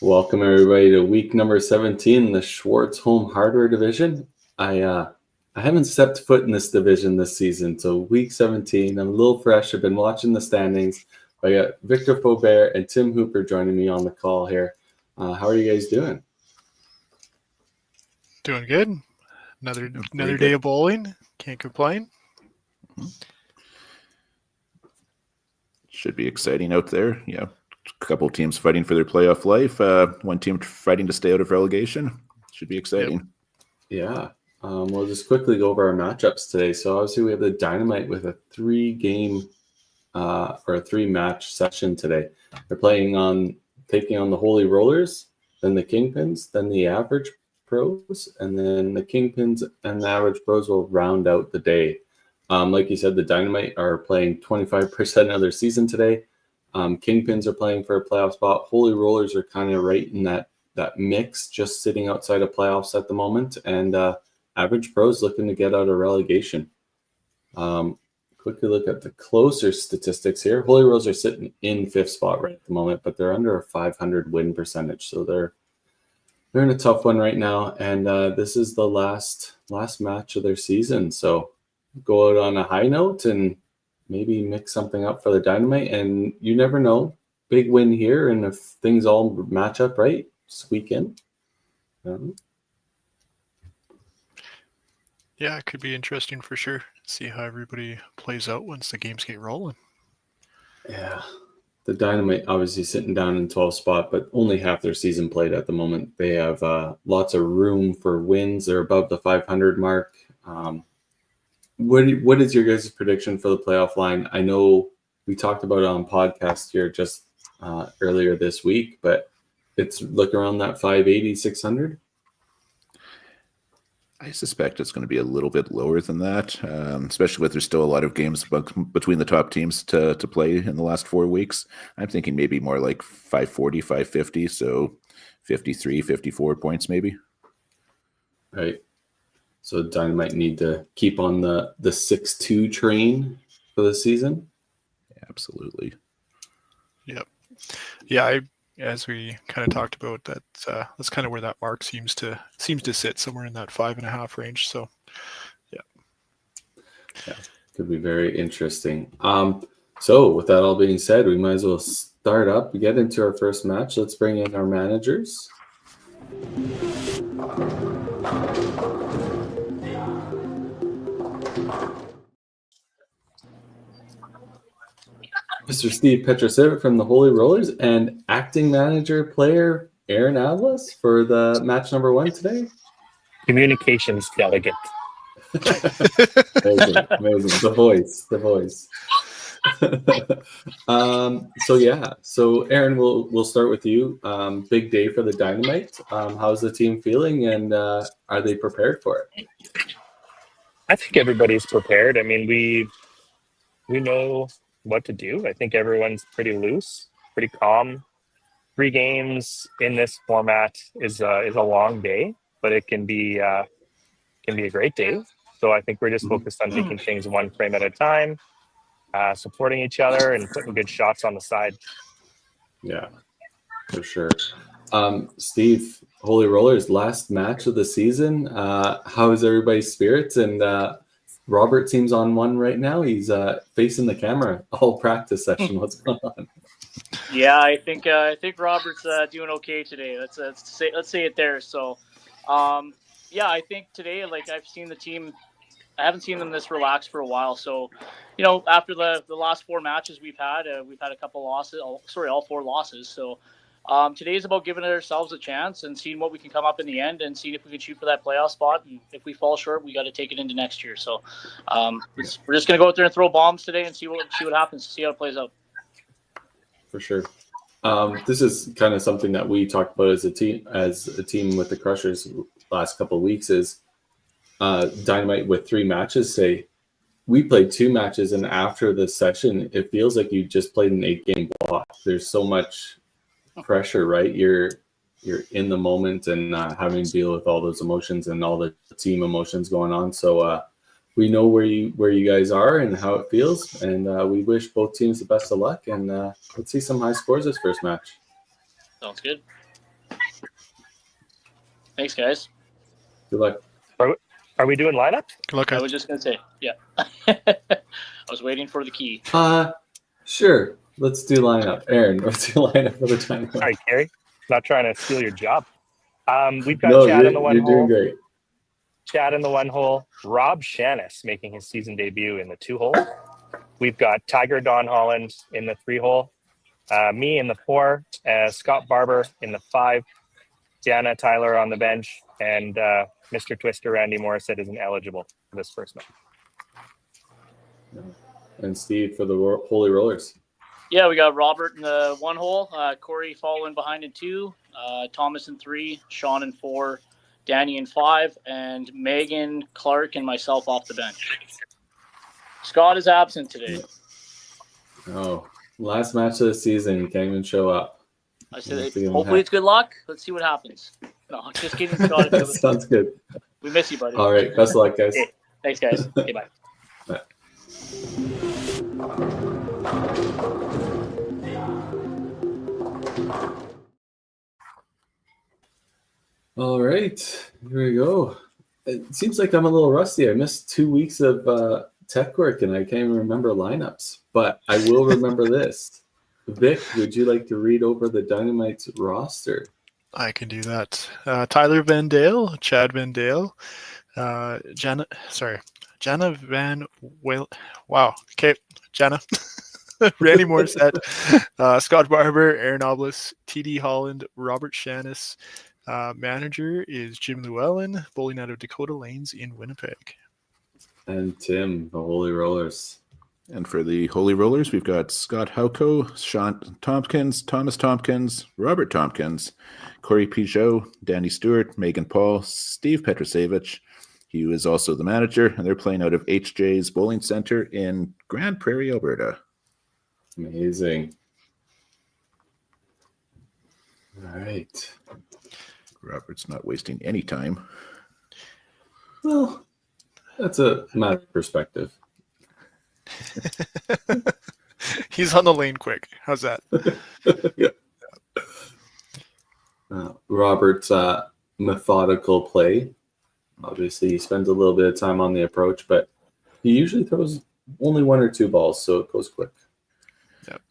Welcome everybody to week number 17 in the Schwartz Home Hardware Division. I haven't stepped foot in this division this season, so week 17, I'm a little fresh. I've been watching the standings. I got Victor Faubert and Tim Hooper joining me on the call here. How are you guys doing? Doing good. Another day of bowling. Can't complain. Should be exciting out there. Yeah, a couple teams fighting for their playoff life. One team fighting to stay out of relegation. Should be exciting. Yep. Yeah. We'll just quickly go over our matchups today. So obviously we have the Dynamite with a 3-game or a 3-match session today. They're taking on the Holy Rollers, then the Kingpins, then the Average Pros, and then the Kingpins and the Average Pros will round out the day. Like you said, the Dynamite are playing 25% of their season today. Kingpins are playing for a playoff spot. Holy Rollers are kind of right in that mix, just sitting outside of playoffs at the moment. And Average Pros looking to get out of relegation. Quickly look at the closer statistics here. Holy Rollers are sitting in 5th spot right at the moment, but they're under a 500 win percentage. So they're in a tough one right now. And this is the last match of their season. So go out on a high note and maybe mix something up for the Dynamite. And you never know. Big win here. And if things all match up right, squeak in. Yeah, it could be interesting for sure. See how everybody plays out once the games get rolling. Yeah. The Dynamite obviously sitting down in 12th spot, but only half their season played at the moment. They have lots of room for wins. They're above the 500 mark. What is your guys' prediction for the playoff line? I know we talked about it on podcast here just earlier this week, but it's looking around that 580, 600. I suspect it's going to be a little bit lower than that, especially with there's still a lot of games between the top teams to play in the last 4 weeks. I'm thinking maybe more like 540, 550, so 53, 54 points maybe. Right. So Dynamite need to keep on the 6-2 train for the season. Absolutely. Yep. Yeah, as we kind of talked about, that's kind of where that mark seems to sit, somewhere in that 5.5 range. So, yeah, could be very interesting. So with that all being said, we might as well start up. We get into our first match. Let's bring in our managers. Mr. Steve Petrosevic from the Holy Rollers and acting manager player Aaron Atlas for the match number 1 today. Communications delegate. Amazing. The voice. So Aaron, we'll start with you. Big day for the Dynamite. How's the team feeling, and are they prepared for it? I think everybody's prepared. I mean, we know what to do. I think everyone's pretty loose, pretty calm. 3 games in this format is a long day, but it can be a great day. So I think we're just focused on taking things one frame at a time, supporting each other, and putting good shots on the side. Yeah, for sure. Steve, Holy Rollers, last match of the season. How is everybody's spirits? And Robert seems on one right now. He's facing the camera all practice session. What's going on? Yeah, I think Robert's doing okay today. Let's say it there. So, yeah, I think today, like, I've seen the team. I haven't seen them this relaxed for a while. So, after the last 4 matches we've had a couple losses. All 4 losses. So, today is about giving ourselves a chance and seeing what we can come up in the end and seeing if we can shoot for that playoff spot. And if we fall short, we got to take it into next year. So, we're just gonna go out there and throw bombs today and see what happens. See how it plays out. For sure. This is kind of something that we talked about as a team with the Crushers last couple of weeks is Dynamite with 3 matches. Say we played 2 matches, and after the session, it feels like you just played an 8-game block. There's so much pressure, right? You're in the moment and having to deal with all those emotions and all the team emotions going on. So we know where you guys are and how it feels, and we wish both teams the best of luck. And let's see some high scores this first match. Sounds good. Thanks, guys. Good luck. Are we doing lineup? Good luck, I guys. was just gonna say, yeah. I was waiting for the key. Sure. Let's do lineup. Aaron, let's do lineup for the Dynamite. Sorry, Carrie. Not trying to steal your job. We've got No, Chad in the one you're doing hole. great. Chad in the 1 hole. Rob Shannis making his season debut in the 2 hole. We've got Tiger Don Holland in the 3 hole. Me in the 4. Scott Barber in the 5. Deanna Tyler on the bench. And Mr. Twister Randy Morissette isn't eligible for this first match. And Steve for the Holy Rollers. Yeah, we got Robert in the 1 hole, Corey following behind in 2, Thomas in 3, Sean in 4, Danny in 5, and Megan, Clark, and myself off the bench. Scott is absent today. Oh, last match of the season. You can't even show up. I said, hopefully it's good luck. Let's see what happens. No, just kidding, Scott. Sounds good. We miss you, buddy. All right. Best of luck, guys. Okay. Thanks, guys. Okay, bye. Bye. All right, here we go. It seems like I'm a little rusty. I missed 2 weeks of tech work and I can't even remember lineups, but I will remember this. Vic, would you like to read over the Dynamite's roster? I can do that. Tyler Van Dale, Chad Van Dale, Jana Van Whale. Wow. Okay, Jana. Randy Morissette, Scott Barber, Aaron Oblis, TD Holland, Robert Shannis. Manager is Jim Llewellyn, bowling out of Dakota Lanes in Winnipeg. And Tim, the Holy Rollers. And for the Holy Rollers, we've got Scott Hauko, Sean Tompkins, Thomas Tompkins, Robert Tompkins, Corey Pijot, Danny Stewart, Megan Paul, Steve Petrosevich. He is also the manager, and they're playing out of HJ's Bowling Center in Grand Prairie, Alberta. Amazing. All right. Robert's not wasting any time. Well, that's a matter of perspective. He's on the lane quick. How's that? Yeah. Robert's methodical play. Obviously, he spends a little bit of time on the approach, but he usually throws only 1 or 2 balls, so it goes quick. Yep.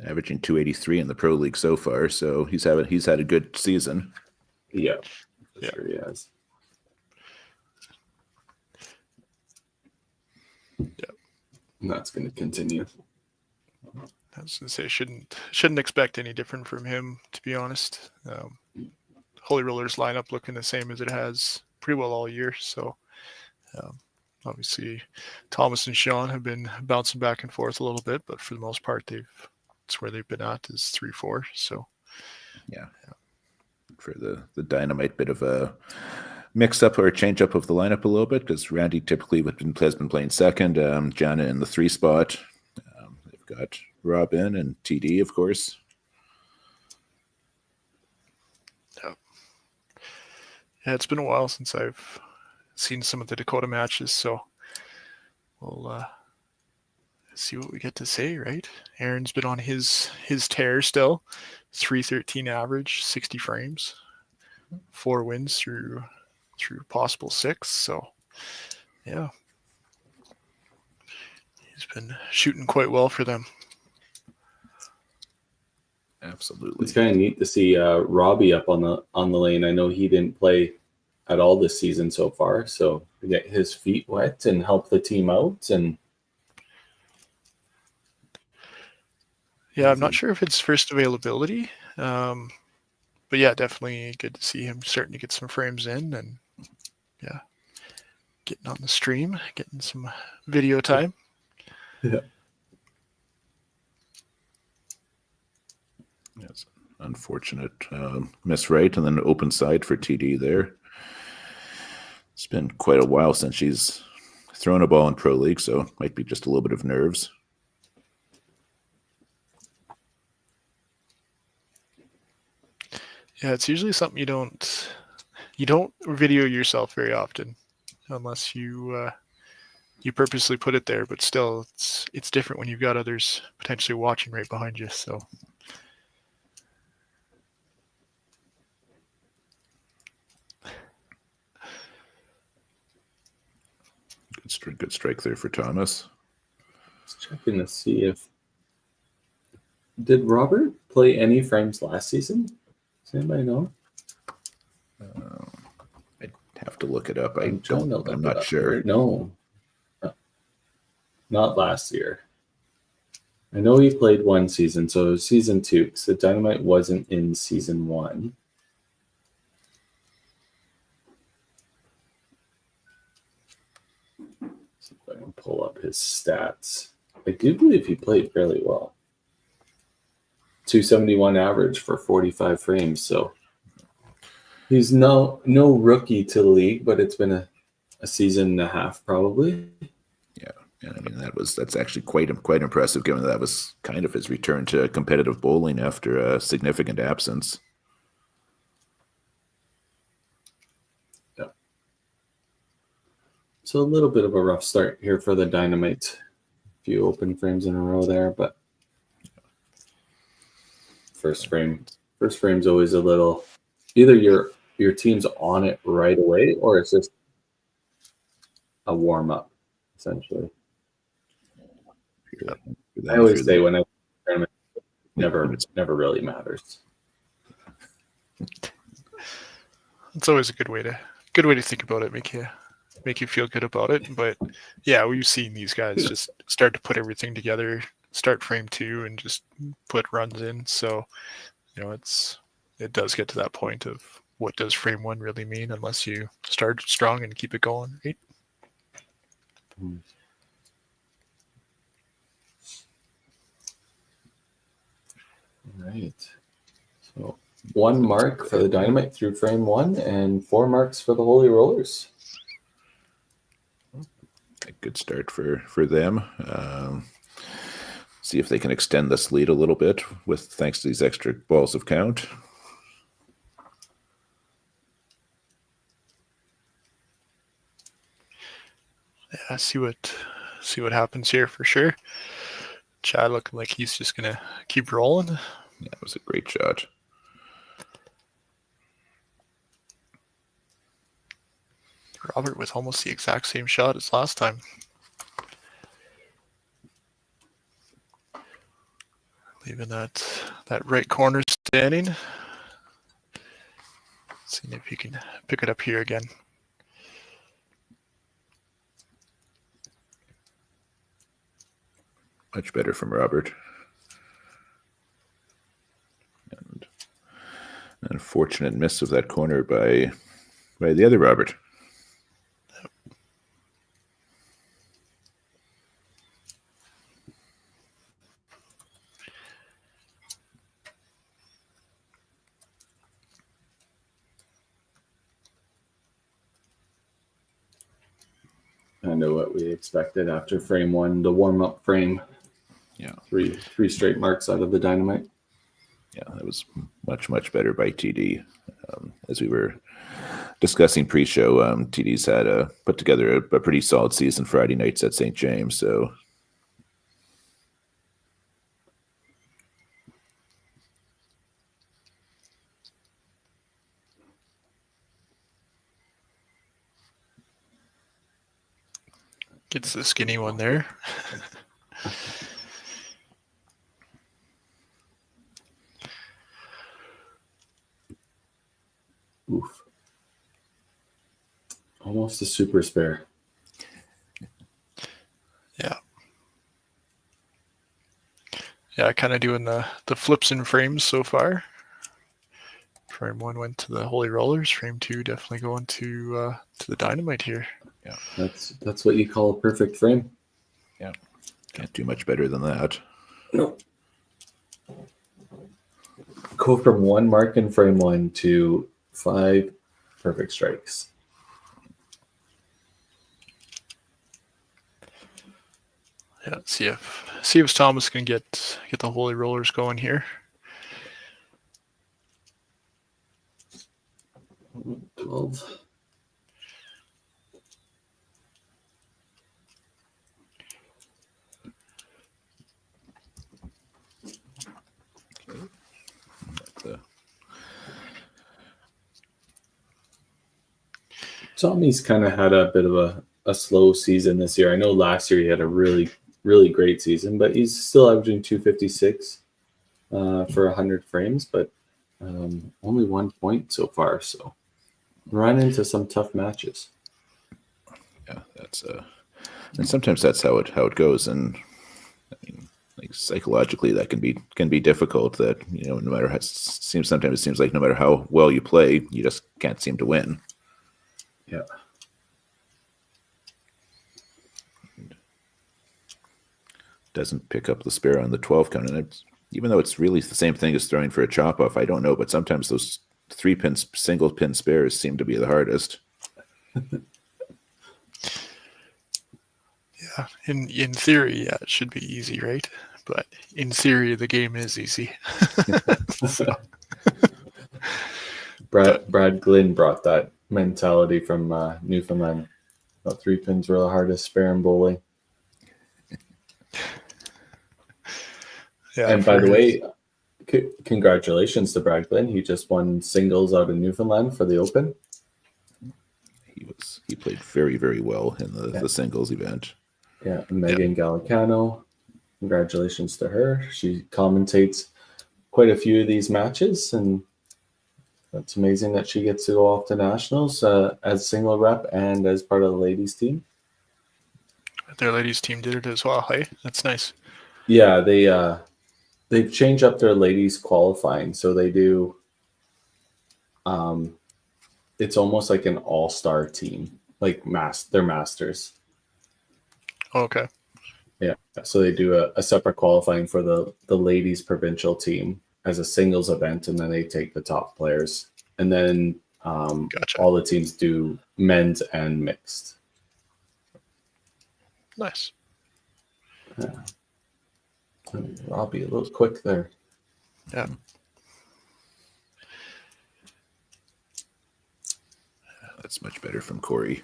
Averaging 283 in the pro league so far, so he's had a good season. Yeah, Yeah. sure he has. Yeah. And that's going to continue. I was going to say shouldn't expect any different from him, to be honest. Holy Rollers lineup looking the same as it has pretty well all year. So obviously Thomas and Sean have been bouncing back and forth a little bit, but for the most part it's where they've been at is 3-4. So yeah. For the Dynamite, bit of a mix-up or a change-up of the lineup a little bit, because Randy typically has been playing second, Jana in the 3 spot. They've got Robin and TD, of course. yeah, it's been a while since I've seen some of the Dakota matches, so we'll see what we get to say, right? Aaron's been on his tear still. 313 average, 60 frames, 4 wins through possible 6. So yeah, he's been shooting quite well for them. Absolutely. It's kind of neat to see Robbie up on the lane. I know he didn't play at all this season so far, so to get his feet wet and help the team out. And yeah, I'm not sure if it's first availability, but yeah, definitely good to see him starting to get some frames in and yeah, getting on the stream, getting some video time. yeah. Yes, unfortunate miss right, and then open side for TD there. It's been quite a while since she's thrown a ball in Pro League, so might be just a little bit of nerves. Yeah, it's usually something you don't video yourself very often, unless you purposely put it there. But still, it's different when you've got others potentially watching right behind you. So. Good strike there for Thomas. Just checking to see if did Robert play any frames last season? Does anybody know? I'd have to look it up. I'm not sure. No, not last year. I know he played one season, so it was season 2. Because the Dynamite wasn't in season 1. See if I can pull up his stats. I do believe he played fairly well. 271 average for 45 frames, so he's no rookie to the league, but it's been a season and a half probably. Yeah, and I mean that's actually quite impressive, given that was kind of his return to competitive bowling after a significant absence. Yeah. So a little bit of a rough start here for the Dynamite. A few open frames in a row there, but first frame's always a little, either your team's on it right away or it's just a warm up essentially. I always say when I tournament, never really matters. It's always a good way to think about it, make you feel good about it. But yeah, we've seen these guys just start to put everything together, start frame 2 and just put runs in. So, it does get to that point of what does frame 1 really mean unless you start strong and keep it going, right? All right. So 1 mark for the Dynamite through frame 1 and 4 marks for the Holy Rollers. A good start for them. See if they can extend this lead a little bit thanks to these extra balls of count. Yeah, see what happens here for sure. Chad looking like he's just gonna keep rolling. Yeah, it was a great shot. Robert with almost the exact same shot as last time. Leaving that right corner standing. Seeing if you can pick it up here again. Much better from Robert. And an unfortunate miss of that corner by the other Robert. Kind of what we expected after frame 1, the warm-up frame. Yeah. Three straight marks out of the Dynamite. Yeah, that was much better by TD. As we were discussing pre-show, TD's had put together a pretty solid season Friday nights at St. James. So Gets the skinny one there. Oof. Almost a super spare. Yeah. Yeah, kind of doing the flips and frames so far. Frame 1 went to the Holy Rollers. Frame 2 definitely going to the Dynamite here. yeah, That's what you call a perfect frame. yeah, can't do much better than that. No. Go from 1 mark in frame 1 to 5 perfect strikes. Yeah, see if Thomas can get the Holy Rollers going here. 12. Tommy's kind of had a bit of a slow season this year. I know last year he had a really, really great season, but he's still averaging 256 for 100 frames, but only 1 point so far. So run into some tough matches. Yeah, that's and sometimes that's how it goes. And I mean, like psychologically, that can be difficult. That no matter how sometimes it seems like no matter how well you play, you just can't seem to win. Yeah. Doesn't pick up the spare on the 12 count, and even though it's really the same thing as throwing for a chop off, I don't know, but sometimes those 3-pin single pin spares seem to be the hardest. Yeah, in theory, yeah, it should be easy, right? But in theory, the game is easy. So, Brad Glynn brought that mentality from Newfoundland. About 3 pins were the hardest spare in bowling. yeah, And by the way, congratulations to Brad Glynn. He just won singles out in Newfoundland for the Open. He played very, very well in the singles event. Yeah, Megan Gallicano. Congratulations to her. She commentates quite a few of these matches, and that's amazing that she gets to go off to nationals as single rep and as part of the ladies team. their ladies team did it as well. Hey, that's nice. Yeah, they've changed up their ladies qualifying, so they do. It's almost like an all-star team, like they're masters. Okay. Yeah, so they do a separate qualifying for the ladies provincial team as a singles event, and then they take the top players, and then Gotcha. all the teams do men's and mixed. Nice. Yeah. I'll be a little quick there. Yeah. That's much better from Corey.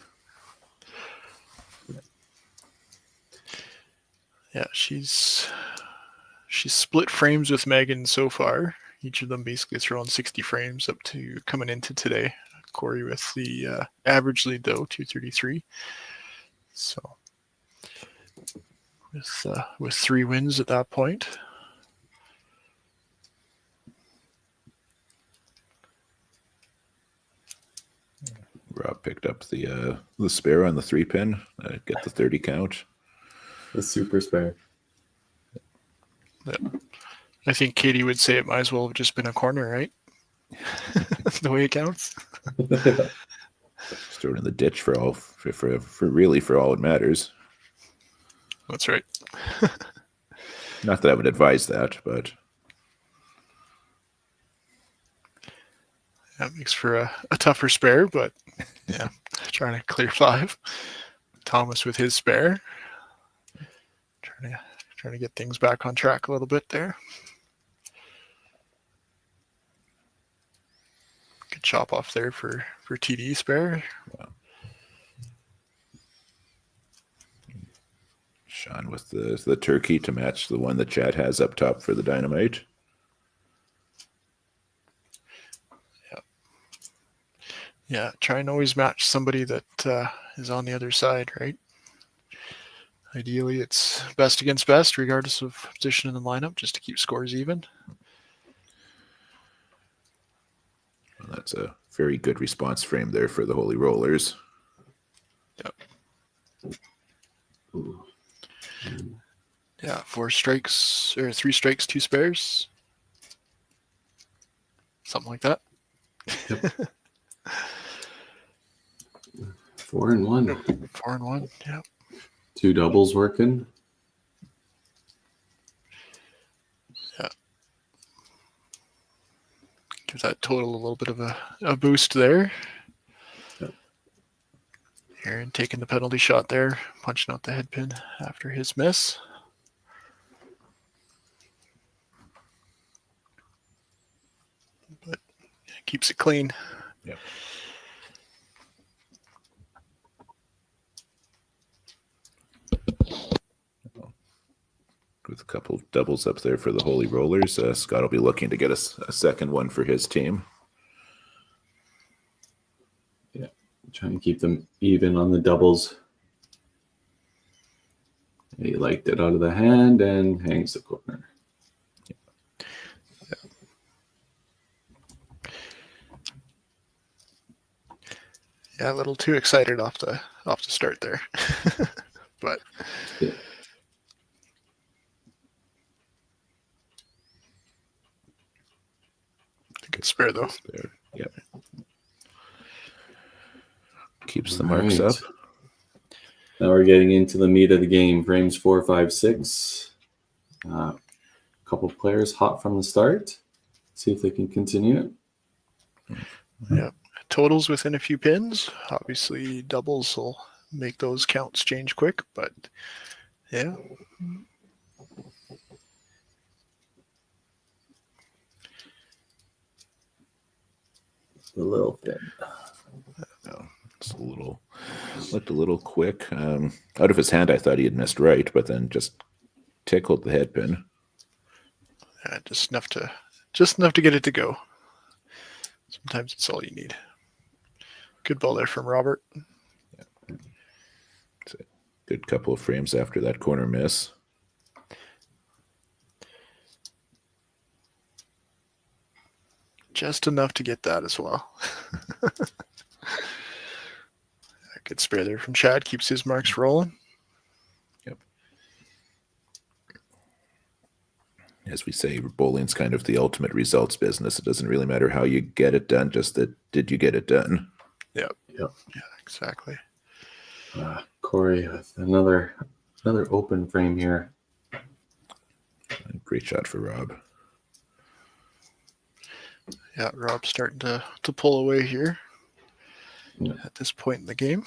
Yeah, she's split frames with Megan so far. Each of them basically throwing 60 frames up to coming into today. Corey with the average lead though, 233. So with 3 wins at that point. Rob picked up the spare on the 3-pin. Get the 30 count. The super spare. Yeah. I think Katie would say it might as well have just been a corner, right? The way it counts. Just throw it in the ditch for really all it matters. That's right. Not that I would advise that, but that makes for a tougher spare, but yeah, trying to clear 5. Thomas with his spare. Trying to get things back on track a little bit there. Good chop off there for TD spare. Wow. Sean with the turkey to match the one that Chad has up top for the Dynamite. Yeah, try and always match somebody that is on the other side, right? Ideally, it's best against best, regardless of position in the lineup, just to keep scores even. Well, that's a very good response frame there for the Holy Rollers. Yep. Yeah, 4 strikes, or 3 strikes, 2 spares. Something like that. Yep. 4 and 1. 4 and 1, yeah. 2 doubles working. Yeah. Give that total a little bit of a boost there. Yep. Aaron taking the penalty shot there, punching out the head pin after his miss. But keeps it clean. Yep. With a couple doubles up there for the Holy Rollers. Scott will be looking to get a second one for his team. Yeah, trying to keep them even on the doubles. He liked it out of the hand and hangs the corner. Yeah, a little too excited off the start there. But Yeah. good spare though. There. Yep. Keeps the marks Right. up. Now we're getting into the meat of the game. Frames 4, 5, 6. A couple players hot from the start. See if they can continue it. Yeah. Totals within a few pins. Obviously, doubles will make those counts change quick, but yeah. The little thing. No, it's looked a little quick. Out of his hand, I thought he had missed right, but then just tickled the head pin. Just enough to get it to go. Sometimes it's all you need. Good ball there from Robert. Yeah. It's a good couple of frames after that corner miss. Just enough to get that as well. Good spare there from Chad. Keeps his marks rolling. Yep. As we say, bowling's kind of the ultimate results business. It doesn't really matter how you get it done, just that did you get it done? Yep. Yep. Yeah, exactly. Corey with another open frame here. Great shot for Rob. Yeah, Rob's starting to pull away here Yeah. at this point in the game.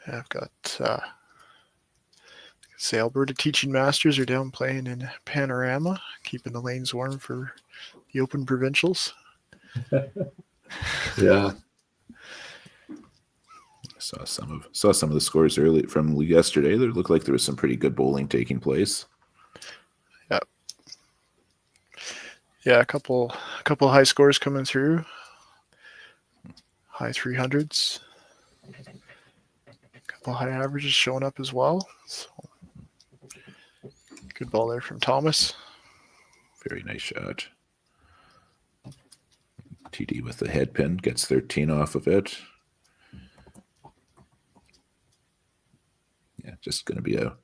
I've got say Alberta Teaching Masters are down playing in Panorama, keeping the lanes warm for the Open Provincials. Yeah. Saw some of the scores early from yesterday. There looked like there was some pretty good bowling taking place. Yeah, a couple high scores coming through. High 300s. A couple high averages showing up as well. So, good ball there from Thomas. Very nice shot. TD with the head pin gets 13 off of it. Yeah, just going to be a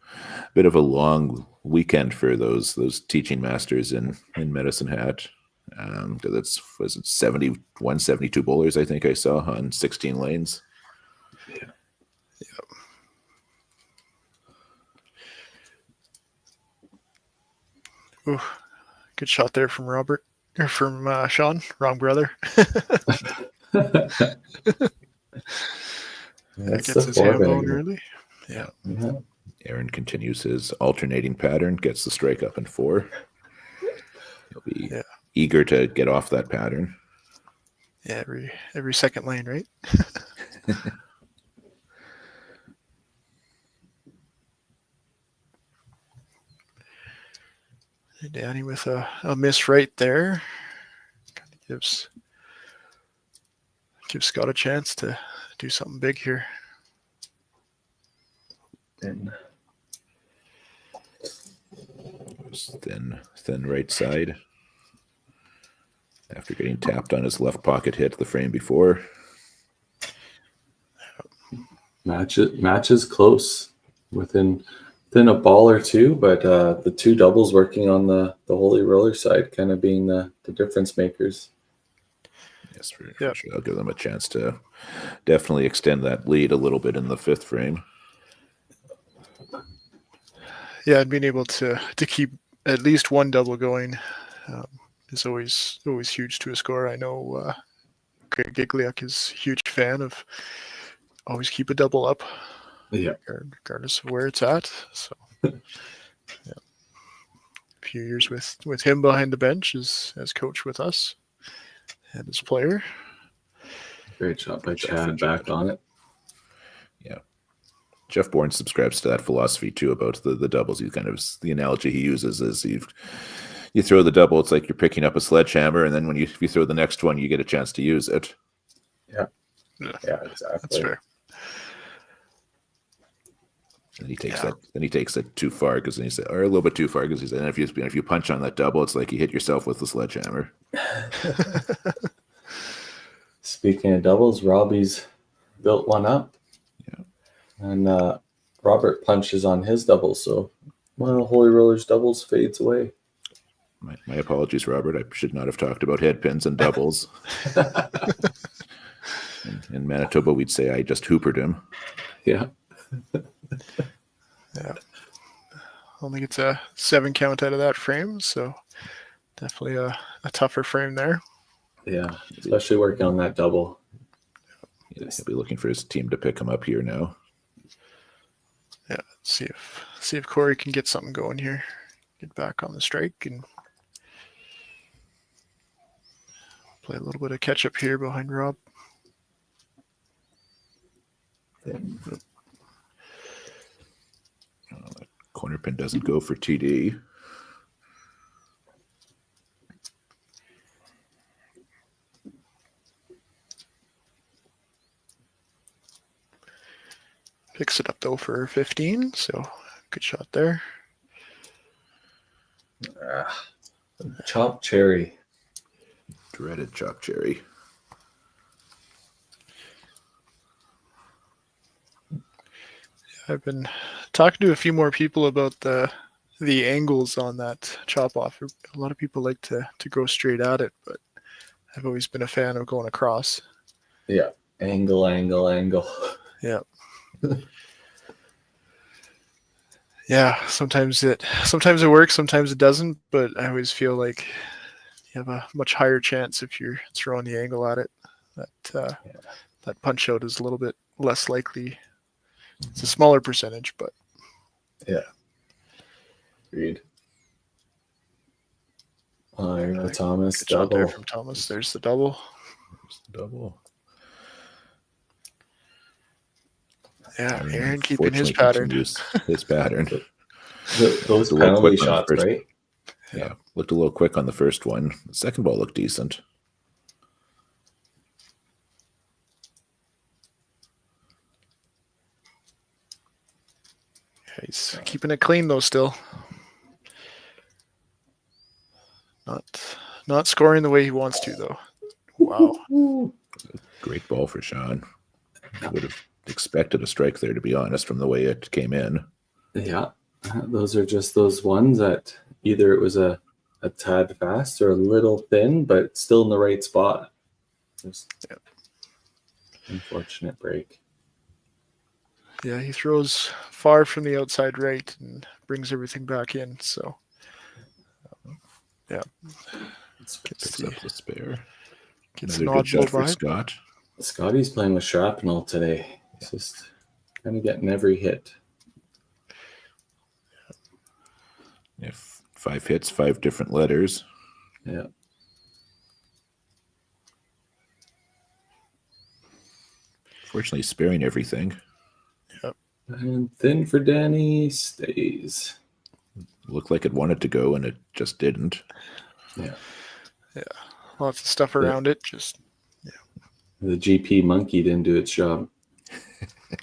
bit of a long weekend for those teaching masters in Medicine Hat. Was it 71, 72 bowlers, I think I saw on 16 lanes. Yeah. Ooh, good shot there from Robert, or from Sean, wrong brother. That's Gets the his hand going four-bagger. early. Yeah. Yeah. Aaron continues his alternating pattern, gets the strike up in 4. He'll be eager to get off that pattern. Yeah, every second lane, right? Danny with a miss right there. Kind of gives Scott a chance to do something big here. And Thin right side. After getting tapped on his left pocket hit the frame before. matches close within a ball or two, but the two doubles working on the holy roller side kind of being the difference makers. Yes, for sure. I'll give them a chance to definitely extend that lead a little bit in the 5th frame. Yeah, and being able to keep at least one double going is always huge to a score. I know Greg Gigliak is a huge fan of always keep a double up, regardless of where it's at. So, a few years with him behind the bench as coach with us and as player. Great shot by Chad back on it. Yeah. Jeff Bourne subscribes to that philosophy too about the doubles. He kind of, the analogy he uses is you throw the double, it's like you're picking up a sledgehammer, and then if you throw the next one, you get a chance to use it. Yeah, exactly. That's fair. And he takes it too far because he said, or a little bit too far because he said, and if you punch on that double, it's like you hit yourself with the sledgehammer. Speaking of doubles, Robbie's built one up. Yeah. And Robert punches on his double, so one of the Holy Rollers doubles fades away. My apologies, Robert. I should not have talked about head pins and doubles. in Manitoba, we'd say I just hoopered him. Yeah. Yeah. Only gets a 7 count out of that frame, so definitely a tougher frame there. Yeah, especially working on that double. He'll be looking for his team to pick him up here now. Yeah, see if Corey can get something going here. Get back on the strike and play a little bit of catch up here behind Rob. That corner pin doesn't go for TD. Picks it up though for 15, so good shot there. Chopped cherry. Dreaded chop cherry. I've been talking to a few more people about the angles on that chop off. A lot of people like to go straight at it, but I've always been a fan of going across. Yeah, angle. Yeah. Yeah, sometimes it works, sometimes it doesn't, but I always feel like you have a much higher chance if you're throwing the angle at it. That punch out is a little bit less likely. It's a smaller percentage, but yeah. Agreed. Oh, Thomas good shot there double. from Thomas. There's the double. Yeah, Aaron keeping his pattern. His pattern. Those penalty shots, right? Yeah, looked a little quick on the first one. The second ball looked decent. Yeah, he's keeping it clean though still. Not scoring the way he wants to though. Wow. Great ball for Sean. I would have expected a strike there, to be honest, from the way it came in. Yeah, those are just those ones that either it was a tad fast or a little thin, but still in the right spot. Just unfortunate break. Yeah, he throws far from the outside right and brings everything back in. So, yeah. Picks up the spare. Gets Another an good shot oddball for vibe. Scott. Scotty's playing with shrapnel today. It's just kind of getting every hit. Yeah, 5 hits, 5 different letters. Yeah. Fortunately, sparing everything. Yep. And thin for Danny stays. Looked like it wanted to go, and it just didn't. Yeah. Yeah. Lots of stuff around it. Just The GP monkey didn't do its job.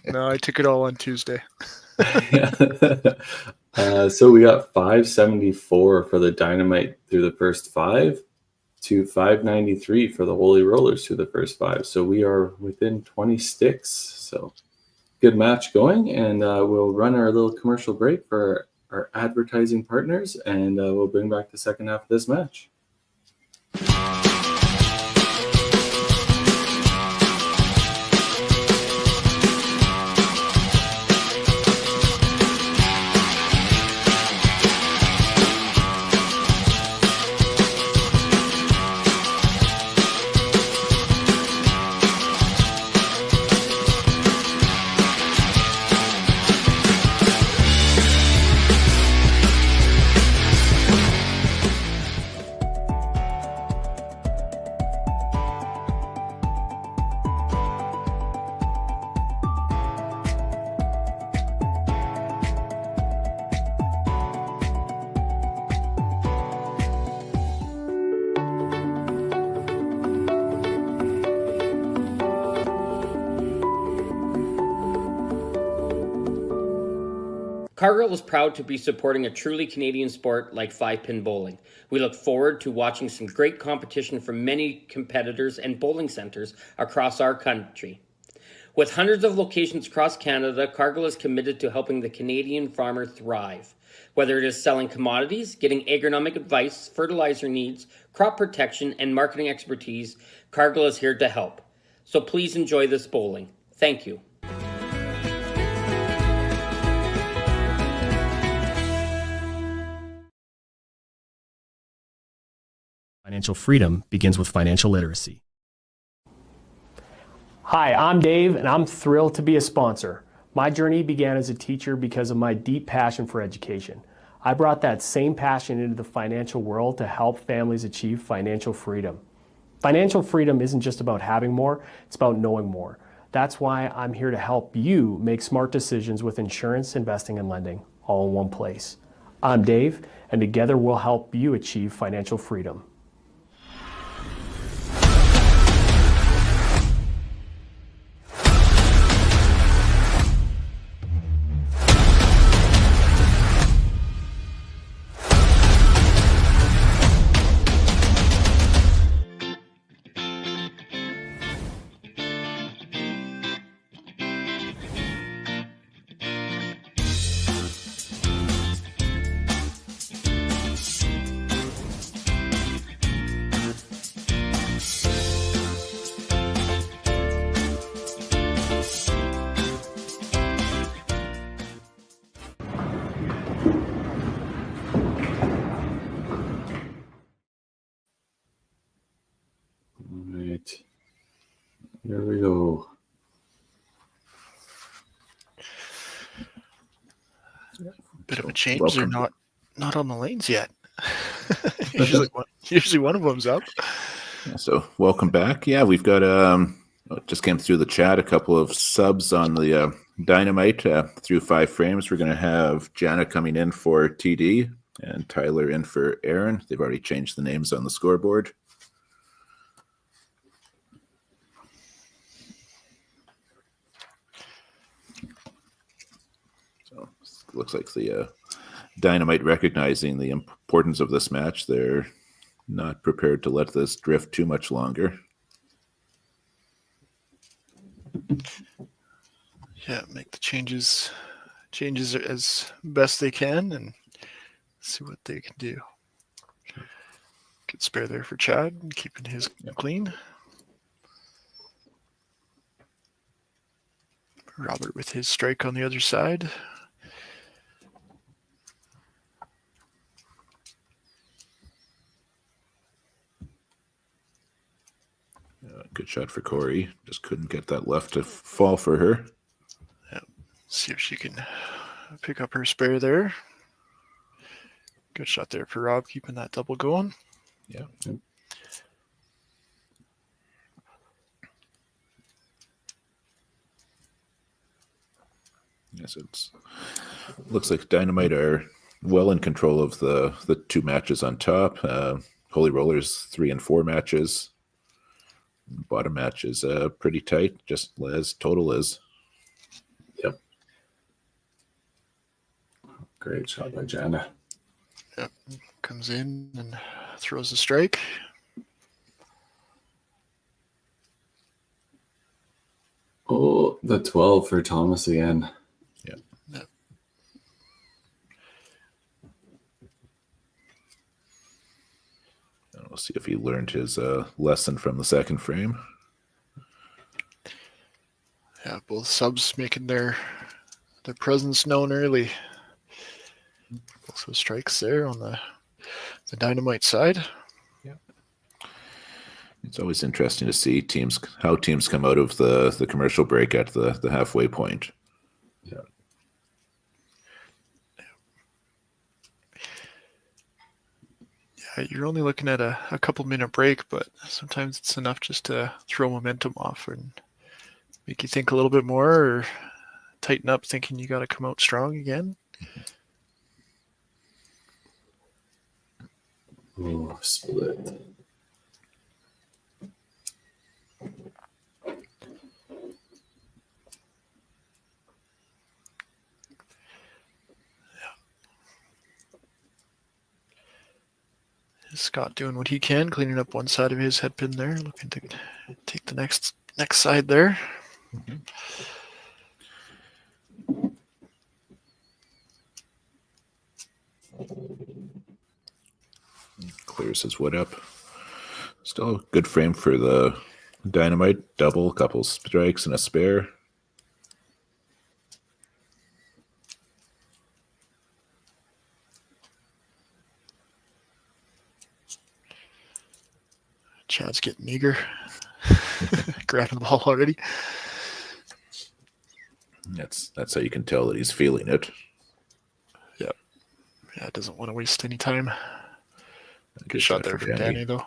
no, I took it all on Tuesday. So we got 574 for the Dynamite through the first 5 to 593 for the Holy Rollers through the first 5. So we are within 20 sticks. So good match going, and we'll run our little commercial break for our advertising partners, and we'll bring back the second half of this match. Cargill is proud to be supporting a truly Canadian sport like 5-pin bowling. We look forward to watching some great competition from many competitors and bowling centres across our country. With hundreds of locations across Canada, Cargill is committed to helping the Canadian farmer thrive. Whether it is selling commodities, getting agronomic advice, fertilizer needs, crop protection, and marketing expertise, Cargill is here to help. So please enjoy this bowling. Thank you. Financial freedom begins with financial literacy. Hi, I'm Dave, and I'm thrilled to be a sponsor. My journey began as a teacher because of my deep passion for education. I brought that same passion into the financial world to help families achieve financial freedom. Financial freedom isn't just about having more, it's about knowing more. That's why I'm here to help you make smart decisions with insurance, investing, and lending, all in one place. I'm Dave, and together we'll help you achieve financial freedom. Here we go. Bit of a change. Welcome. They're not on the lanes yet. usually one of them's up. Yeah, so welcome back. Yeah, we've got just came through the chat a couple of subs on the Dynamite through 5 frames. We're going to have Jana coming in for TD and Tyler in for Aaron. They've already changed the names on the scoreboard. So looks like the Dynamite recognizing the importance of this match. They're not prepared to let this drift too much longer. Yeah, make the changes as best they can and see what they can do. Good spare there for Chad, keeping his clean. Robert with his strike on the other side. Good shot for Corey. Just couldn't get that left to fall for her. Yeah. See if she can pick up her spare there. Good shot there for Rob, keeping that double going. Yeah. Yes, it looks like Dynamite are well in control of the 2 matches on top. Holy Rollers 3 and 4 matches. The bottom match is pretty tight, just as total is. Yep. Great shot by Jana. Yep. Comes in and throws a strike. Oh, the 12 for Thomas again. Yeah. Yep. And we'll see if he learned his lesson from the second frame. Yeah, both subs making their presence known early. Also strikes there on the Dynamite side. Yeah. It's always interesting to see how teams come out of the commercial break at the halfway point. Yeah. Yeah, you're only looking at a couple minute break, but sometimes it's enough just to throw momentum off and make you think a little bit more or tighten up thinking you got to come out strong again. Oh, split. Scott doing what he can, cleaning up one side of his head pin there, looking to take the next side there. Clears his wood up. Still a good frame for the Dynamite. Double, couple strikes and a spare. Chad's getting eager. Grabbing the ball already. That's how you can tell that he's feeling it. Yeah, doesn't want to waste any time. Good shot shot there from from Danny, though.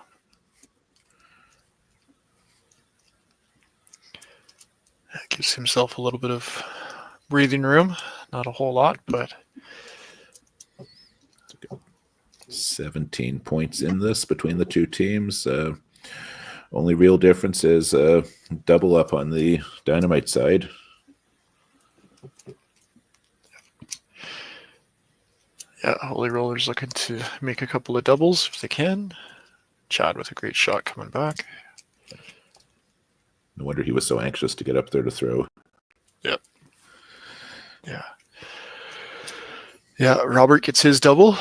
Gives himself a little bit of breathing room. Not a whole lot, but 17 points in this between the two teams. Only real difference is double up on the Dynamite side. yeah, Holy Roller's looking to make a couple of doubles if they can. Chad with a great shot coming back. No wonder he was so anxious to get up there to throw. Yep. Yeah. Yeah, Robert gets his double.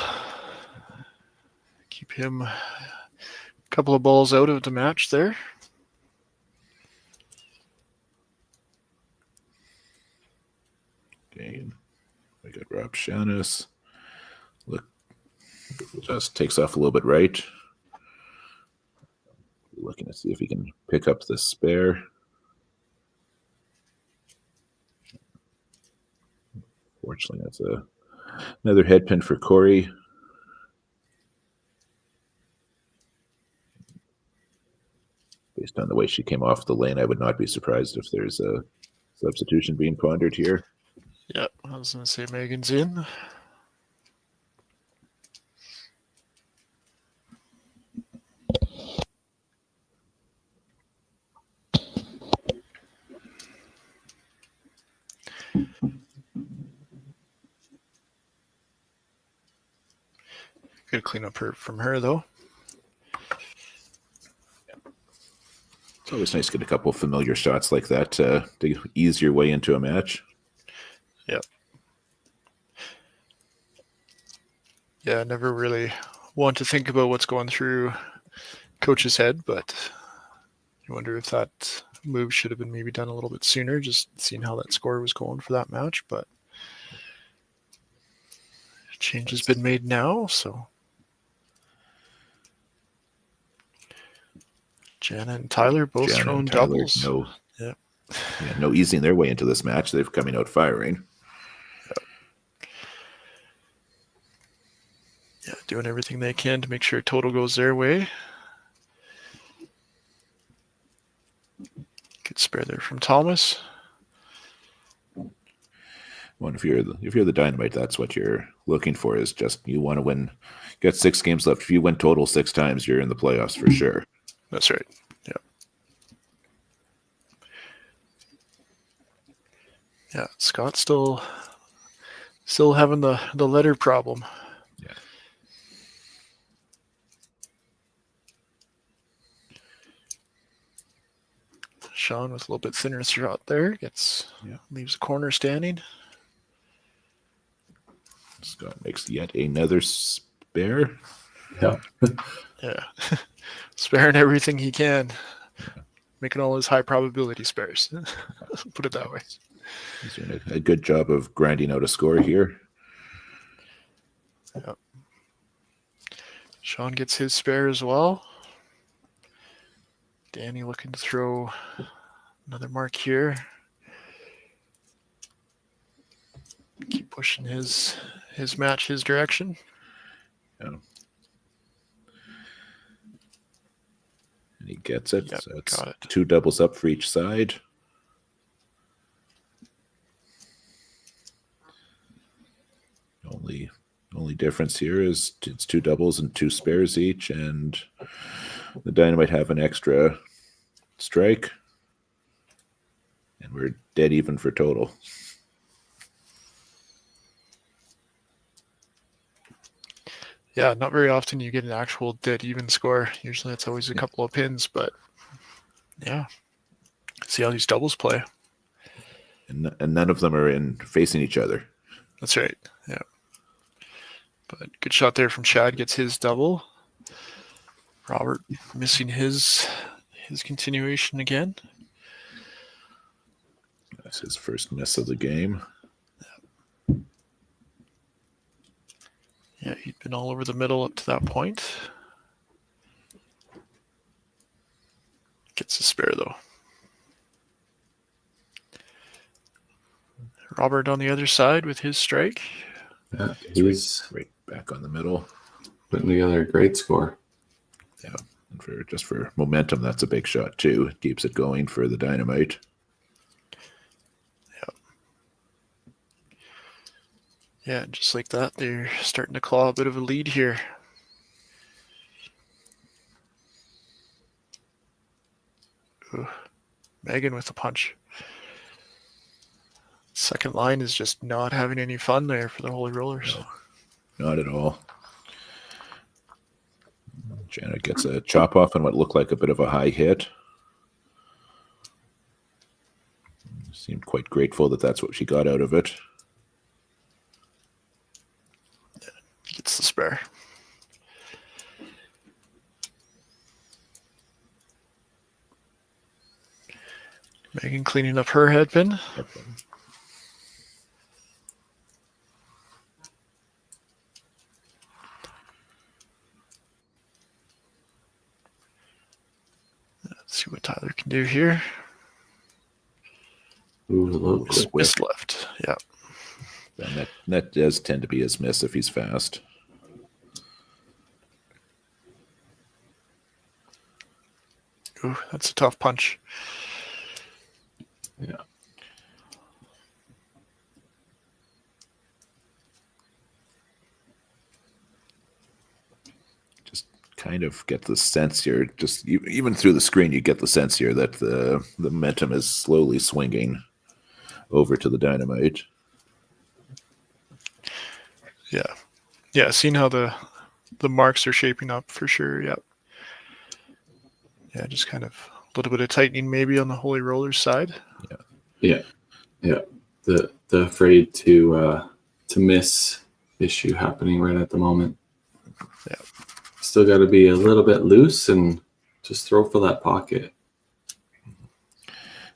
Keep him a couple of balls out of the match there. Okay. We got Rob Shanis. Look, just takes off a little bit right. Looking to see if he can pick up the spare. Fortunately, that's another head pin for Corey. Based on the way she came off the lane, I would not be surprised if there's a substitution being pondered here. Yep, I was going to say Megan's in. Good clean up from her, though. It's always nice to get a couple familiar shots like that to ease your way into a match. Yep. Yeah, I never really want to think about what's going through coach's head, but you wonder if that move should have been maybe done a little bit sooner, just seeing how that score was going for that match. But change has been made now, so Jana and Tyler both throwing doubles. No easing their way into this match. They're coming out firing. Yeah, doing everything they can to make sure total goes their way. Good spare there from Thomas. Well, if you're the Dynamite, that's what you're looking for. Is just you want to win. Got 6 games left. If you win total 6 times, you're in the playoffs for sure. That's right. Yeah. Yeah, Scott's still having the letter problem. Yeah. Sean with a little bit thinner shot there leaves the corner standing. Scott makes yet another spare. Yeah. Yeah. Sparing everything he can. Yeah. Making all his high probability spares. Put it that way. He's doing a good job of grinding out a score here. Yep. Sean gets his spare as well. Danny looking to throw another mark here. Keep pushing his match his direction. Yeah. And he gets it. Yep, so it's got it. 2 doubles up for each side. Only difference here is it's 2 doubles and 2 spares each, and the Dynamite have an extra strike, and we're dead even for total. Yeah, not very often you get an actual dead even score. Usually it's always a couple of pins, but yeah. See how these doubles play. And none of them are in facing each other. That's right. Yeah. But good shot there from Chad. Gets his double. Robert missing his continuation again. That's his first miss of the game. Yeah, he'd been all over the middle up to that point. Gets a spare though. Robert on the other side with his strike. Yeah, he's right back on the middle. putting together a great score. Yeah, and just for momentum, that's a big shot too. It keeps it going for the Dynamite. Yeah, just like that, they're starting to claw a bit of a lead here. Ooh, Megan with the punch. Second line is just not having any fun there for the Holy Rollers. No, not at all. Janet gets a chop off on what looked like a bit of a high hit. Seemed quite grateful that that's what she got out of it. Gets the spare. Megan cleaning up her headpin. Let's see what Tyler can do here. Ooh, a little quick. Miss left. Yeah. And that does tend to be his miss if he's fast. Ooh, that's a tough punch. Yeah. Just kind of get the sense here, just even through the screen, you get the sense here that the momentum is slowly swinging over to the Dynamite. Yeah. Yeah, seeing how the marks are shaping up for sure, yeah. Yeah, just kind of a little bit of tightening maybe on the Holy Rollers side. Yeah. The afraid to miss issue happening right at the moment. Yeah. Still got to be a little bit loose and just throw for that pocket.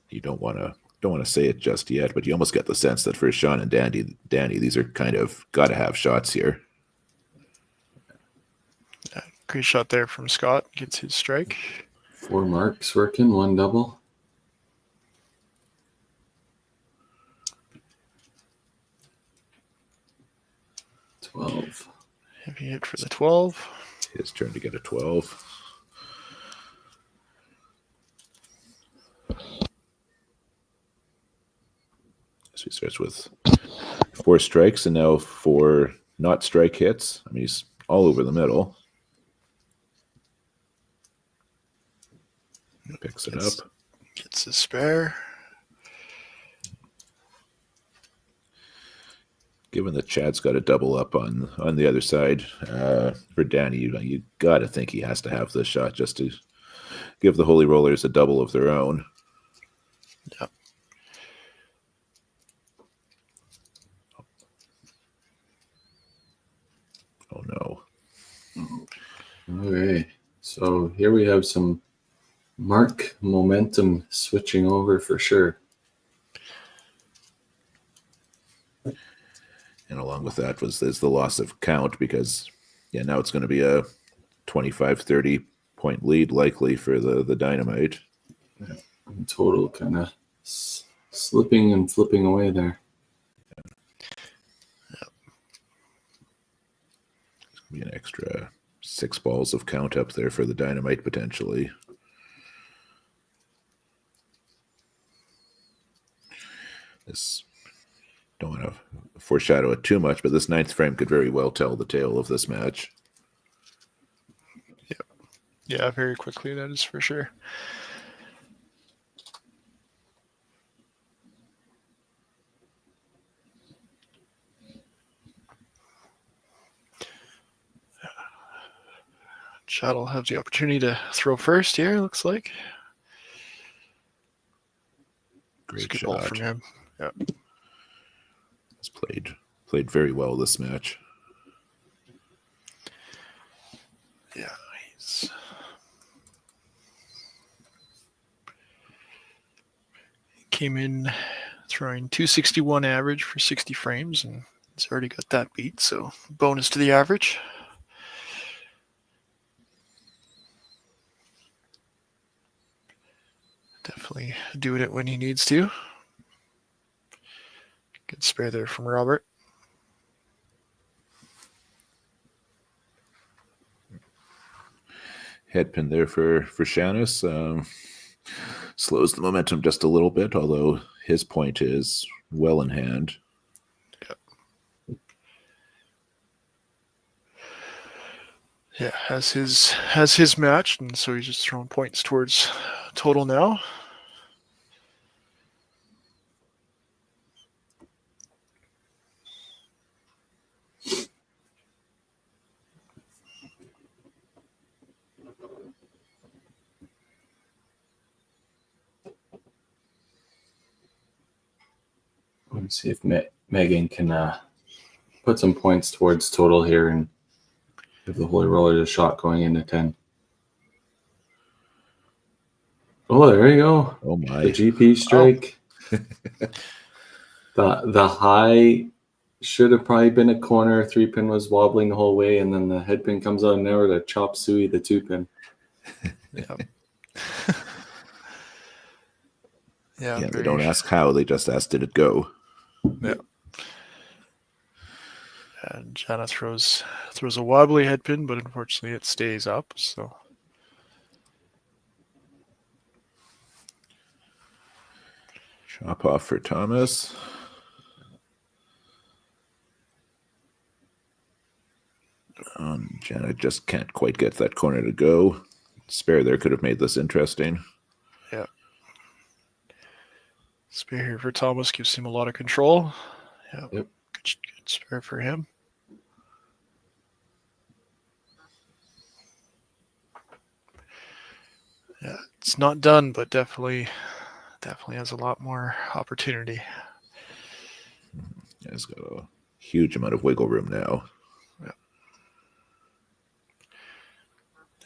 You don't want to say it just yet, but you almost get the sense that for Sean and Danny, these are kind of got to have shots here. Yeah, great shot there from Scott. Gets his strike. 4 marks working, 1 double. $12. Heavy hit for the 12. His turn to get a 12. So he starts with 4 strikes and now 4 not strike hits. I mean, he's all over the middle. Picks it up. Gets his spare. Given that Chad's got a double up on the other side, for Danny, you got to think he has to have this shot just to give the Holy Rollers a double of their own. Yep. Oh no. Okay, so here we have some mark momentum switching over for sure. And along with that is the loss of count because, now it's going to be a 25-30 point lead likely for the Dynamite. Yeah, total kind of slipping and flipping away there. It's going to be an extra 6 balls of count up there for the Dynamite potentially. This don't want to foreshadow it too much, but this 9th frame could very well tell the tale of this match. Yeah, very quickly, that is for sure. Chad will have the opportunity to throw first here, looks like. It's a Great good ball shot. from him. Yeah. He's played very well this match. Yeah, he came in throwing 261 average for 60 frames, and he's already got that beat, so bonus to the average. Definitely doing it when he needs to. Good spare there from Robert. Headpin there for Shannis. Slows the momentum just a little bit, although his point is well in hand. Yeah, has his match, and so he's just throwing points towards total now. Let's see if Megan can put some points towards total here and give the Holy Roller a shot going into 10. Oh, there you go. Oh my. The GP strike. The high should have probably been a corner. 3-pin was wobbling the whole way, and then the head pin comes out of nowhere to chop suey the 2-pin. Yeah. Yeah, they don't ask how, they just ask, did it go? Yeah. And Jana throws a wobbly head pin, but unfortunately it stays up, so. Chop off for Thomas. Janet just can't quite get that corner to go. Spare there could have made this interesting. Yeah. Spare here for Thomas gives him a lot of control. Yeah. Yep. Good spare for him. Yeah, it's not done, but definitely has a lot more opportunity. He's got a huge amount of wiggle room now.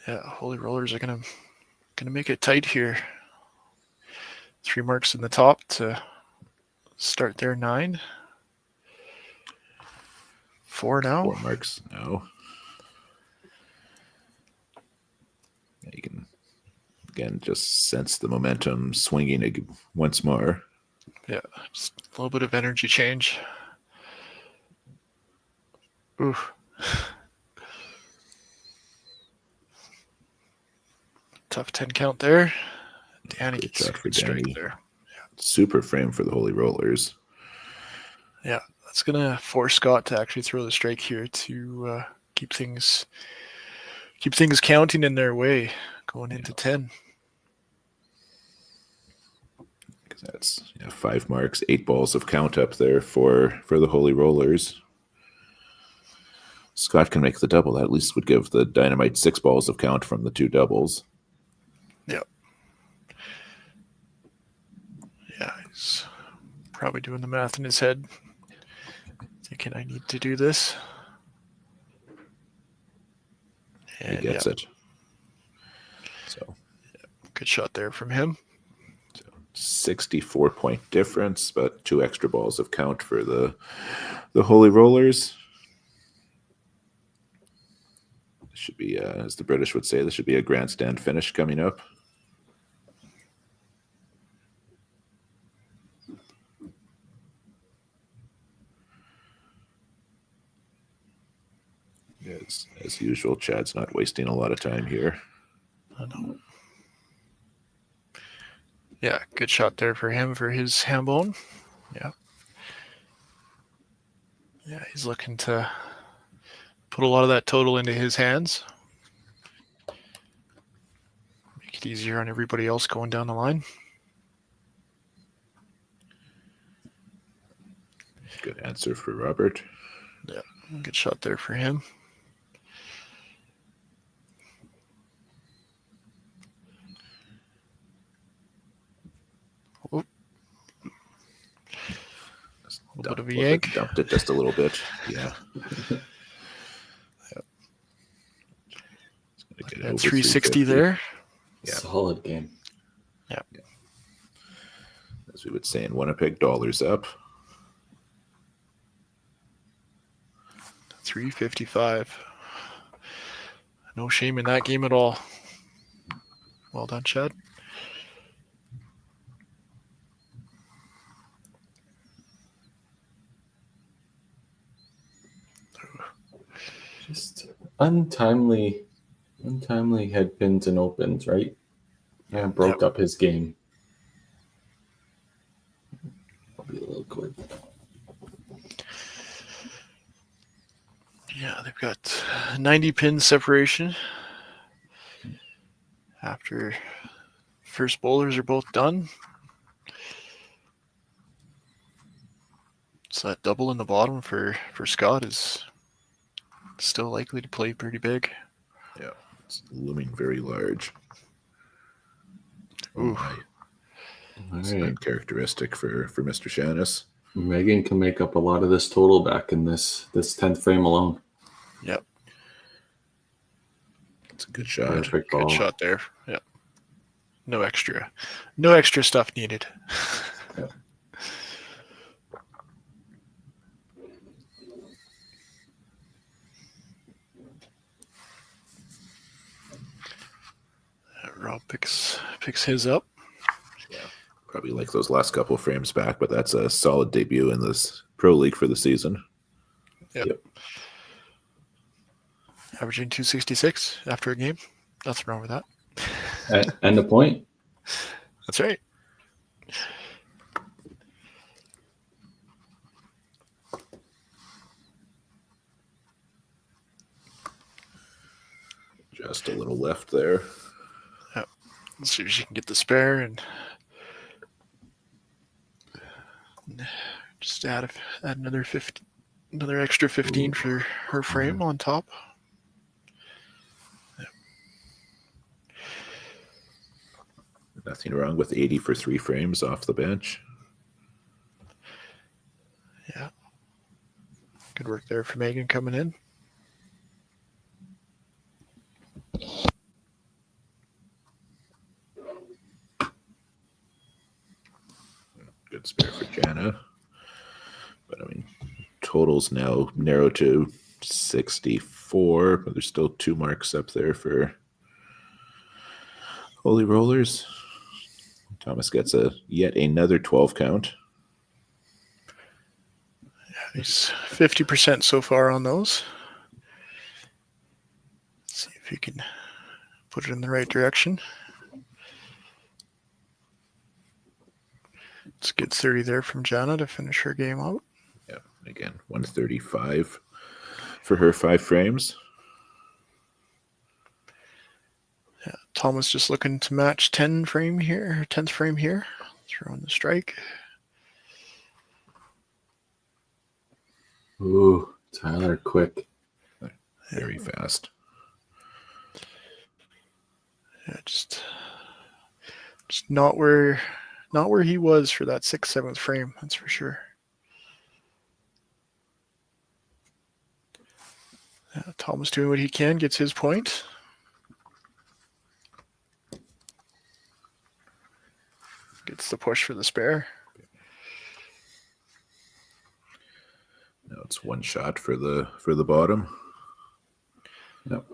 Yeah, Holy Rollers are gonna make it tight here. 3 marks in the top to start their 9. 4 now. 4 marks now. You can again just sense the momentum swinging once more. Yeah, just a little bit of energy change. Oof. Tough 10 count there. Danny Great gets shot for a strike Danny. there. Super frame for the Holy Rollers. Yeah, that's gonna force Scott to actually throw the strike here to keep things counting in their way going into 10. Because that's 5 marks, 8 balls of count up there for the Holy Rollers. Scott can make the double. That at least would give the Dynamite 6 balls of count from the 2 doubles. Yep. Yeah, he's probably doing the math in his head, thinking I need to do this. And He gets it. So, good shot there from him. 64-point difference, but 2 extra balls of count for the Holy Rollers. This should be, as the British would say, this should be a grandstand finish coming up. As usual, Chad's not wasting a lot of time here. I know. Yeah, good shot there for him for his ham bone. Yeah. Yeah, he's looking to put a lot of that total into his hands. Make it easier on everybody else going down the line. Good answer for Robert. Yeah, good shot there for him. A little bit of a yank. Dumped it just a little bit. Yeah. And 360 there. Yeah. Solid game. Yeah. As we would say in Winnipeg, dollars up. 355. No shame in that game at all. Well done, Chad. Just untimely head pins and opens, right? Yeah, broke up his game. I'll be a little quick. Yeah, they've got 90 pin separation after first bowlers are both done. So that double in the bottom for Scott is still likely to play pretty big. Yeah, it's looming very large. Ooh. It's All right. uncharacteristic for Mr. Shannis. Megan can make up a lot of this total back in this 10th frame alone. Yep. It's a good shot. Perfect ball. Good shot there. Yep. No extra stuff needed. Yep. Rob picks his up. Yeah, probably like those last couple of frames back, but that's a solid debut in this Pro League for the season. Yep. Averaging 266 after a game. Nothing wrong with that. And a point. That's right. Just a little left there. Yep. Let's see if she can get the spare and just add another 50, another extra 15 for her frame on top. Yep. Nothing wrong with 80 for 3 frames off the bench. Yeah. Good work there for Megan coming in. Good spare for Jana. But I mean, totals now narrow to 64, but there's still 2 marks up there for Holy Rollers. Thomas gets yet another 12 count. Yeah, he's 50% so far on those. Let's see if he can put it in the right direction. It's a good 30 there from Jana to finish her game out. Yeah, again, 135 for her 5 frames. Yeah, Thomas just looking to match 10th frame here. Throwing the strike. Ooh, Tyler quick. Very fast. Yeah, just not where he was for that 6th, 7th frame, that's for sure. Yeah, Thomas doing what he can, gets his point. Gets the push for the spare. Now it's 1 shot for the bottom. Yep.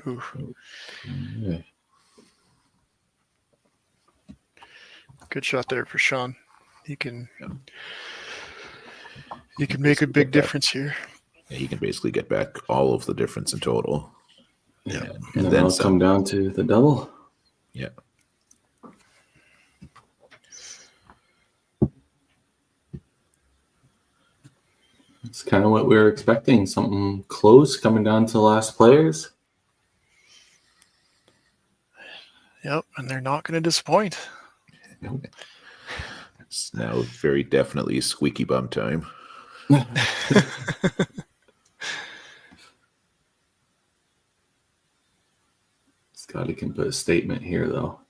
Ooh. Yeah. Good shot there for Sean. He can make a big difference here. Yeah, he can basically get back all of the difference in total. Yeah. And then it'll come down to the double. Yeah. It's kind of what we were expecting. Something close coming down to the last players. Yep, and they're not going to disappoint. It's now very definitely squeaky bum time. Scotty can put a statement here, though.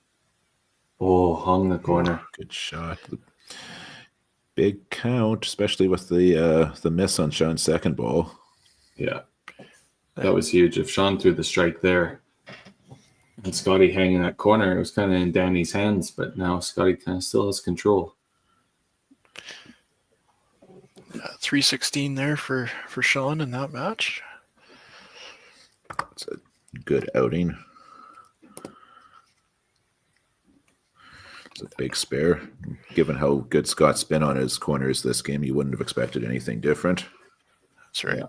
Oh, hung the corner. Good shot. Big count, especially with the miss on Sean's second ball. Yeah, that was huge. If Sean threw the strike there and Scotty hanging that corner, it was kind of in Danny's hands, but now Scotty kind of still has control. 316 there for Sean in that match. It's a good outing. It's a big spare. Given how good Scott's been on his corners this game, you wouldn't have expected anything different. That's right.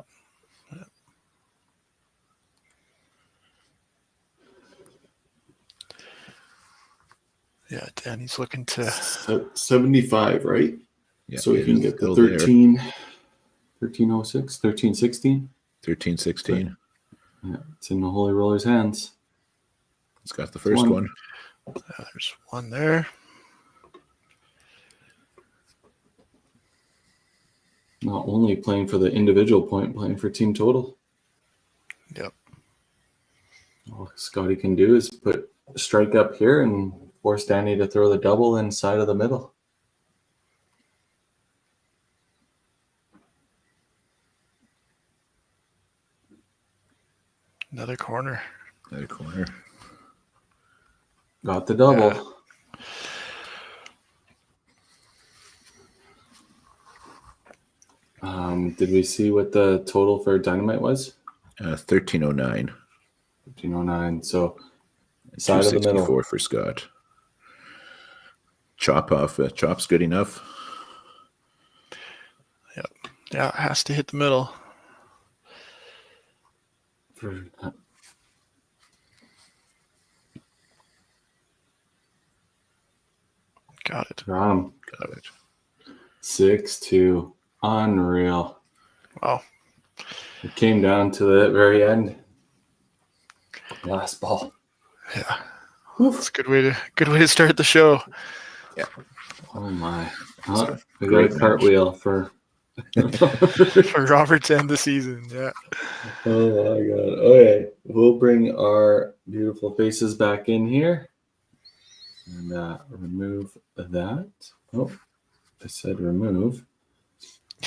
Yeah, Danny's looking to 75, right? Yeah, so we can get the 1306, 1316. 13-16. Yeah, it's in the Holy Roller's hands. It's got the first one. There's one there. Not only playing for the individual point, playing for team total. Yep. All Scotty can do is put a strike up here and force Danny to throw the double inside of the middle. Another corner. Got the double. Did we see what the total for Dynamite was? 1309. 1309. So side of the middle. 264 for Scott. Chop off. Chop's good enough. Yep. Yeah, it has to hit the middle. Got it. Got it. 6-2. Unreal. Wow. It came down to the very end. Last ball. Yeah. That's a good way to start the show. Yeah. Oh my. Oh, we got a cartwheel for for Robert to end the season. Yeah. Oh my god. Okay. We'll bring our beautiful faces back in here. And remove that. Oh, I said remove.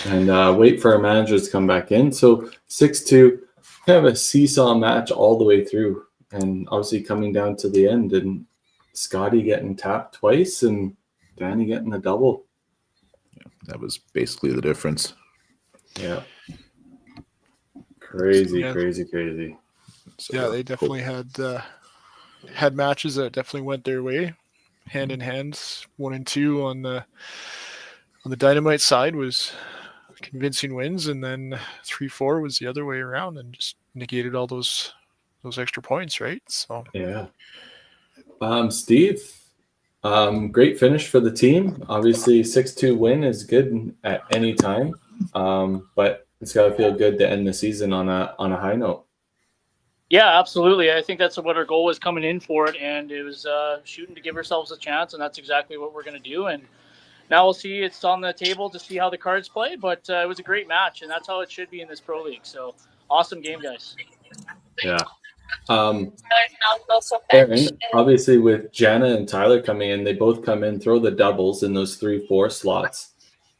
And wait for our managers to come back in. So 6-2, kind of a seesaw match all the way through. And obviously coming down to the end and Scotty getting tapped twice and Danny getting the double. Yeah, that was basically the difference. Yeah. Crazy. So, yeah, they definitely had matches that definitely went their way. Hand in hand, 1 and 2 on the Dynamite side was convincing wins, and then 3-4 was the other way around and just negated all those extra points, right? So yeah. Steve, great finish for the team. Obviously 6-2 win is good at any time. But it's got to feel good to end the season on a high note. Yeah, absolutely. I think that's what our goal was coming in for it, and it was shooting to give ourselves a chance, and that's exactly what we're going to do. And now we'll see. It's on the table to see how the cards play, but it was a great match, and that's how it should be in this Pro League. So awesome game, guys. Yeah. Aaron, obviously with Jana and Tyler coming in, they both come in, throw the doubles in those 3-4 slots.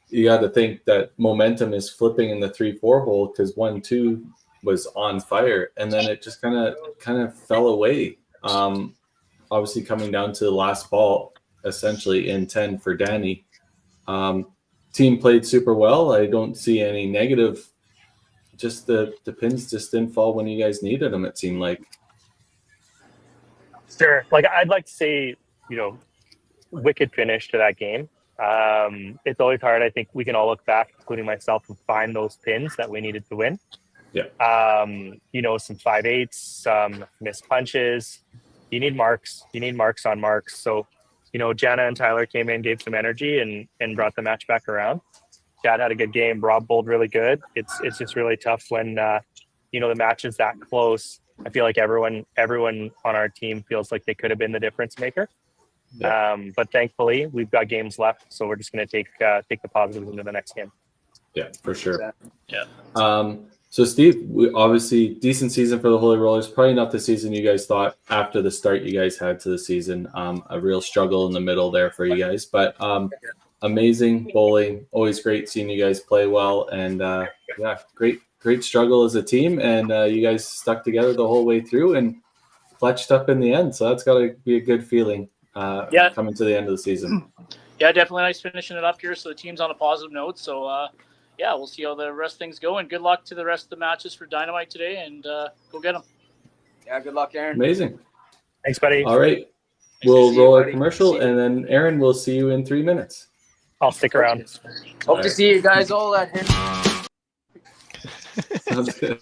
You got to think that momentum is flipping in the 3-4 hole because 1-2 was on fire, and then it just kind of fell away. Obviously coming down to the last ball, essentially in 10 for Danny. Team played super well. I don't see any negative. Just the pins just didn't fall when you guys needed them, it seemed like. Sure. Like, I'd like to say, wicked finish to that game. It's always hard. I think we can all look back, including myself, and find those pins that we needed to win. Yeah. Some 5/8s, some missed punches. You need marks. You need marks on marks. So, Jana and Tyler came in, gave some energy, and brought the match back around. Chad had a good game. Rob bowled really good. It's just really tough when the match is that close. I feel like everyone on our team feels like they could have been the difference maker. Yeah. But thankfully, we've got games left, so we're just going to take the positives into the next game. Yeah, for sure. Yeah. So, Steve, we obviously decent season for the Holy Rollers. Probably not the season you guys thought after the start you guys had to the season. A real struggle in the middle there for you guys, but amazing bowling. Always great seeing you guys play well, and yeah, great struggle as a team. And you guys stuck together the whole way through and clutched up in the end. So that's got to be a good feeling coming to the end of the season. Yeah, definitely nice finishing it up here. So the team's on a positive note. So yeah, we'll see how the rest of things go. And good luck to the rest of the matches for Dynamite today. And go get them. Yeah, good luck, Aaron. Amazing. Thanks, buddy. All right. We'll roll our commercial, and then Aaron, we'll see you in 3 minutes. I'll stick around. Hope to see you guys all at him. Sounds good.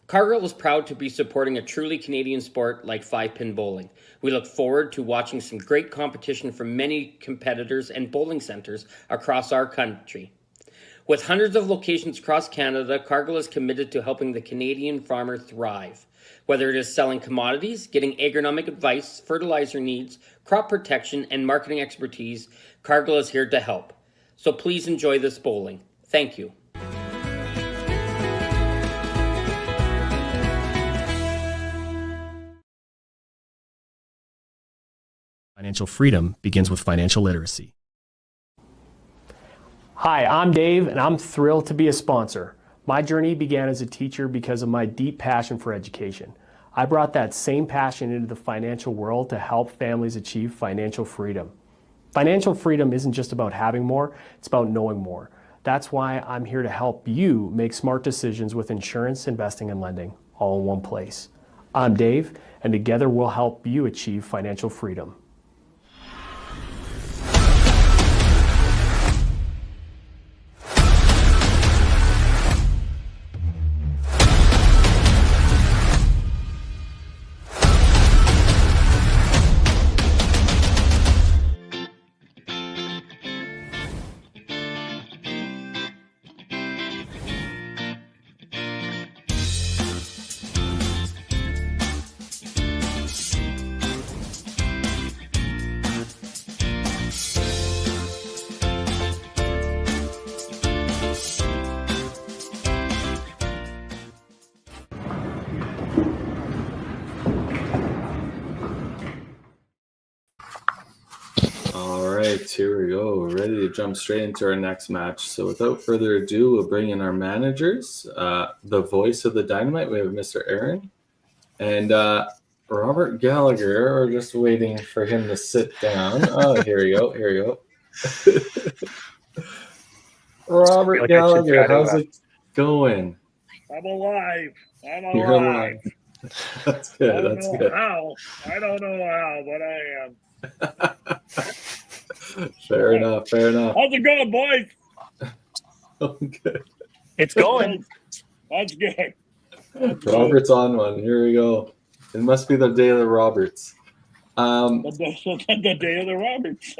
Cargill is proud to be supporting a truly Canadian sport like 5-pin bowling. We look forward to watching some great competition from many competitors and bowling centres across our country. With hundreds of locations across Canada, Cargill is committed to helping the Canadian farmer thrive. Whether it is selling commodities, getting agronomic advice, fertilizer needs, crop protection, and marketing expertise, Cargill is here to help. So please enjoy this bowling. Thank you. Financial freedom begins with financial literacy. Hi, I'm Dave, and I'm thrilled to be a sponsor. My journey began as a teacher because of my deep passion for education. I brought that same passion into the financial world to help families achieve financial freedom. Financial freedom isn't just about having more, it's about knowing more. That's why I'm here to help you make smart decisions with insurance, investing, and lending, all in one place. I'm Dave, and together we'll help you achieve financial freedom. Here we go, ready to jump straight into our next match. So without further ado, we'll bring in our managers. The voice of the Dynamite, we have Mr. Aaron and Robert Gallagher. We're just waiting for him to sit down. Oh, here we go. Robert Gallagher, how's it going? I'm alive. You're alive. That's good. I don't know how, but I am. Fair enough. How's it going, boys? Okay. It's going. That's good. Robert's on one. Here we go. It must be the day of the Roberts. The day of the Roberts.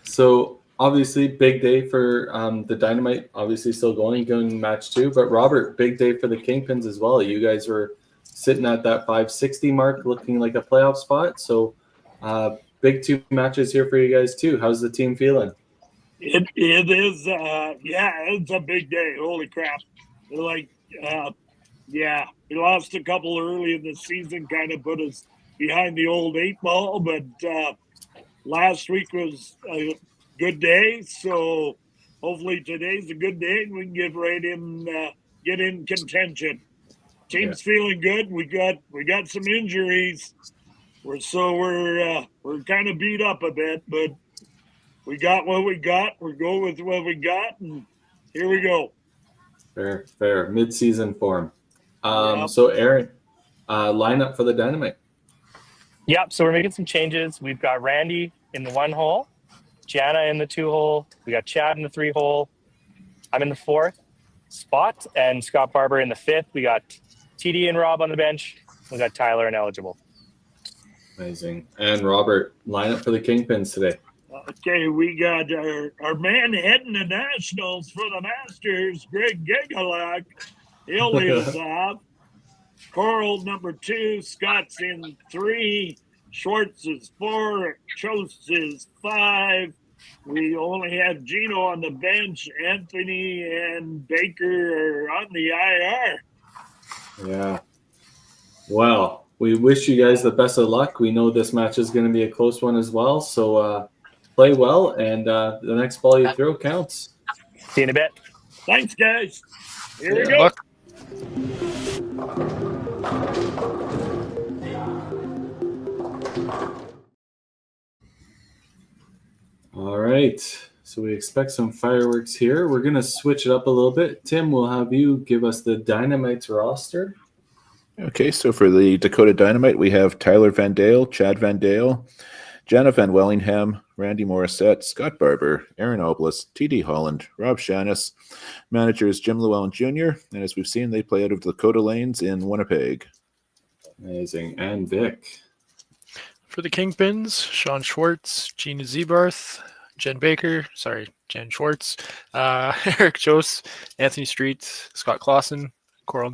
So obviously, big day for the Dynamite. Obviously, still going match 2. But Robert, big day for the Kingpins as well. You guys were sitting at that 560 mark, looking like a playoff spot. So. Big 2 matches here for you guys too. How's the team feeling? It is, it's a big day. Holy crap! We lost a couple early in the season, kind of put us behind the old 8 ball. But last week was a good day, so hopefully today's a good day and we can get right in, get in contention. Team's feeling good. We got some injuries. we're kind of beat up a bit, but we got what we got. We're going with what we got, and here we go. Fair. Mid-season form. Yep. So Aaron, lineup for the Dynamite. Yep. So we're making some changes. We've got Randy in the 1 hole, Jana in the 2 hole. We got Chad in the 3 hole. I'm in the 4th spot, and Scott Barber in the 5th. We got TD and Rob on the bench. We got Tyler ineligible. Amazing. And Robert, lineup for the Kingpins today. Okay, we got our man heading to nationals for the Masters, Greg Gigalak. He'll lead us off. Coral number 2, Scott's in 3, Schwartz is 4, Chose is 5. We only have Gino on the bench. Anthony and Baker are on the IR. Yeah. Well, we wish you guys the best of luck. We know this match is going to be a close one as well. So play well, and the next ball you throw counts. See you in a bit. Thanks, guys. Here we Good go. luck. All right. So we expect some fireworks here. We're going to switch it up a little bit. Tim, we'll have you give us the Dynamite's roster. Okay, so for the Dakota Dynamite, we have Tyler Van Dale, Chad Van Dale, Jana Van Wellingham, Randy Morissette, Scott Barber, Aaron Oblis, TD Holland, Rob Shanis, managers Jim Llewellyn Jr., and as we've seen, they play out of Dakota Lanes in Winnipeg. Amazing. And Vic. For the Kingpins, Sean Schwartz, Gina Zebarth, Jen Schwartz, Eric Jose, Anthony Street, Scott Clausen, Coral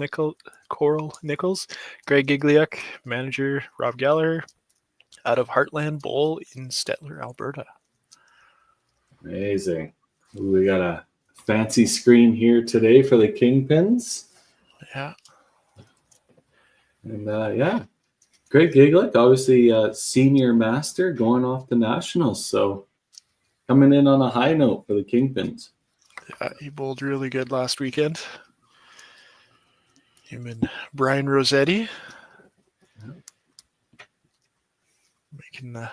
Nichols, Greg Gigliuk, manager Rob Gallagher, out of Heartland Bowl in Stettler, Alberta. Amazing. Ooh, we got a fancy screen here today for the Kingpins. Yeah. And Greg Giglick, obviously senior master going off the Nationals. So coming in on a high note for the Kingpins. Yeah, he bowled really good last weekend. Him and Brian Rossetti making the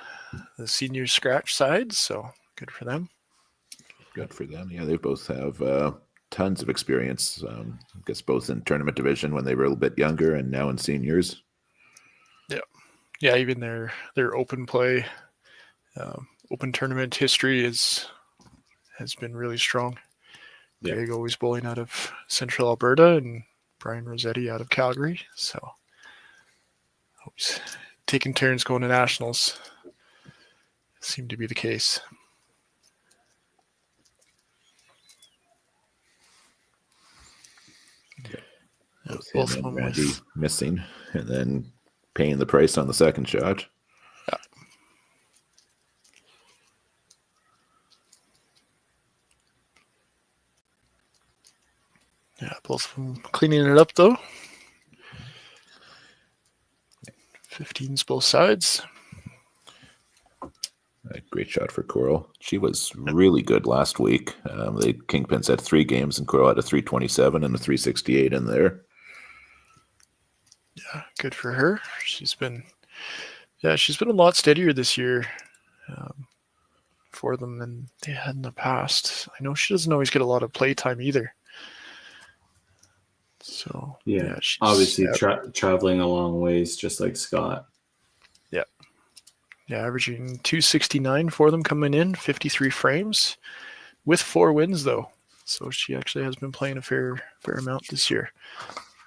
senior scratch side, so good for them. Good for them. Yeah, they both have tons of experience. I guess both in tournament division when they were a little bit younger and now in seniors. Yeah, even their open play, open tournament history has been really strong. Yeah. Greg always bowling out of Central Alberta and Brian Rossetti out of Calgary. So always taking turns going to nationals. Seemed to be the case. Both him and Randy missing and then paying the price on the second shot. Yeah, both of them cleaning it up though. 15s both sides. A great shot for Coral. She was really good last week. The Kingpins had 3 games and Coral had a 327 and a 368 in there. Yeah, good for her. She's been a lot steadier this year for them than they had in the past. I know she doesn't always get a lot of play time either. So she's obviously traveling a long ways, just like Scott. Yeah, averaging 269 for them coming in, 53 frames, with 4 wins though. So she actually has been playing a fair amount this year.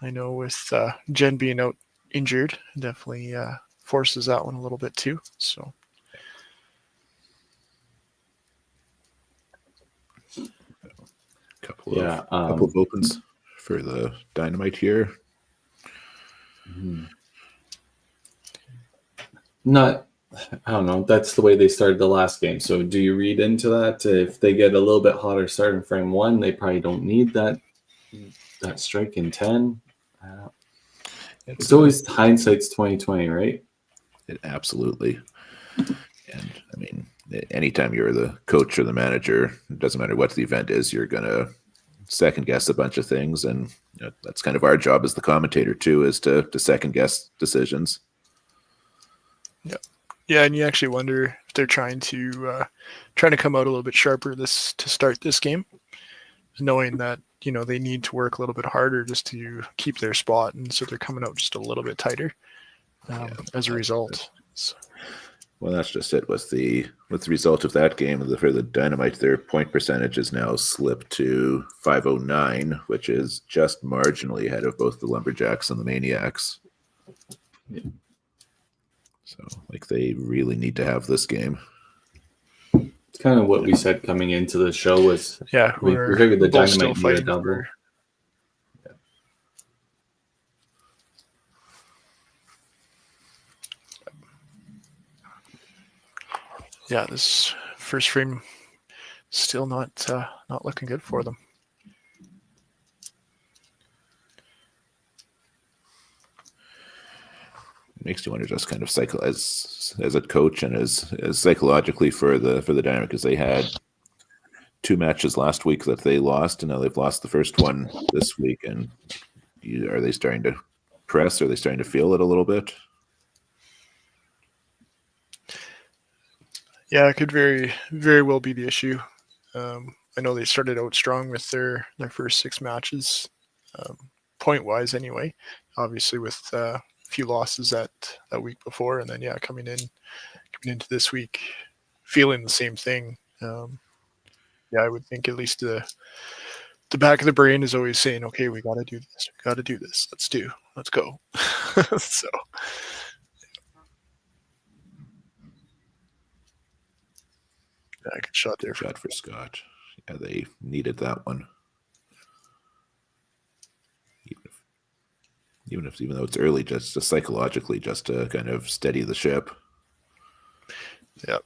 I know with Jen being out injured, definitely forces that one a little bit too. So. Couple of opens for the Dynamite here. I don't know. That's the way they started the last game. So do you read into that? If they get a little bit hotter starting frame 1, they probably don't need that strike in 10. It's always hindsight's 20/20, right? Absolutely. And I mean, anytime you're the coach or the manager, it doesn't matter what the event is, you're going to second guess a bunch of things. And that's kind of our job as the commentator too, is to second guess decisions. Yeah, and you actually wonder if they're trying to come out a little bit sharper to start this game, knowing that they need to work a little bit harder just to keep their spot, and so they're coming out just a little bit tighter as a result. Well, that's just it. With the result of that game for the Dynamite, their point percentage has now slipped to .509, which is just marginally ahead of both the Lumberjacks and the Maniacs. Yeah. So, they really need to have this game. It's kind of what we said coming into the show was we figured the both still Dynamite need a fighting double. Yeah, this first frame still not looking good for them. It makes you wonder, just kind of as a coach and as psychologically for the Dynamite, because they had 2 matches last week that they lost, and now they've lost the first one this week. And are they starting to press? Are they starting to feel it a little bit? Yeah, it could very, very well be the issue. I know they started out strong with their first 6 matches, point-wise anyway, obviously with a few losses that week before, and then, coming into this week, feeling the same thing. I would think at least the back of the brain is always saying, okay, we got to do this. Let's go. So... Yeah, good shot there. Shot for Scott. Yeah, they needed that one. Even though it's early, just psychologically, just to kind of steady the ship. Yep.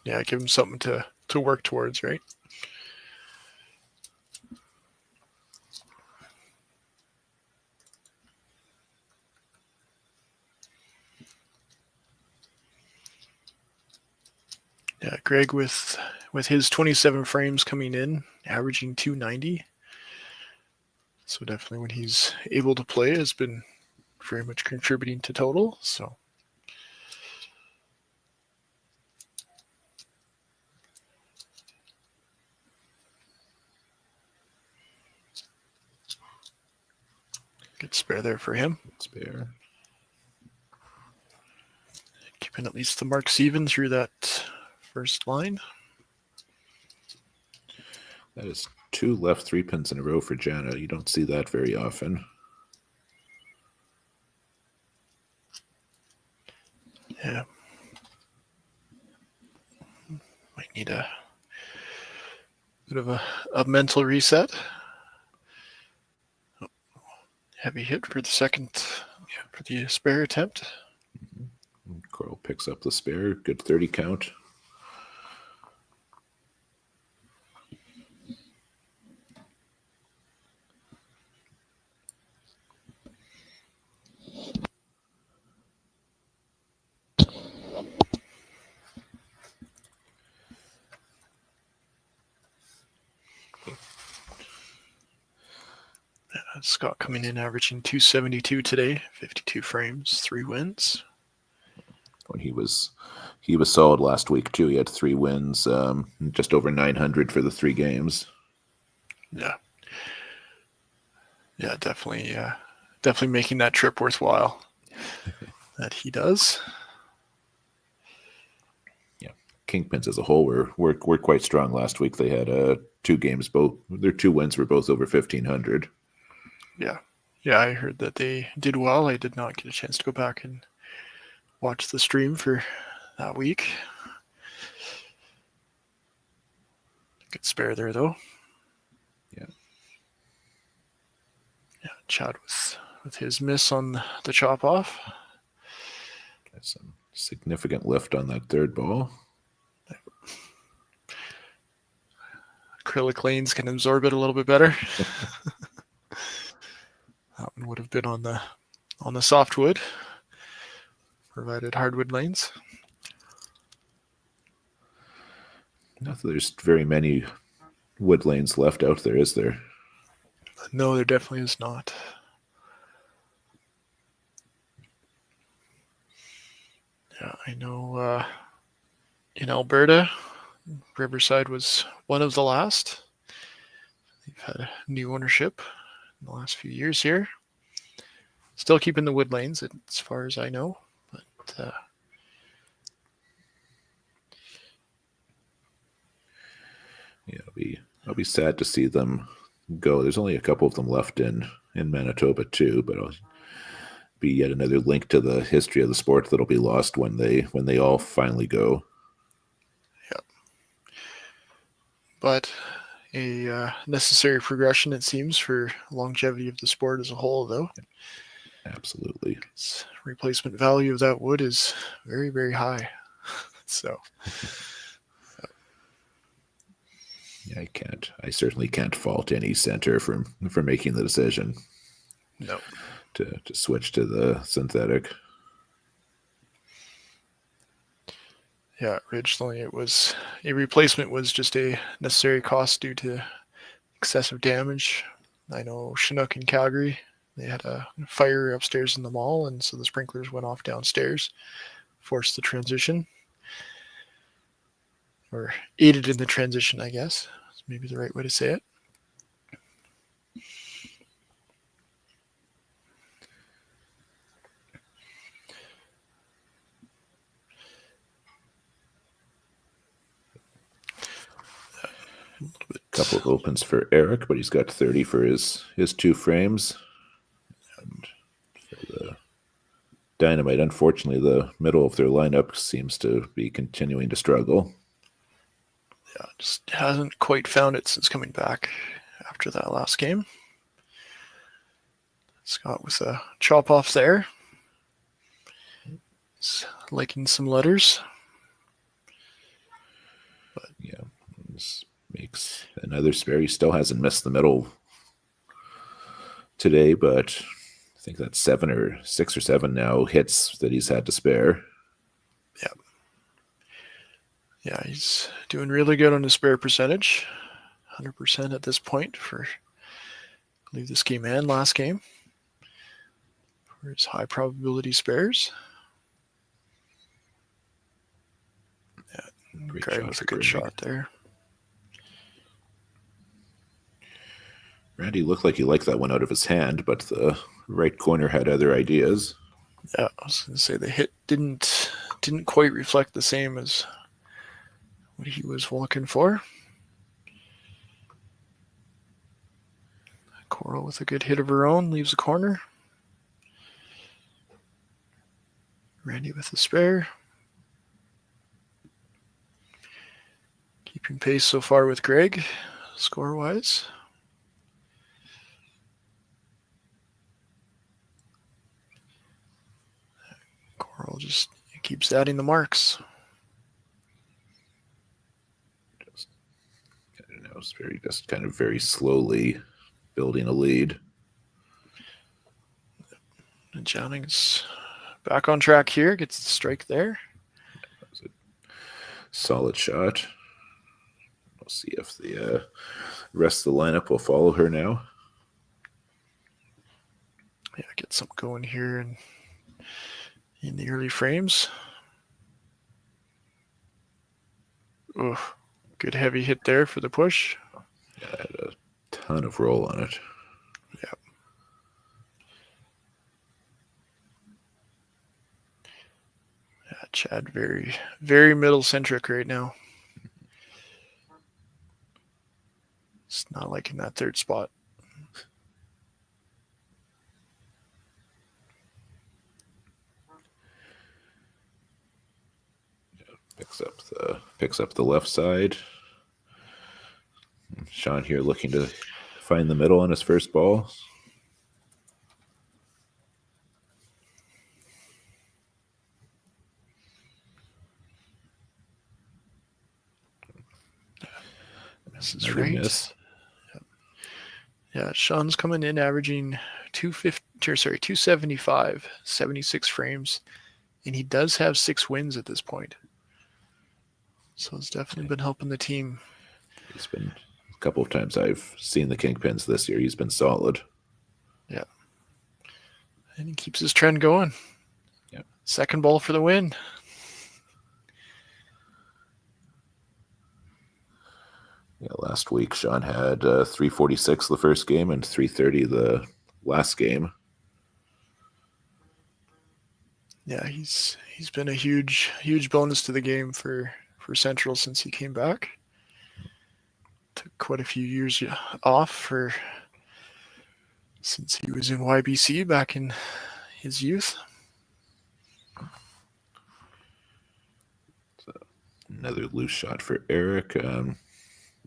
Yeah, give them something to work towards, right? Yeah, Greg with his 27 frames coming in, averaging 290. So definitely when he's able to play has been very much contributing to total. So good spare there for him. Spare. Keeping at least the marks even through that first line. That is 2 left 3 pins in a row for Jana. You don't see that very often. Yeah. Might need a bit of a mental reset. Oh, heavy hit for the second, for the spare attempt. Coral picks up the spare. Good 30 count. Scott coming in averaging 272 today, 52 frames, 3 wins. When he was solid last week too. He had 3 wins, just over 900 for the 3 games. Yeah, definitely making that trip worthwhile. That he does. Yeah, Kingpins as a whole were quite strong last week. They had 2 games, both their 2 wins were both over 1,500. Yeah, I heard that they did well. I did not get a chance to go back and watch the stream for that week. Good spare there, though. Yeah. Yeah, Chad with his miss on the chop off. Got some significant lift on that third ball. Acrylic lanes can absorb it a little bit better. That one would have been on the softwood, provided hardwood lanes. Not that there's very many wood lanes left out there, is there? No, there definitely is not. Yeah, I know in Alberta, Riverside was one of the last. They've had new ownership in the last few years here. Still keeping the wood lanes, as far as I know. But yeah, I'll be sad to see them go. There's only a couple of them left in Manitoba too, but it'll be yet another link to the history of the sport that'll be lost when they all finally go. yeah. But a necessary progression, it seems, for longevity of the sport as a whole, though. Absolutely. Replacement value of that wood is very, very high. So yeah, I certainly can't fault any center for making the decision. No. To switch to the synthetic. Yeah, originally a replacement was just a necessary cost due to excessive damage. I know Chinook in Calgary, they had a fire upstairs in the mall, and so the sprinklers went off downstairs, forced the transition, or aided in the transition, I guess. That's maybe the right way to say it. A couple of opens for Eric, but he's got 30 for his 2 frames. And for the Dynamite, unfortunately, the middle of their lineup seems to be continuing to struggle. Yeah, just hasn't quite found it since coming back after that last game. Scott with a chop off there. He's liking some letters. But yeah, this makes another spare. He still hasn't missed the middle today, but I think that's 6 or 7 now hits that he's had to spare. Yeah. Yeah, he's doing really good on his spare percentage. 100% at this point for, I believe, this game and last game. For his high probability spares. Yeah, Greg with a good shot there. Randy looked like he liked that one out of his hand, but the right corner had other ideas. Yeah, I was going to say the hit didn't quite reflect the same as what he was looking for. Coral with a good hit of her own, leaves the corner. Randy with the spare. Keeping pace so far with Greg, score-wise. Coral just keeps adding the marks. Just kind of very slowly building a lead. And Jowning's back on track here, gets the strike there. That was a solid shot. We'll see if the rest of the lineup will follow her now. Yeah, get something going here and in the early frames. Oh, good heavy hit there for the push. Yeah, it had a ton of roll on it. Yeah. Yeah, Chad very, very middle centric right now. It's not like in that third spot. Picks up the left side. Sean here looking to find the middle on his first ball. Misses right. Miss. Yeah, Sean's coming in averaging 275, 76 frames, and he does have 6 wins at this point. So it's definitely been helping the team. He's been a couple of times I've seen the Kingpins this year. He's been solid. Yeah. And he keeps his trend going. Yeah. Second ball for the win. Yeah, last week Sean had 346 the first game and 330 the last game. Yeah, he's been a huge bonus to the game for Central since he came back. Took quite a few years off since he was in YBC back in his youth. So another loose shot for Eric.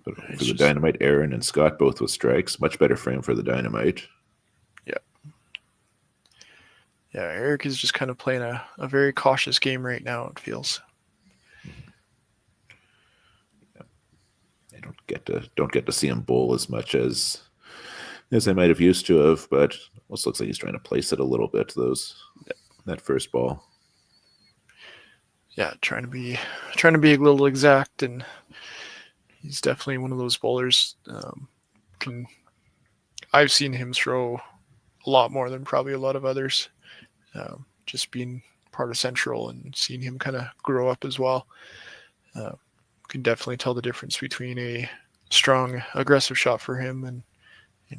But for the Dynamite, Aaron and Scott both with strikes. Much better frame for the Dynamite. Yeah, Eric is just kind of playing a very cautious game right now, it feels. I don't get to see him bowl as much as I might have used to have, but almost looks like he's trying to place it a little bit, that first ball. Yeah, trying to be a little exact, and he's definitely one of those bowlers. I've seen him throw a lot more than probably a lot of others. Just being part of Central and seeing him kind of grow up as well. Can definitely tell the difference between a strong, aggressive shot for him and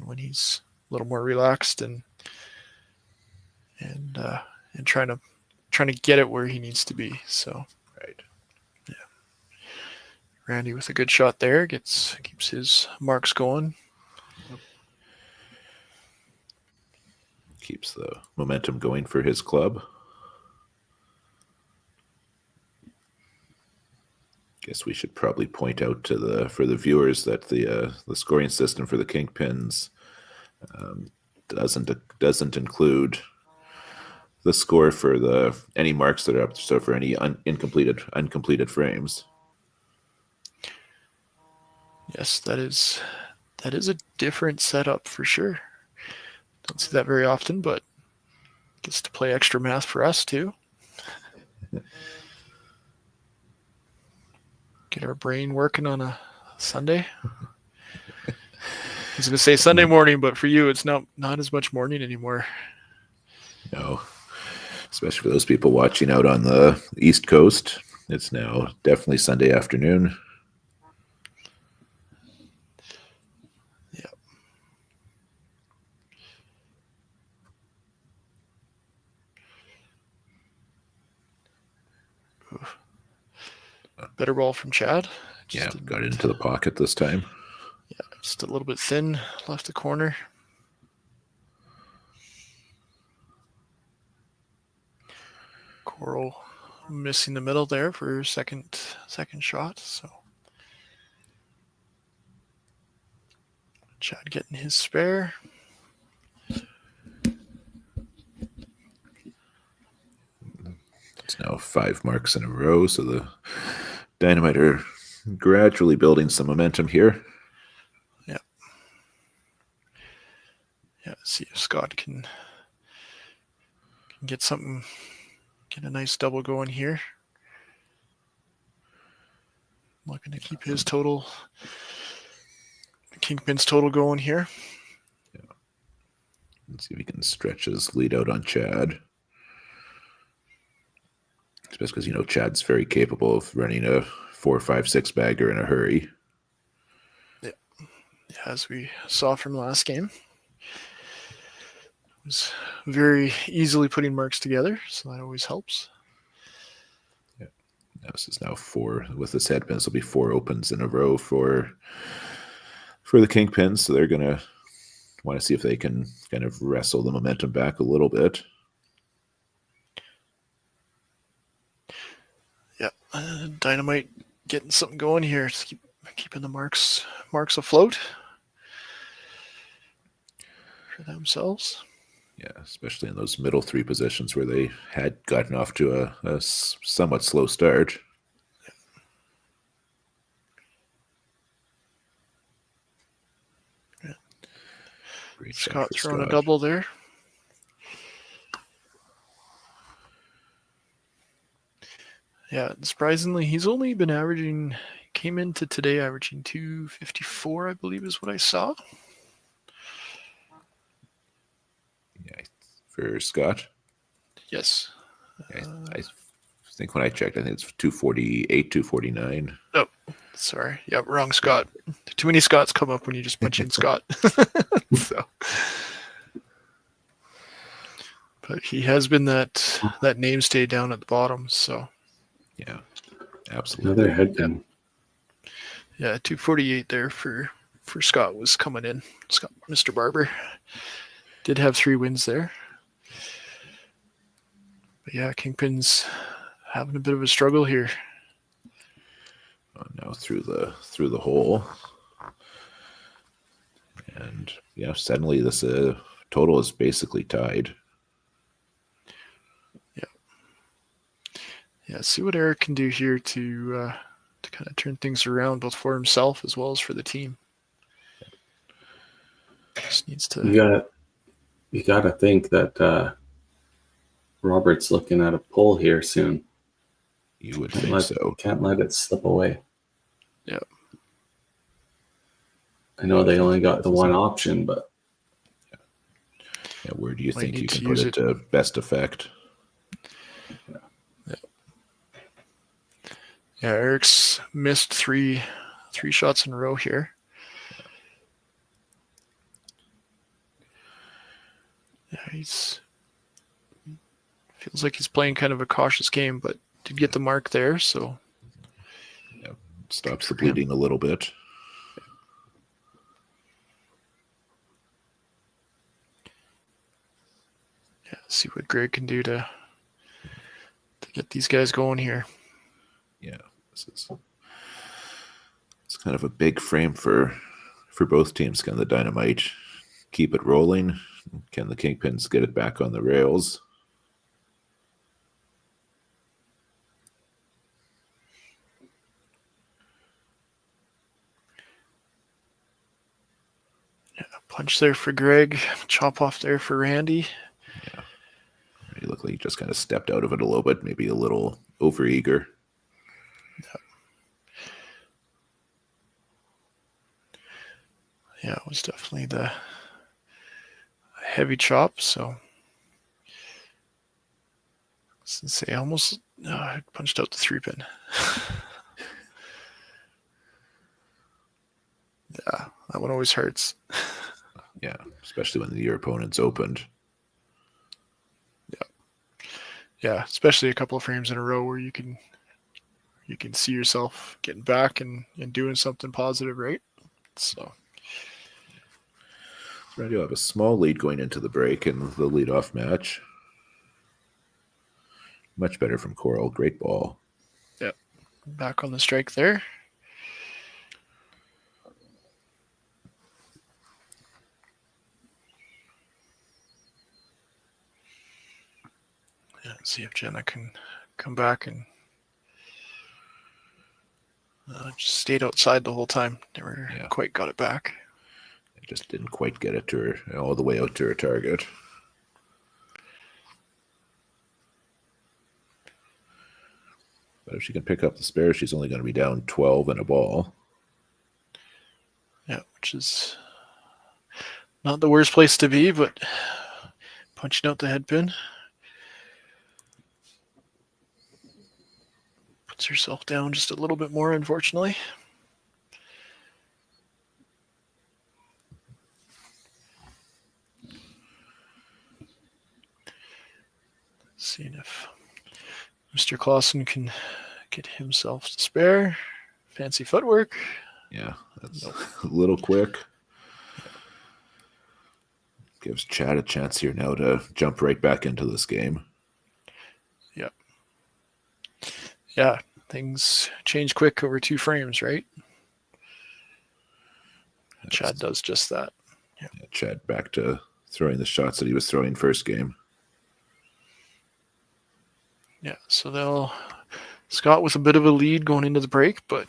when he's a little more relaxed and trying to get it where he needs to be. So, right, yeah. Randy with a good shot there keeps his marks going. Keeps the momentum going for his club. Guess we should probably point out for the viewers that the scoring system for the Kingpins doesn't include the score for any marks that are up. So for any uncompleted frames. Yes, that is a different setup for sure. Don't see that very often, but gets to play extra math for us too. Get our brain working on a Sunday. I was going to say Sunday morning, but for you, it's not as much morning anymore. No, especially for those people watching out on the East Coast. It's now definitely Sunday afternoon. Better ball from Chad. Got into the pocket this time. Yeah, just a little bit thin, left the corner. Coral missing the middle there for second shot. So Chad getting his spare. It's now 5 marks in a row, so the Dynamite are gradually building some momentum here. Yeah. See if Scott can get a nice double going here. Looking to keep his total, Kingpin's total going here. Yeah. Let's see if he can stretch his lead out on Chad. Especially because, Chad's very capable of running a 4, 5, 6 bagger in a hurry. Yeah, as we saw from last game. Was very easily putting marks together, so that always helps. Yeah, this is now 4 with this headpin. This will be 4 opens in a row for the Kingpins. So they're gonna want to see if they can kind of wrestle the momentum back a little bit. Yeah, Dynamite getting something going here. Just keeping the marks afloat for themselves. Yeah, especially in those middle 3 positions where they had gotten off to a somewhat slow start. Yeah. Scott throwing a double there. Yeah, surprisingly, he's only been came into today averaging 254, I believe is what I saw. Yeah, for Scott? Yes. I think when I checked, I think it's 248, 249. Oh, Sorry. Yep, wrong Scott. Too many Scots come up when you just punch in Scott. So, but he has been that name stay down at the bottom. So Yeah, absolutely. Another head pin. yeah, 248 there for Scott was coming in. Scott, Mr. Barber did have 3 wins there. But yeah, Kingpin's having a bit of a struggle here. Now through the hole, and yeah, suddenly this total is basically tied. Yeah, see what Eric can do here to kind of turn things around, both for himself as well as for the team. Just needs to. You gotta think that Robert's looking at a pull here soon. You would think so. Can't let it slip away. Yeah. I know they only got the one option, but yeah, where do you Might think need you to can put use it to best effect? Yeah, Eric's missed three shots in a row here. Yeah, feels like he's playing kind of a cautious game, but did get the mark there, so Yeah, stops the bleeding a little bit. yeah, see what Greg can do to get these guys going here. Yeah, it's kind of a big frame for both teams. Can the Dynamite keep it rolling? Can the Kingpins get it back on the rails? Yeah, punch there for Greg, chop off there for Randy. Yeah, he looked like he just kind of stepped out of it a little bit, maybe a little overeager. Yeah, it was definitely the heavy chop. So, since I almost punched out the 3-pin. Yeah, that one always hurts. Yeah, especially when your opponent's opened. Yeah, especially a couple of frames in a row where you can see yourself getting back and doing something positive, right? So I do have a small lead going into the break in the leadoff match. Much better from Coral. Great ball. yeah, back on the strike there. Yeah, see if Jenna can come back and just stayed outside the whole time. Never quite got it back. I just didn't quite get it to her all the way out to her target. But if she can pick up the spare, she's only going to be down 12 and a ball. Yeah, which is not the worst place to be, but punching out the head pin. Puts herself down just a little bit more, unfortunately. Seeing if Mr. Clausen can get himself to spare. Fancy footwork. Yeah, that's a little quick. Gives Chad a chance here now to jump right back into this game. Yep. Yeah, things change quick over 2 frames, right? Chad does just that. Yeah, Chad back to throwing the shots that he was throwing first game. Yeah, so Scott with a bit of a lead going into the break, but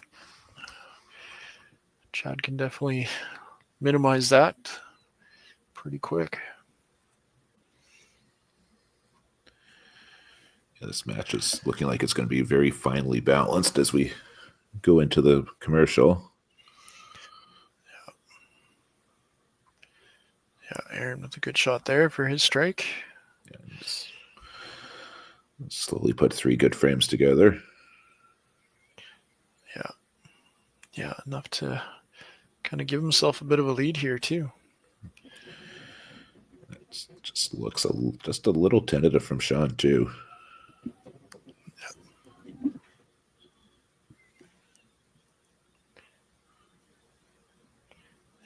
Chad can definitely minimize that pretty quick. Yeah, this match is looking like it's going to be very finely balanced as we go into the commercial. Yeah, Aaron with a good shot there for his strike. And slowly put 3 good frames together. Yeah. Yeah, enough to kind of give himself a bit of a lead here too. It just looks just a little tentative from Sean too.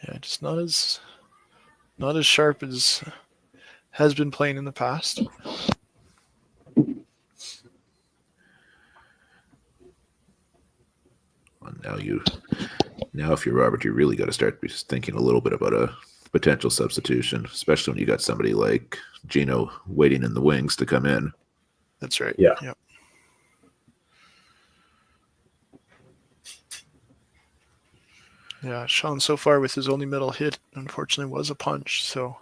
Yeah, just not as sharp as has been playing in the past. Now if you're Robert, you really got to start thinking a little bit about a potential substitution, especially when you got somebody like Gino waiting in the wings to come in. That's right. Yeah. Yep. Yeah, Sean so far with his only middle hit, unfortunately, was a punch. So,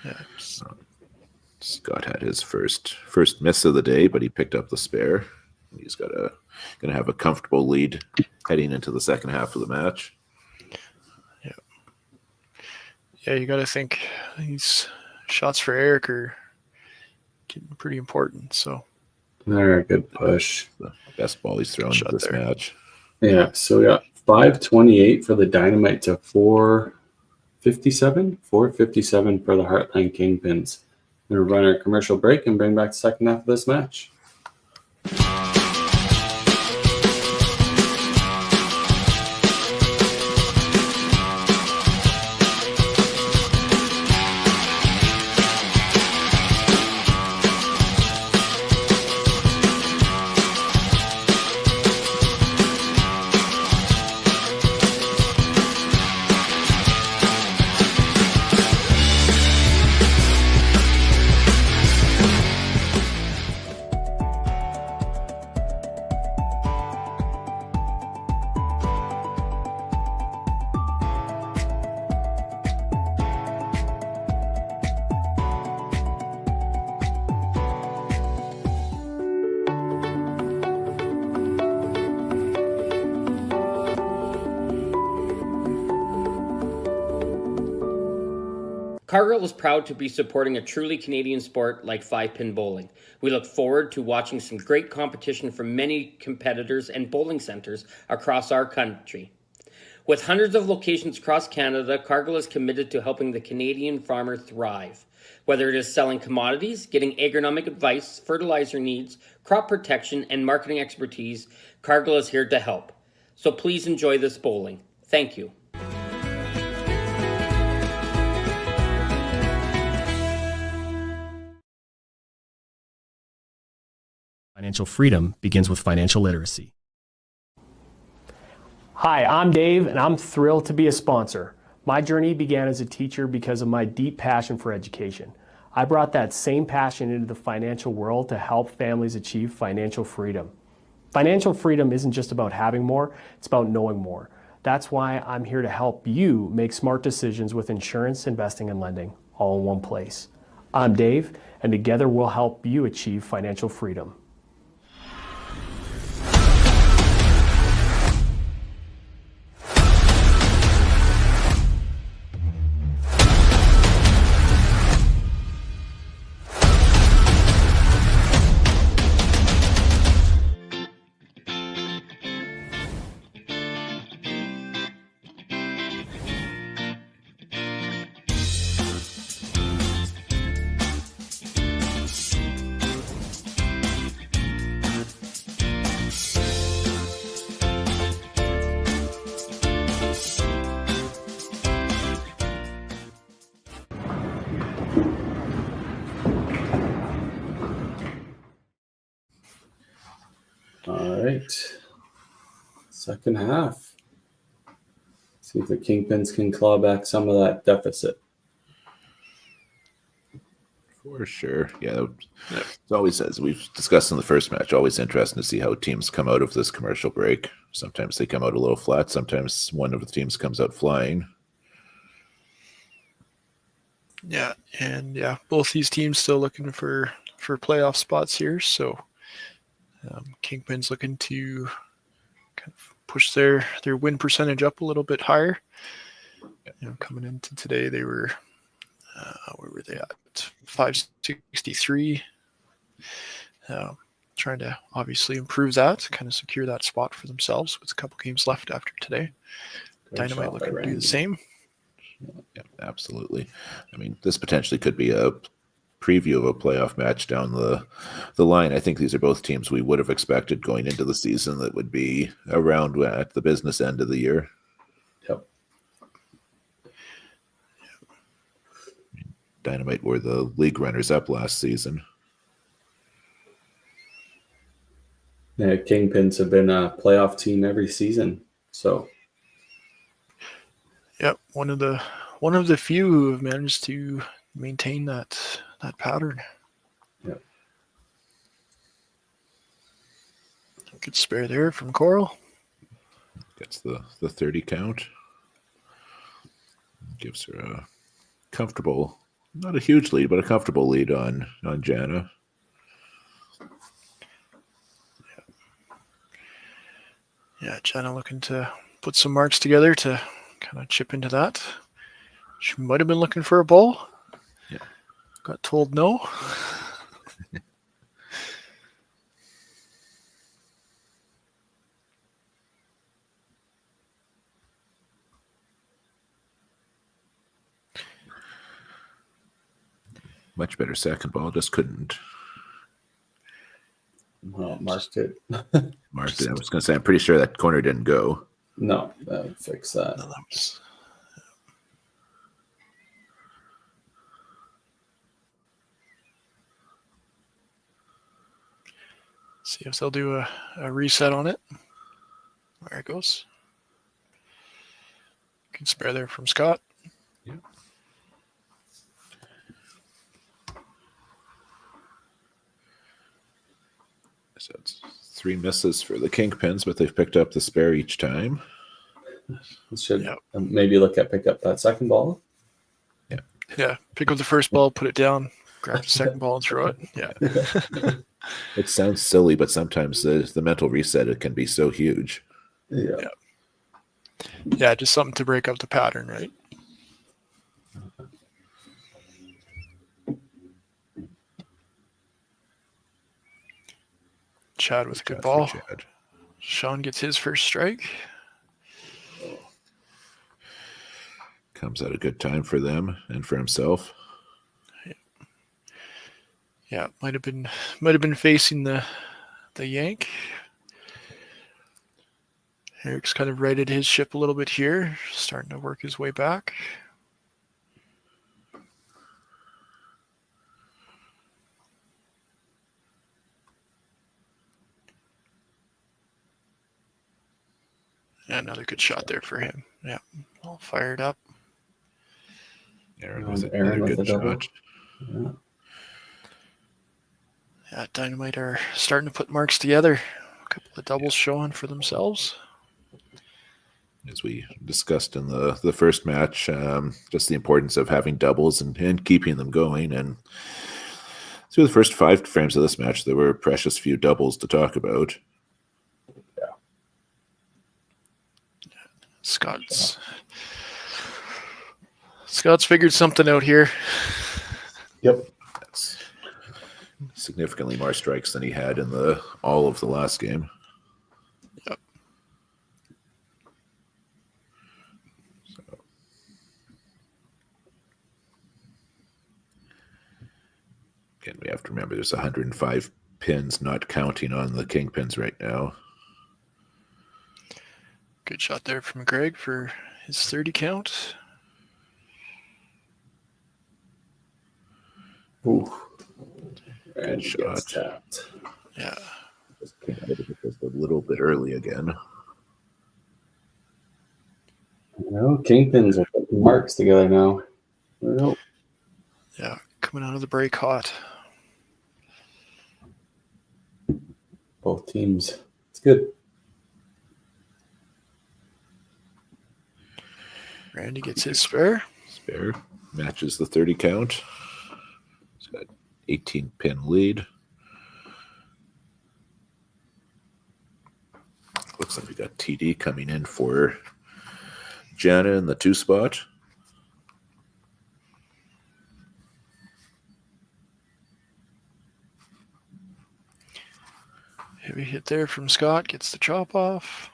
yeah. Scott had his first miss of the day, but he picked up the spare. He's gonna have a comfortable lead heading into the second half of the match. Yeah, you got to think these shots for Eric are getting pretty important. So, All right, good push. The best ball he's thrown in this match. Yeah, so we got 528 for the Dynamite to 457. 457 for the Heartland Kingpins. We're going to run our commercial break and bring back the second half of this match. Cargill is proud to be supporting a truly Canadian sport like 5-pin bowling. We look forward to watching some great competition from many competitors and bowling centres across our country. With hundreds of locations across Canada, Cargill is committed to helping the Canadian farmer thrive. Whether it is selling commodities, getting agronomic advice, fertilizer needs, crop protection, and marketing expertise, Cargill is here to help. So please enjoy this bowling. Thank you. Financial freedom begins with financial literacy. Hi, I'm Dave, and I'm thrilled to be a sponsor. My journey began as a teacher because of my deep passion for education. I brought that same passion into the financial world to help families achieve financial freedom. Financial freedom isn't just about having more, it's about knowing more. That's why I'm here to help you make smart decisions with insurance, investing, and lending, all in one place. I'm Dave, and together we'll help you achieve financial freedom. All right. Second half. See if the Kingpins can claw back some of that deficit. For sure. Yeah. It's always, as we've discussed in the first match, always interesting to see how teams come out of this commercial break. Sometimes they come out a little flat. Sometimes one of the teams comes out flying. Yeah, and both these teams still looking for playoff spots here. So Kingpin's looking to kind of push their win percentage up a little bit higher. Coming into today, they were where were they at? 563. trying to obviously improve that, kind of secure that spot for themselves with a couple games left after today. Great Dynamite shot by looking to do Randy. the same. Yeah, absolutely. I mean, this potentially could be a preview of a playoff match down the line. I think these are both teams we would have expected going into the season that would be around at the business end of the year. Yep. Dynamite were the league runners-up last season. Yeah, Kingpins have been a playoff team every season. So Yep, one of the few who have managed to maintain that pattern. Yep. Good spare there from Coral. Gets the 30 count. Gives her a comfortable, not a huge lead, but a comfortable lead on Jana. Yeah, Jana looking to put some marks together to kind of chip into that. She might have been looking for a ball. Yeah. Got told no. Much better second ball, just couldn't well, marked it. mark it. I was going to say, I'm pretty sure that corner didn't go. No, that would fix that. No, that was... See if they'll do a reset on it. There it goes. Good spare there from Scott. Yeah. So it's 3 misses for the Kingpins, but they've picked up the spare each time. Should maybe look at pick up that second ball. Yeah, pick up the first ball, put it down, grab the second ball and throw it. Yeah. It sounds silly, but sometimes the mental reset, it can be so huge. Yeah. Yeah, just something to break up the pattern, right? Chad with a good ball. Sean gets his first strike. Comes at a good time for them and for himself. Yeah, might have been facing the yank. Eric's kind of righted his ship a little bit here, starting to work his way back. Yeah, another good shot there for him. Yeah, all fired up. Aaron with another good shot. Yeah. Yeah, Dynamite are starting to put marks together. A couple of doubles showing for themselves. As we discussed in the first match, just the importance of having doubles and keeping them going. And through the first 5 frames of this match, there were a precious few doubles to talk about. Scott's figured something out here. Yep. That's significantly more strikes than he had in all of the last game. Yep. So. Again, we have to remember there's 105 pins, not counting on the Kingpins right now. Good shot there from Greg for his 30 count. Ooh. Good shot. Tapped. Yeah. Just came out of it just a little bit early again. Kingpins are putting marks together now. Yeah, coming out of the break hot. Both teams. It's good. Randy gets his spare. Spare matches the 30 count. He's got 18 pin lead. Looks like we got TD coming in for Jana in the 2 spot. Heavy hit there from Scott. Gets the chop off.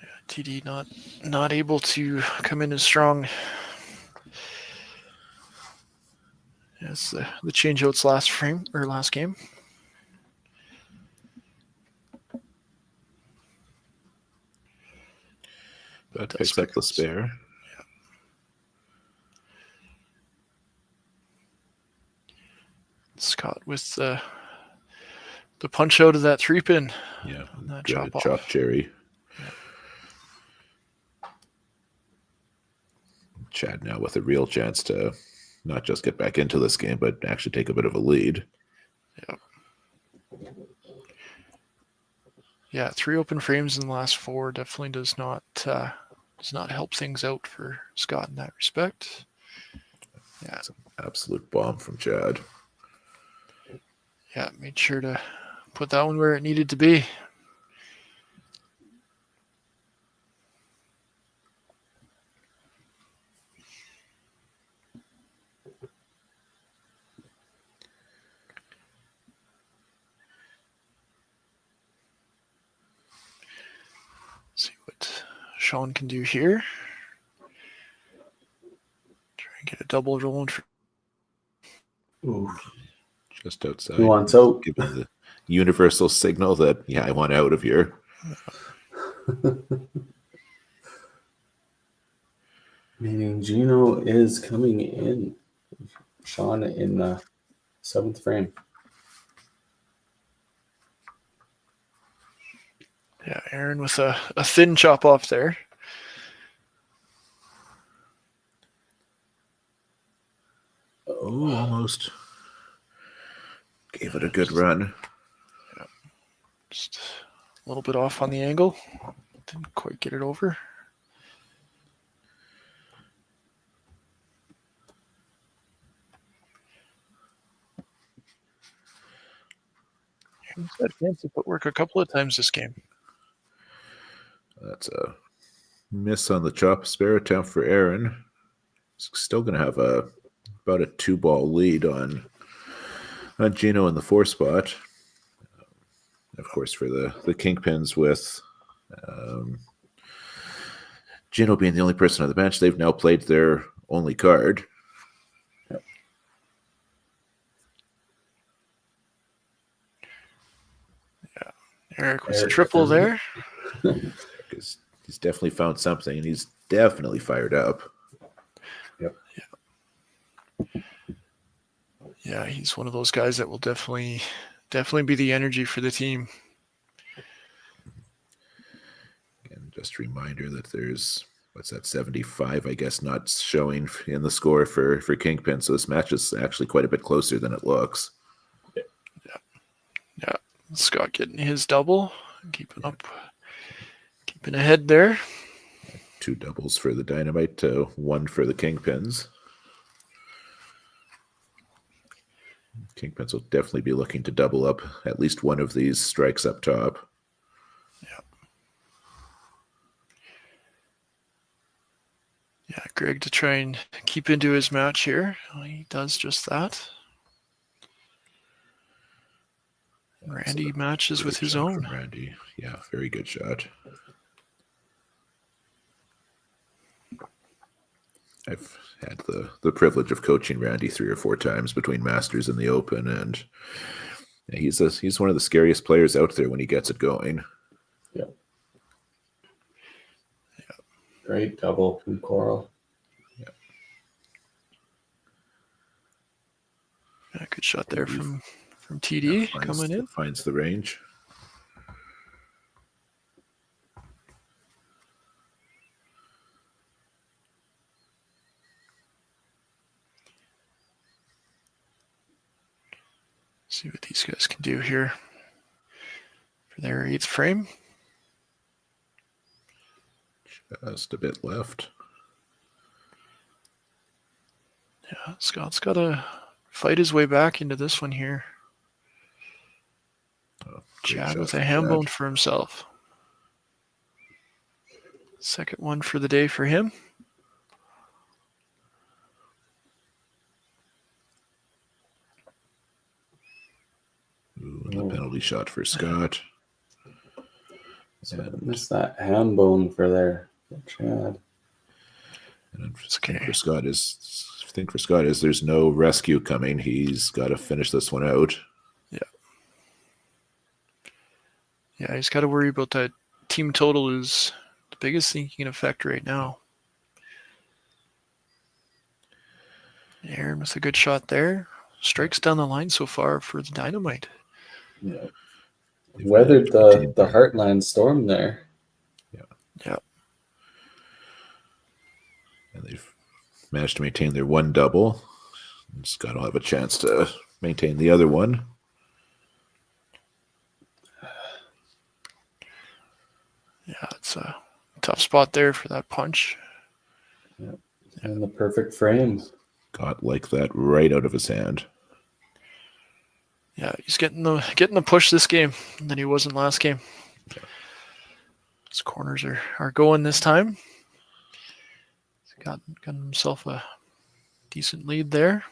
Yeah, TD not able to come in as strong. That's the changeouts last game. But picks up the spare. Yeah. Scott with the punch out of that 3-pin. Yeah, on that good chop chop off. cherry. Yeah. Chad now with a real chance to not just get back into this game, but actually take a bit of a lead. Yeah. Yeah, 3 open frames in the last 4 definitely does not help things out for Scott in that respect. Yeah, it's an absolute bomb from Chad. Yeah, made sure to put that one where it needed to be. See what Sean can do here. Try and get a double rolling. Ooh. Just outside. Who wants out? Giving the universal signal that, I want out of here. Meaning Gino is coming in. Sean in the 7th frame. Yeah, Aaron with a thin chop off there. Oh, almost. Gave it a good run. Yeah, just a little bit off on the angle. Didn't quite get it over. He's had fancy footwork a couple of times this game. That's a miss on the chop spare attempt for Aaron. He's still going to have about a 2-ball lead on Gino in the 4 spot. Of course, for the Kingpins with Gino being the only person on the bench, they've now played their only card. Yep. Yeah, Eric with the triple there. He's definitely found something, and he's definitely fired up. Yep. Yeah, he's one of those guys that will definitely be the energy for the team. And just a reminder that there's 75, I guess, not showing in the score for Kingpin. So this match is actually quite a bit closer than it looks. Yeah. Scott getting his double, keeping ahead there. 2 doubles for the Dynamite, 1 for the Kingpins. Kingpins will definitely be looking to double up at least one of these strikes up top. Yeah, Greg to try and keep into his match here. He does just that. Randy matches with his own. Randy, yeah, very good shot. I've had the privilege of coaching Randy 3 or 4 times between Masters and the Open, and he's one of the scariest players out there when he gets it going. Yeah. Great double from Coral. Yeah, good shot there from TD coming in. Finds the range. See what these guys can do here for their 8th frame. Just a bit left. Yeah, Scott's got to fight his way back into this one here. Chad with a ham bone for himself. 2nd one for the day for him. Ooh, and the penalty shot for Scott. So missed that ham bone for there, Chad. And for Scott is there's no rescue coming. He's got to finish this one out. Yeah, he's got to worry about that team total is the biggest thing he can affect right now. Aaron with a good shot there. Strikes down the line so far for the Dynamite. Yeah. Weathered the Heartland storm there. Yeah. And they've managed to maintain their one double. Scott will have a chance to maintain the other one. Yeah, it's a tough spot there for that punch. Yeah. And the perfect frame. Got like that right out of his hand. Yeah, he's getting the push this game than he was in last game. Yeah. His corners are going this time. He's got himself a decent lead there.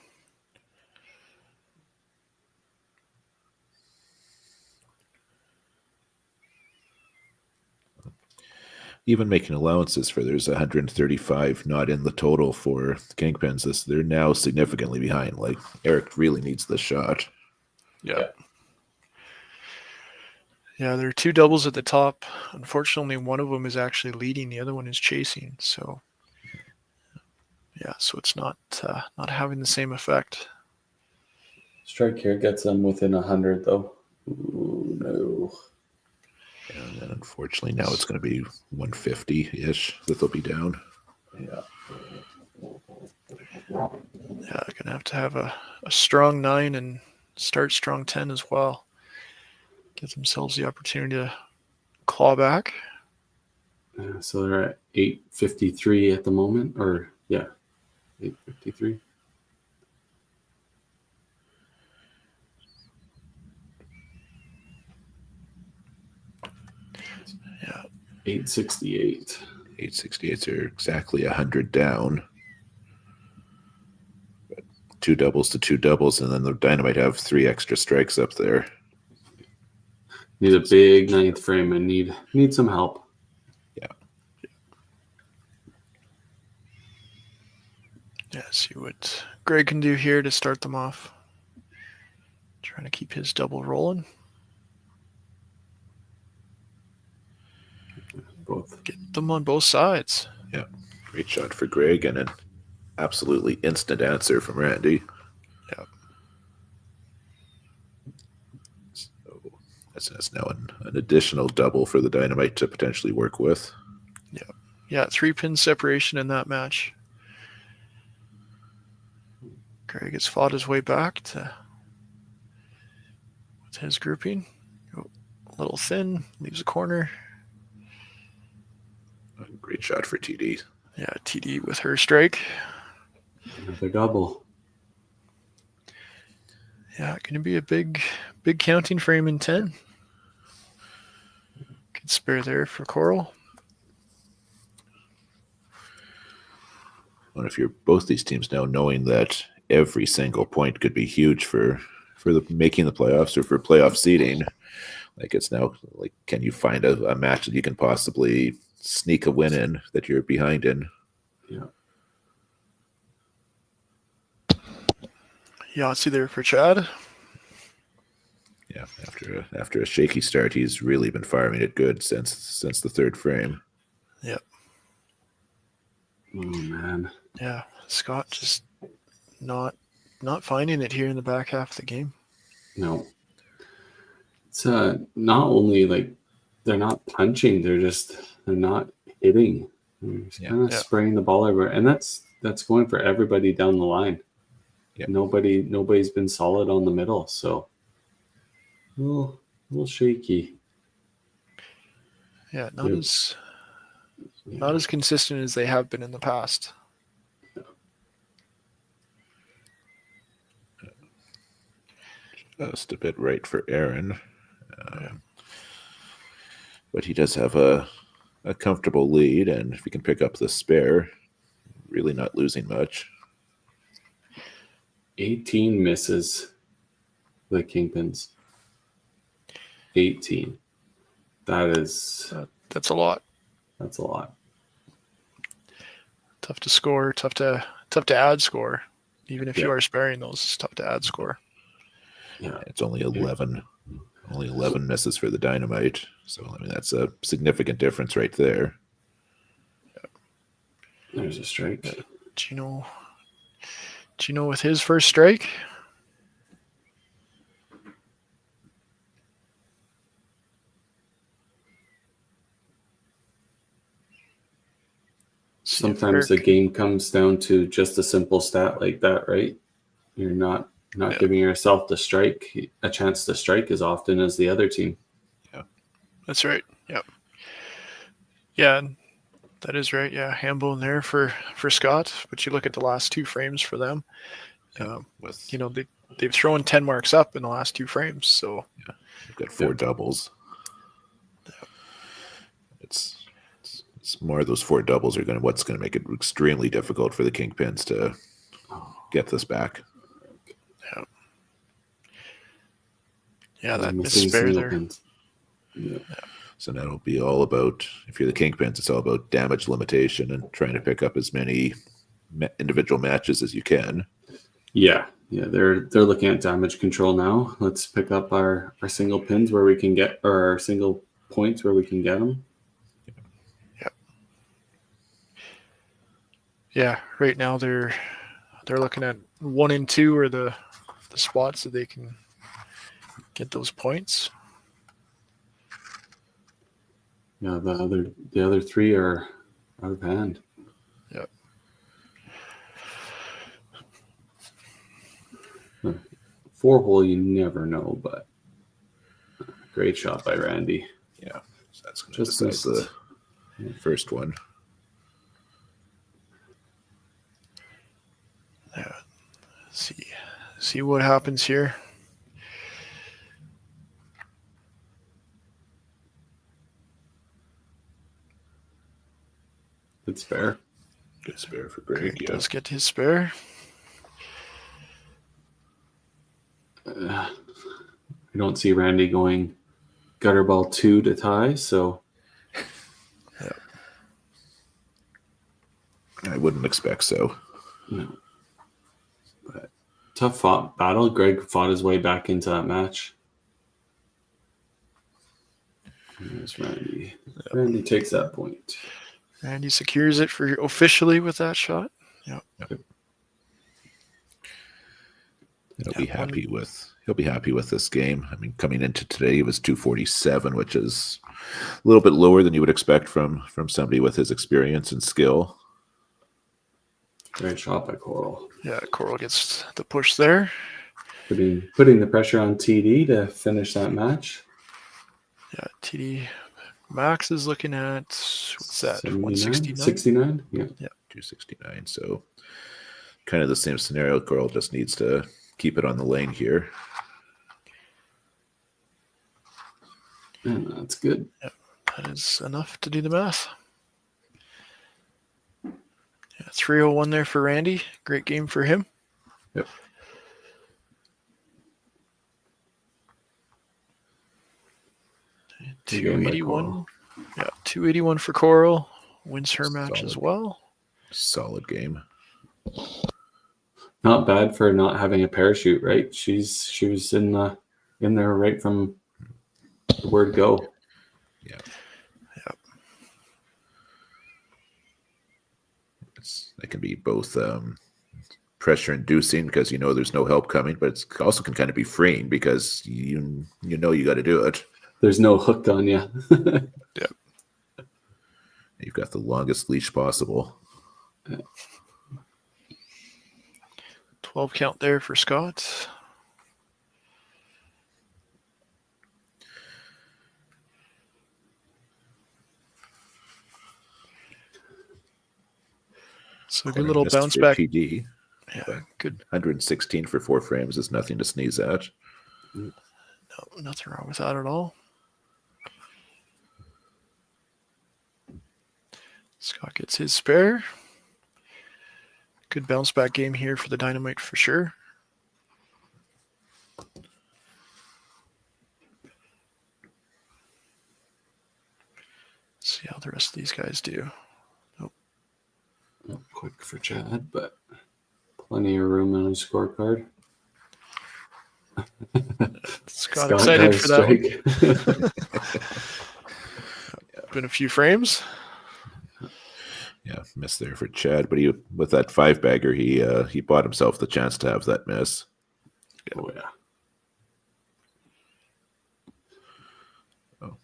Even making allowances for there's 135 not in the total for the Kingpins. They're now significantly behind. Like Eric really needs the shot. Yeah. Yeah, there are two doubles at the top. Unfortunately, one of them is actually leading, the other one is chasing. So, yeah, so it's not having the same effect. Strike here gets them within 100, though. Ooh, no. And then unfortunately now it's going to be 150-ish that they'll be down. Yeah. Yeah, going to have a strong 9 and start strong 10 as well. Give themselves the opportunity to claw back. So they're at 853 at the moment, or 853. Yeah, 868. 868s are exactly 100 down. But 2 doubles to 2 doubles, and then the Dynamite have 3 extra strikes up there. Need a big 9th frame and need some help. Yeah, see what Greg can do here to start them off. Trying to keep his double rolling. Both. Get them on both sides. Yeah, great shot for Greg and an absolutely instant answer from Randy. Yeah. So that's now an additional double for the Dynamite to potentially work with. Yeah, 3 pin separation in that match. Greg has fought his way back with his grouping. A little thin, leaves a corner. Great shot for TD. Yeah, TD with her strike. Another double. Yeah, going to be a big counting frame in 10. Good spare there for Coral. Well, if you're both these teams now knowing that every single point could be huge for making the playoffs or for playoff seeding, like it's now like, can you find a match that you can possibly sneak a win in that you're behind in? Yeah. Yahtzee there for Chad. Yeah, after a shaky start, he's really been firing it good since the 3rd frame. Yep. Oh man. Yeah, Scott just not finding it here in the back half of the game. No. It's not only like they're not punching, they're not hitting. They're just kind of spraying the ball everywhere. And that's going for everybody down the line. Yep. Nobody's been solid on the middle, so a little shaky. Yeah, not as consistent as they have been in the past. Just a bit right for Aaron. But he does have a comfortable lead, and if he can pick up the spare, really not losing much. 18 misses the Kingpins. 18. That's a lot. That's a lot. Tough to score. Tough to add score. Even if you are sparing those, it's tough to add score. Yeah, it's only 11. Only 11 misses for the Dynamite. So I mean that's a significant difference right there. There's a strike. Gino with his first strike. Sometimes the game comes down to just a simple stat like that, right? You're not giving yourself a chance to strike as often as the other team. Yeah, that's right. Yep. Yeah, that is right. Yeah, Hambone there for Scott. But you look at the last two frames for them. They've thrown 10 marks up in the last two frames. So they've got 4 doubles. Yeah. It's more of those 4 doubles are what's going to make it extremely difficult for the Kingpins to get this back. Yeah, that missed spare there. Yeah. So that'll be all about, if you're the Kingpins, it's all about damage limitation and trying to pick up as many individual matches as you can. Yeah, they're looking at damage control now. Let's pick up our single pins where we can get, or our single points where we can get them. Yeah, right now they're looking at 1 and 2 are the spots that they can get those points. Yeah, the other 3 are out of hand. Yep. 4-hole, you never know, but great shot by Randy. Yeah, so that's going to decide the first one. Yeah. See what happens here. Good spare. Good spare for Greg. Greg does get his spare. I don't see Randy going gutter ball 2 to tie, so I wouldn't expect so. No. But tough battle. Greg fought his way back into that match. There's Randy. Yep. Randy takes that point. Randy secures it for officially with that shot. Yep. He'll be happy with this game. I mean, coming into today, he was 247, which is a little bit lower than you would expect from somebody with his experience and skill. Great shot by Coral. Yeah, Coral gets the push there. Putting the pressure on TD to finish that match. Yeah, TD Max is looking at, what's that, 169? 69? Yeah. 269. So kind of the same scenario. Coral just needs to keep it on the lane here. And that's good. Yep, that is enough to do the math. 301 there for Randy. Great game for him. Yep. $281. Yeah, $281 for Coral. Wins her match as well. Solid game. Not bad for not having a parachute, right? She was in there right from the word go. Yeah. It can be both pressure inducing because there's no help coming, but it also can kind of be freeing because you got to do it. There's no hook on you. Yeah. You've got the longest leash possible. Yeah. 12 count there for Scott. So a good little bounce back. TD. Yeah, good. 116 for 4 frames is nothing to sneeze at. No, nothing wrong with that at all. Scott gets his spare. Good bounce back game here for the Dynamite for sure. see how the rest of these guys do. Not quick for Chad, but plenty of room on his scorecard. Scott excited for that one. Been a few frames. Yeah, miss there for Chad, but he with that 5-bagger, he bought himself the chance to have that miss. Oh yeah. Oh,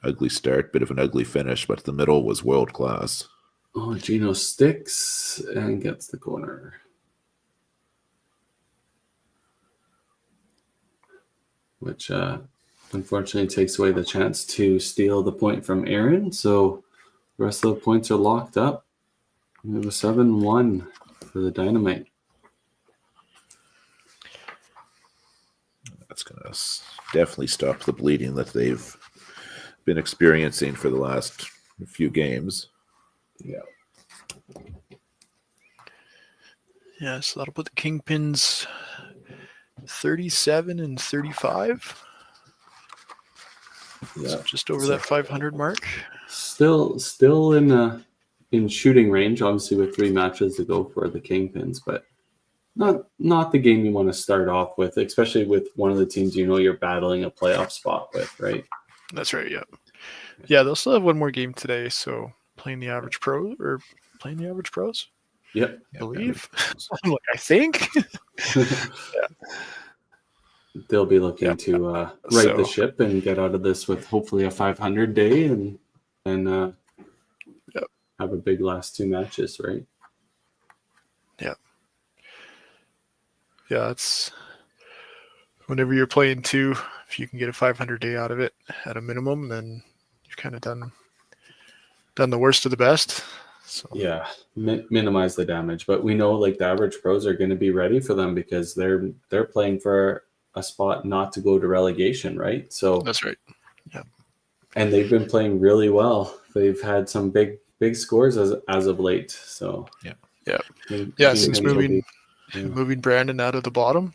ugly start, bit of an ugly finish, but the middle was world class. Oh, Gino sticks and gets the corner. Which unfortunately takes away the chance to steal the point from Aaron. So the rest of the points are locked up. We have a 7-1 for the Dynamite. That's going to definitely stop the bleeding that they've been experiencing for the last few games. Yeah. Yeah, so that'll put the Kingpins 37 and 35. Yeah. So just over that 500 mark. Still in shooting range, obviously with 3 matches to go for the Kingpins, but not the game you want to start off with, especially with one of the teams you're battling a playoff spot with, right? That's right, yeah. Yeah, they'll still have one more game today, so playing the average pros. Yep. I believe. I'm like, I think. Yeah. They'll be looking to right the ship and get out of this with hopefully a 500 day and have a big last 2 matches, right? Yeah. Yeah, it's whenever you're playing 2, if you can get a 500 day out of it at a minimum, then you've kind of done the worst of the best. So yeah, minimize the damage. But we know like the average pros are going to be ready for them because they're playing for a spot not to go to relegation, right? So that's right. Yeah. And they've been playing really well. They've had some big scores as of late. So yeah. Since moving Brandon out of the bottom,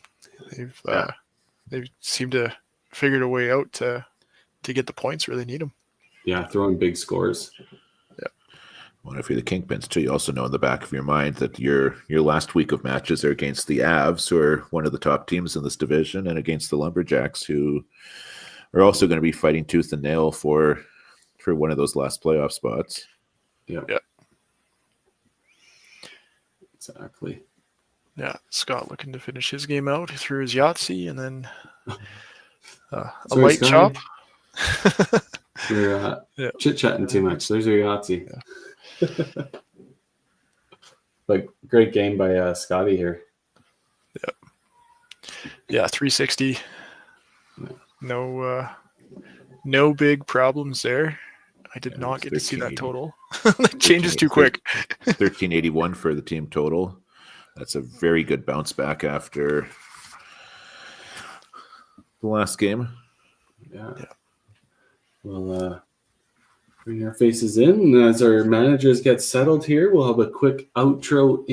they've seemed to figured a way out to get the points where they need them. Yeah, throwing big scores. Yeah. Well, if you're the Kingpins too, you also know in the back of your mind that your last week of matches are against the Avs, who are one of the top teams in this division, and against the Lumberjacks, who are also going to be fighting tooth and nail for one of those last playoff spots. Yeah. Exactly. Yeah, Scott looking to finish his game out through his Yahtzee and then a light chop. We're chit-chatting too much. There's your Yahtzee. Yeah. But great game by Scotty here. Yeah, 360. No big problems there. I did not get to see that total. It changes too quick. 1381 for the team total. That's a very good bounce back after the last game. Yeah. We'll bring our faces in. As our managers get settled here, we'll have a quick outro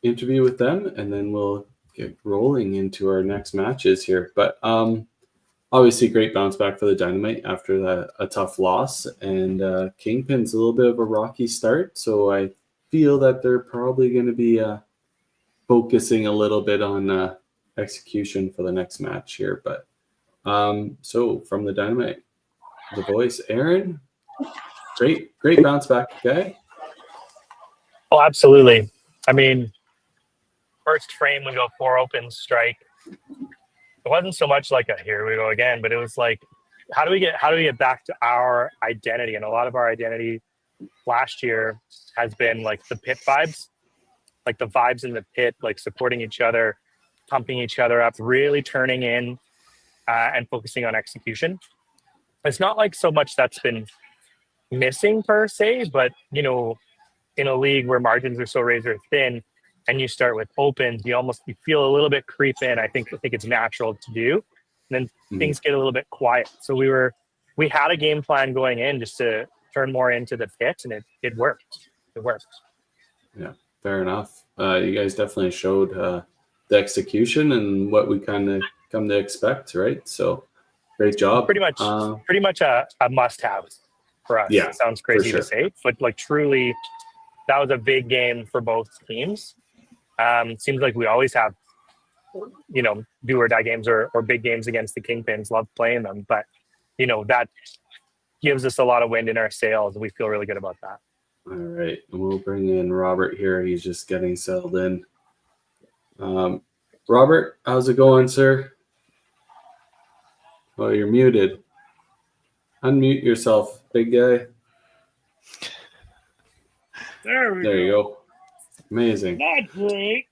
interview with them, and then we'll get rolling into our next matches here. But obviously, great bounce back for the Dynamite after a tough loss, and Kingpin's a little bit of a rocky start, so I feel that they're probably going to be focusing a little bit on execution for the next match here. But so from the Dynamite, the voice, Aaron, great bounce back guy. Oh, absolutely. I mean, first frame we go 4 open strike. It wasn't so much like a here we go again, but it was like, how do we get back to our identity? And a lot of our identity last year has been like the pit vibes, like the vibes in the pit, like supporting each other, pumping each other up, really turning in and focusing on execution. It's not like so much that's been missing per se, but in a league where margins are so razor thin and you start with opens, you feel a little bit creep in. I think it's natural to do. And then things get a little bit quiet. So we had a game plan going in just to turn more into the pit, and it worked. It worked. Yeah, fair enough. You guys definitely showed the execution and what we kind of come to expect, right? So great job. Pretty much a must-have. for us. Yeah, It sounds crazy for to sure. say, but like truly, that was a big game for both teams. Seems like we always have, do or die games or big games against the Kingpins. Love playing them, but that gives us a lot of wind in our sails, and we feel really good about that. All right, and we'll bring in Robert here. He's just getting settled in. Robert, how's it going, sir? Oh, you're muted. Unmute yourself, big guy. There you go. Amazing. Not great.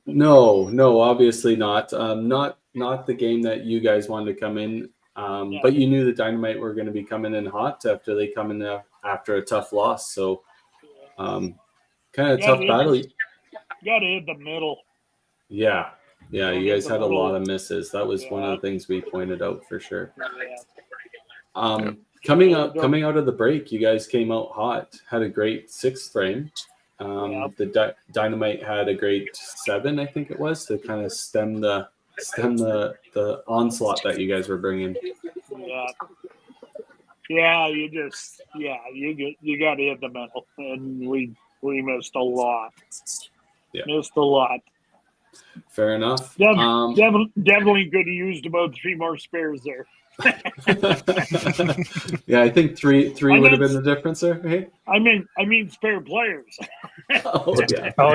No, obviously not. Not the game that you guys wanted to come in. But you knew the Dynamite were going to be coming in hot after they come in after a tough loss. So, kind of tough battle. Got to hit the middle. Yeah. You guys had a lot of misses. That was one of the things we pointed out for sure. Coming out of the break, you guys came out hot. Had a great 6th frame. The Dynamite had a great 7, I think it was, to kind of stem the onslaught that you guys were bringing. You got to hit the middle, and we missed a lot. Missed a lot. Fair enough. Definitely could have used about 3 more spares there. Yeah, I think three would have been the difference there. Hey? I mean spare players. Oh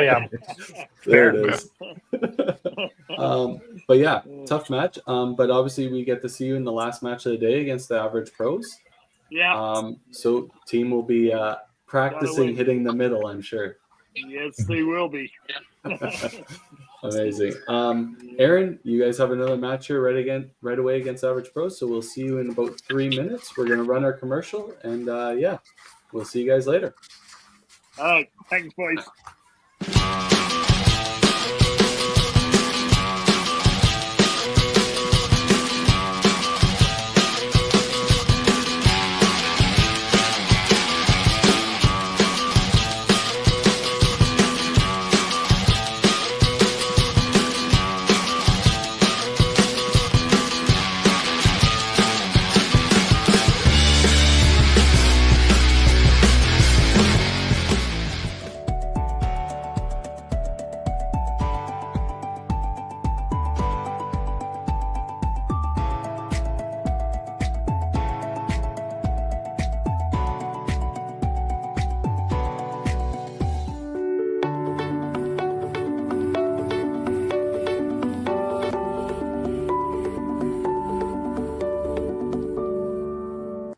yeah. There it is. But yeah, tough match. But obviously we get to see you in the last match of the day against the Average Pros. Yeah. So team will be practicing hitting the middle, I'm sure. Yes, they will be. Amazing. Aaron, you guys have another match here right away against Average Pros. So we'll see you in about 3 minutes. We're gonna run our commercial, and we'll see you guys later. All right, thanks, boys.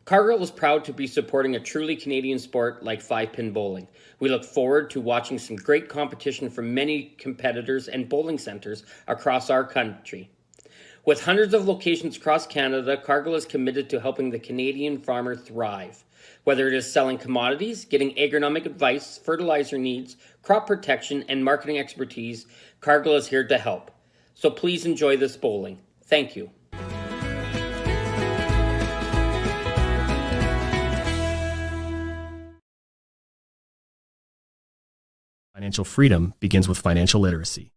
Cargill is proud to be supporting a truly Canadian sport like 5-pin bowling. We look forward to watching some great competition from many competitors and bowling centres across our country. With hundreds of locations across Canada, Cargill is committed to helping the Canadian farmer thrive. Whether it is selling commodities, getting agronomic advice, fertilizer needs, crop protection, and marketing expertise, Cargill is here to help. So please enjoy this bowling. Thank you. Financial freedom begins with financial literacy.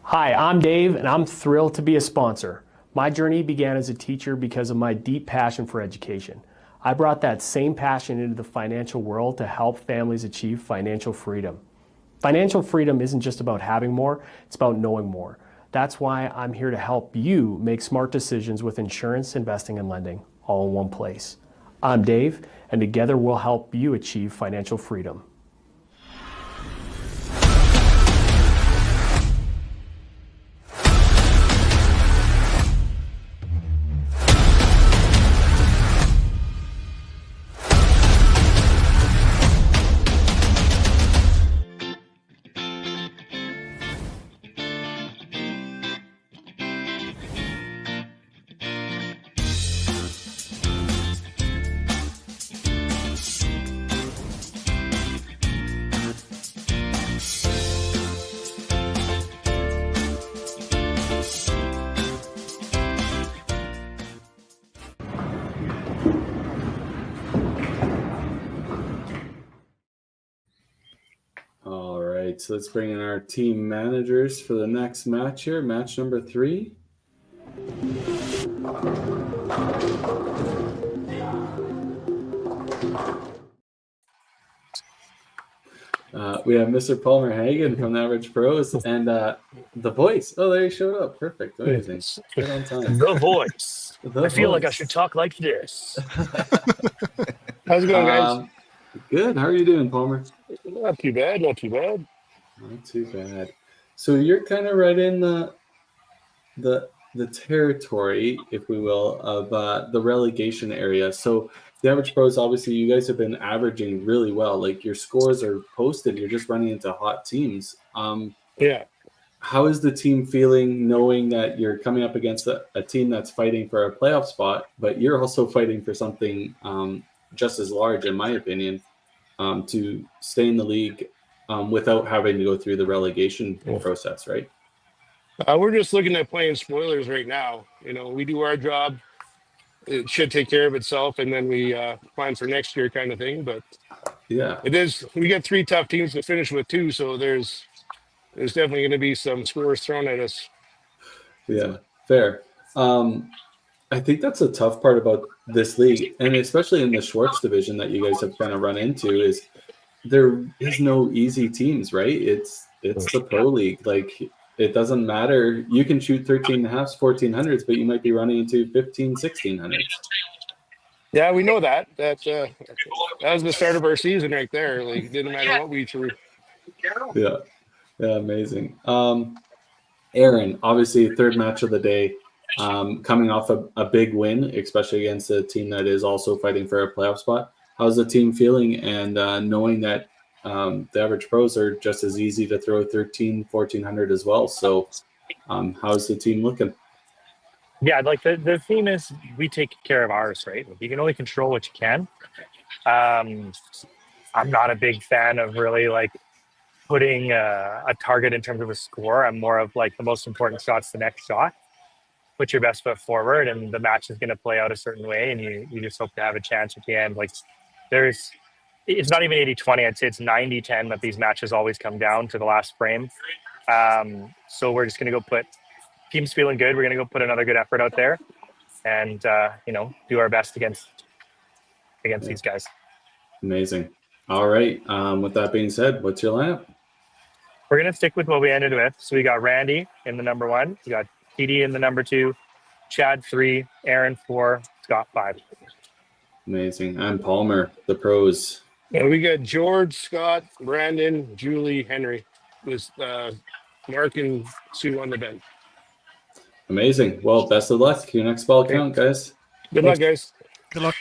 Hi, I'm Dave, and I'm thrilled to be a sponsor. My journey began as a teacher because of my deep passion for education. I brought that same passion into the financial world to help families achieve financial freedom. Financial freedom isn't just about having more, it's about knowing more. That's why I'm here to help you make smart decisions with insurance, investing, and lending, all in one place. I'm Dave, and together we'll help you achieve financial freedom. So let's bring in our team managers for the next match here. Match number 3. We have Mr. Palmer Hagen from the Average Pros and the voice. Oh, there he showed up. Perfect. Amazing. Right on time. The voice. The I feel like I voice. should talk like this. How's it going, guys? Good. How are you doing, Palmer? Not too bad. Not too bad. Not too bad. So you're kind of right in the territory, if we will, of the relegation area. So the Average Pros, obviously, you guys have been averaging really well. Like your scores are posted. You're just running into hot teams. Yeah. How is the team feeling knowing that you're coming up against a team that's fighting for a playoff spot, but you're also fighting for something just as large, in my opinion, to stay in the league without having to go through the relegation process, right? We're just looking at playing spoilers right now. We do our job. It should take care of itself, and then we plan for next year kind of thing. But yeah, it is. We got 3 tough teams to finish with too, so there's definitely going to be some scores thrown at us. Yeah, fair. I think that's a tough part about this league, and especially in the Schwartz division that you guys have kind of run into, is there is no easy teams, right? It's the pro league. Like, it doesn't matter. You can shoot 13.5s, 1400s, but you might be running into 15, 1600s. Yeah, we know that. That was the start of our season right there. Like, it didn't matter what we threw. Yeah, amazing. Aaron, obviously, third match of the day, coming off a big win, especially against a team that is also fighting for a playoff spot. How's the team feeling, and knowing that the Average Pros are just as easy to throw 13, 1400 as well? So how's the team looking? Yeah, like the theme is we take care of ours, right? You can only control what you can. I'm not a big fan of really like putting a target in terms of a score. I'm more of like the most important shot's the next shot. Put your best foot forward, and the match is going to play out a certain way, and you just hope to have a chance at the end. Like, it's not even 80-20. I'd say it's 90-10 that these matches always come down to the last frame. So we're just going to go put teams feeling good. We're going to go put another good effort out there and, do our best against these guys. Amazing. All right. With that being said, what's your lineup? We're going to stick with what we ended with. So we got Randy in the number 1. We got TD in the number 2, Chad 3, Aaron 4, Scott 5. Amazing. I'm Palmer, the pros. Yeah, we got George, Scott, Brandon, Julie, Henry, with Mark and Sue on the bench. Amazing. Well, best of luck. Your next ball count, guys. Good luck, guys. Good luck.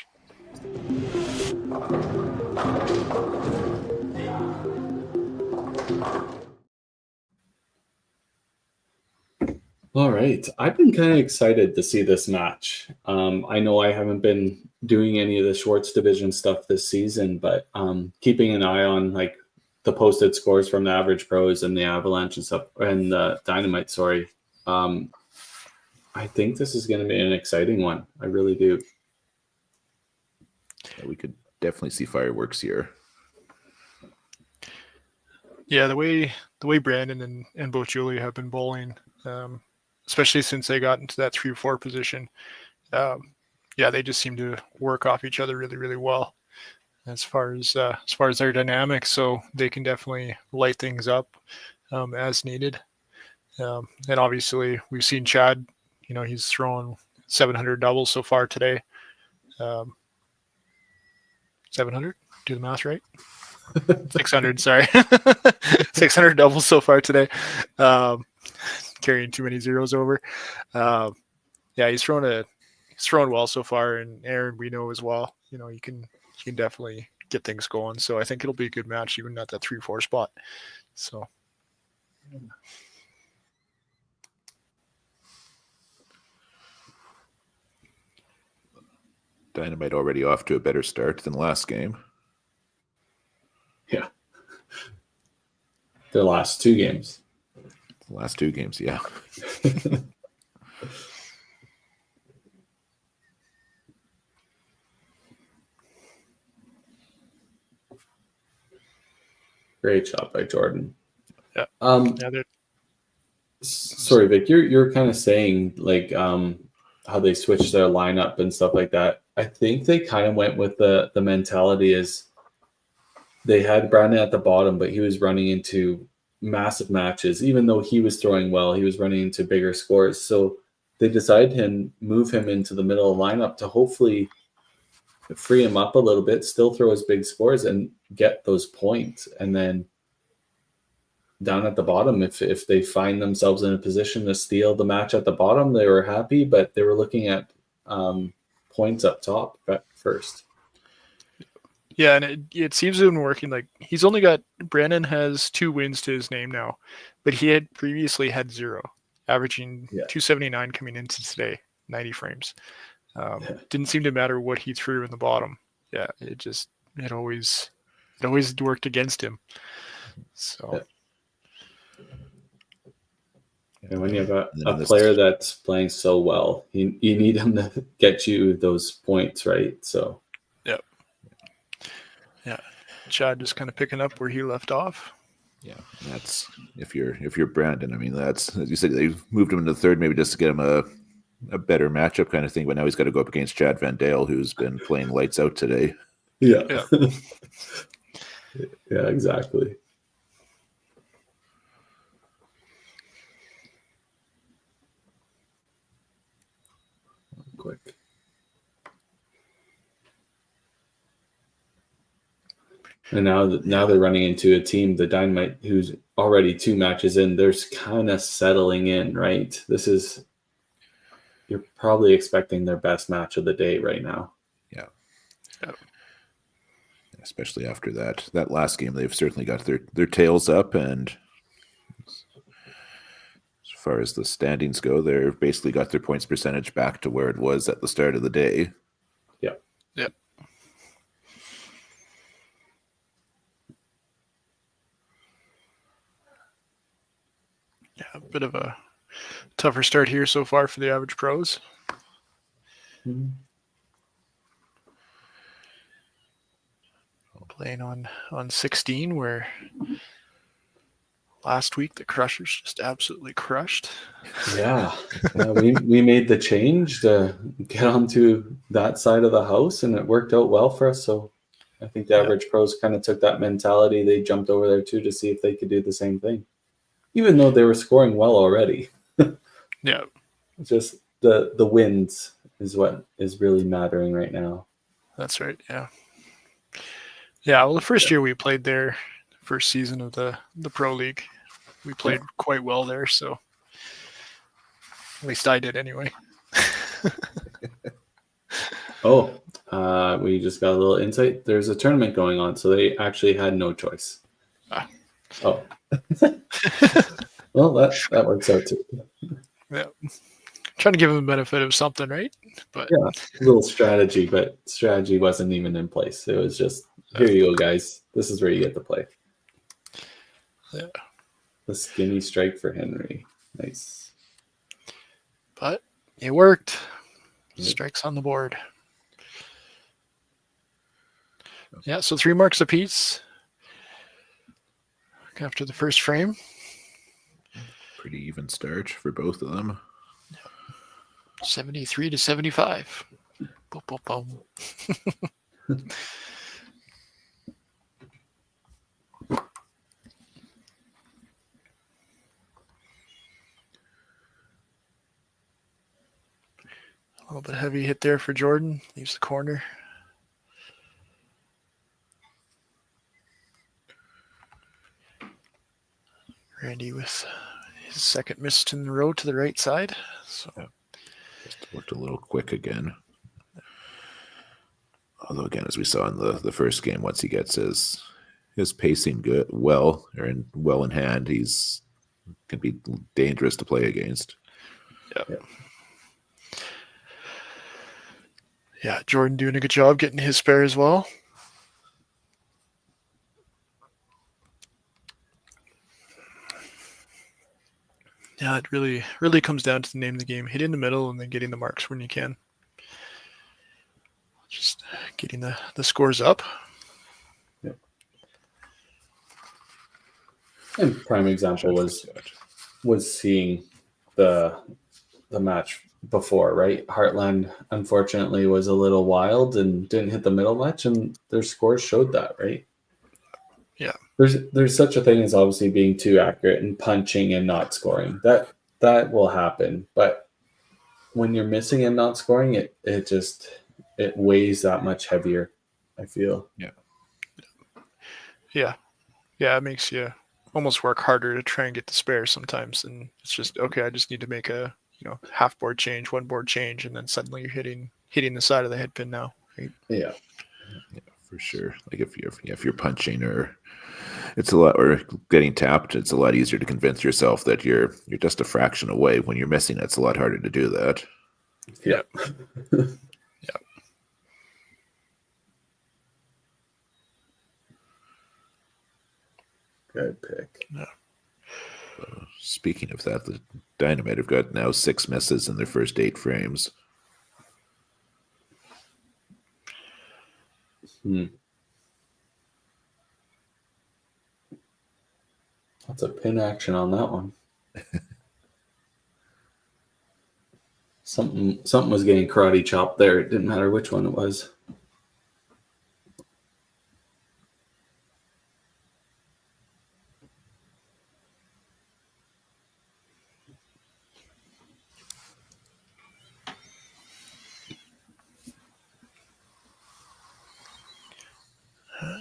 All right. I've been kind of excited to see this match. I know I haven't been doing any of the Schwartz division stuff this season, but keeping an eye on like the posted scores from the Average Pros and the Avalanche and stuff, and the Dynamite, sorry. I think this is going to be an exciting one. I really do. Yeah, we could definitely see fireworks here. Yeah, the way Brandon and both Julie have been bowling, especially since they got into that 3-4 position, they just seem to work off each other really, really well as far as their dynamics. So they can definitely light things up as needed. And obviously, we've seen Chad. He's thrown 700 doubles so far today. 700? Do the math right? 600, sorry. 600 doubles so far today. Carrying too many zeros over. He's thrown well so far, and Aaron, we know as well. You can definitely get things going. So I think it'll be a good match, even at that 3-4 spot. So. Dynamite already off to a better start than last game. Yeah. Their last 2 games. The last 2 games, yeah. Great shot by Jordan. Yeah. Sorry, Vic, you're kind of saying like how they switched their lineup and stuff like that. I think they kind of went with the mentality is they had Brandon at the bottom, but he was running into massive matches. Even though he was throwing well, he was running into bigger scores. So they decided to move him into the middle of the lineup to hopefully free him up a little bit, still throw his big scores and get those points. And then down at the bottom, if they find themselves in a position to steal the match at the bottom, they were happy, but they were looking at points up top first. Yeah, and it seems to have been working. Like, he's only got, Brandon has 2 wins to his name now, but he had previously had 0, averaging 279 coming into today, 90 frames. Didn't seem to matter what he threw in the bottom. Yeah, it always worked against him. So. And when you have a player that's playing so well, you need him to get you those points, right? So. Yeah, Chad just kind of picking up where he left off. Yeah, that's if you're Brandon. I mean, that's, as you said, they moved him into the third, maybe just to get him a better matchup kind of thing. But now he's got to go up against Chad Van Dale, who's been playing lights out today. Yeah, yeah, exactly. Quick. And now they're running into a team, the Dynamite, who's already 2 matches in. They're kind of settling in, right? You're probably expecting their best match of the day right now. Yeah. Especially after that last game, they've certainly got their tails up. And as far as the standings go, they've basically got their points percentage back to where it was at the start of the day. Yeah. Yep. Yeah, a bit of a tougher start here so far for the average pros. Mm-hmm. Playing on 16, where last week the Crushers just absolutely crushed. Yeah, we made the change to get onto that side of the house, and it worked out well for us. So I think the average pros kind of took that mentality. They jumped over there too to see if they could do the same thing, even though they were scoring well already. Yeah, just the wins is what is really mattering right now. That's right. Yeah. Yeah, well, the first year we played there, first season of the Pro League, we played quite well there, so at least I did anyway. We just got a little insight. There's a tournament going on, so they actually had no choice. Oh. Well, that works out too. Yeah. Trying to give them the benefit of something, right? But yeah, a little strategy, but strategy wasn't even in place. It was just, here you go, guys. This is where you get to play. Yeah. The skinny strike for Henry. Nice. But it worked. Strikes on the board. Yeah, so 3 marks apiece after the first frame. Pretty even start for both of them. 73 to 75. Boom, boom, boom. A little bit heavy hit there for Jordan. Leaves the corner. Randy with his second miss in the row to the right side. So just looked a little quick again. Although again, as we saw in the first game, once he gets his pacing well in hand, he's can be dangerous to play against. Yeah, Jordan doing a good job getting his spare as well. Yeah, it really comes down to the name of the game. Hit in the middle and then getting the marks when you can. Just getting the scores up. Yep. And prime example was seeing the match before, right? Heartland unfortunately was a little wild and didn't hit the middle much, and their scores showed that, right? There's such a thing as obviously being too accurate and punching and not scoring. That will happen. But when you're missing and not scoring, it weighs that much heavier, I feel. Yeah. It makes you almost work harder to try and get the spare sometimes, and it's just okay. I just need to make a half board change, one board change, and then suddenly you're hitting the side of the head pin now. Right? Yeah, for sure. Like if you're punching or getting tapped, it's a lot easier to convince yourself that you're just a fraction away. When you're missing, it's a lot harder to do that. Yeah. Good pick. Yeah. Speaking of that, the Dynamite have got now 6 misses in their first 8 frames. That's a pin action on that one. Something was getting karate chopped there. It didn't matter which one it was.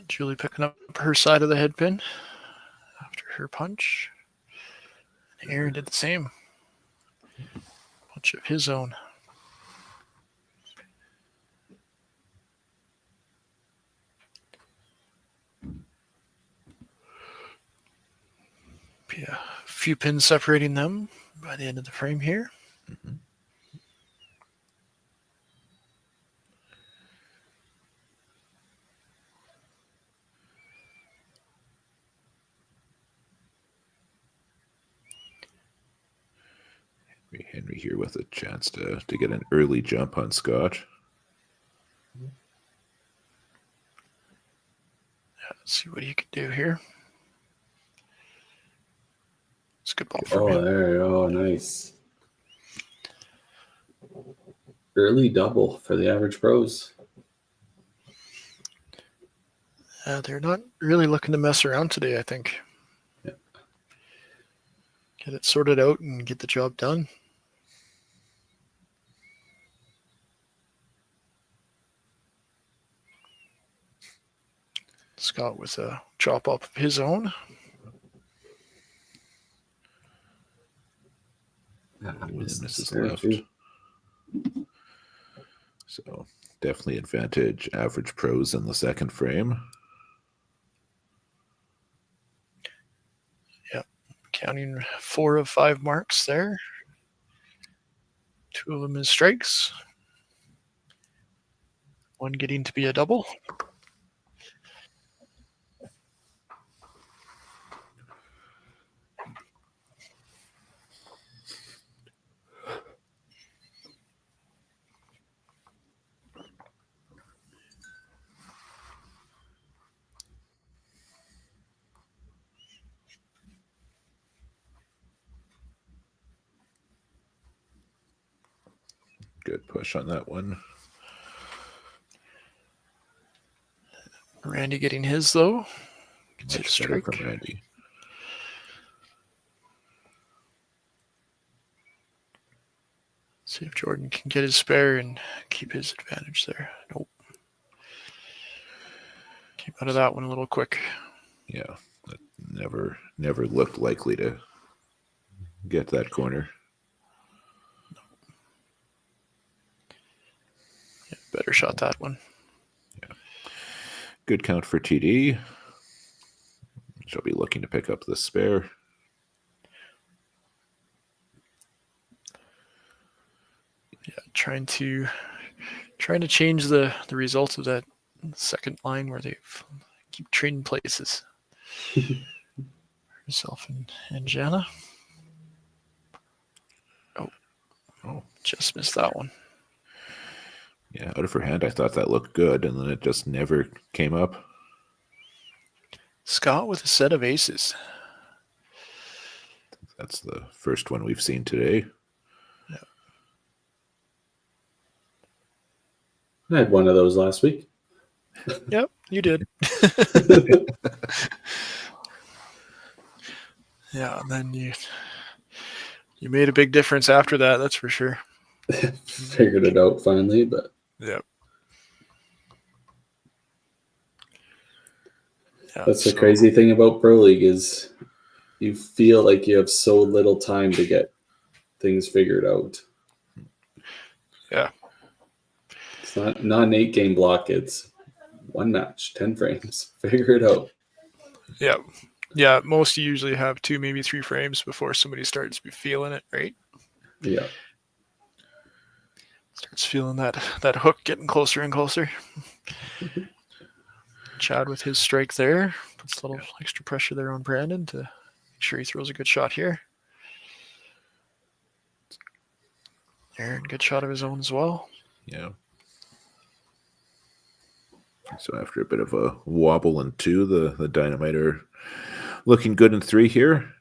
Julie picking up her side of the head pin after her punch. And Aaron did the same. Punch of his own. Yeah, a few pins separating them by the end of the frame here. Mm-hmm. Henry here with a chance to get an early jump on Scott. Yeah, let's see what he can do here. It's a good ball for him. There you go. Nice. Early double for the average pros. They're not really looking to mess around today, I think. Yeah. Get it sorted out and get the job done. Scott with a chop up of his own. Misses left. So definitely advantage average pros in the second frame. Yep. Counting 4 of 5 marks there. 2 of them as strikes. 1 getting to be a double. Good push on that one. Randy getting his, though. Gets Much his better strike. from Randy. See if Jordan can get his spare and keep his advantage there. Nope. Came out of that one a little quick. Yeah, that never looked likely to get that corner. Yeah, better shot that one. Yeah. Good count for TD. She'll be looking to pick up the spare. Yeah, trying to change the results of that second line where they keep trading places. Herself and Jana. Oh, just missed that one. Yeah, out of her hand, I thought that looked good, and then it just never came up. Scott with a set of aces. That's the first one we've seen today. Yeah. I had one of those last week. Yep, you did. Yeah, and then you made a big difference after that. That's for sure. Figured it out finally, but Yep. Yeah, that's the crazy thing about Pro League is you feel like you have so little time to get things figured out. Yeah. It's not an 8-game block. It's one match, 10 frames. Figure it out. Yeah. Yeah, most usually have 2, maybe 3 frames before somebody starts feeling it, right? Yeah. Starts feeling that hook getting closer and closer. Chad with his strike there. Puts a little extra pressure there on Brandon to make sure he throws a good shot here. Aaron, good shot of his own as well. Yeah. So after a bit of a wobble in 2, the Dynamite are looking good in 3 here.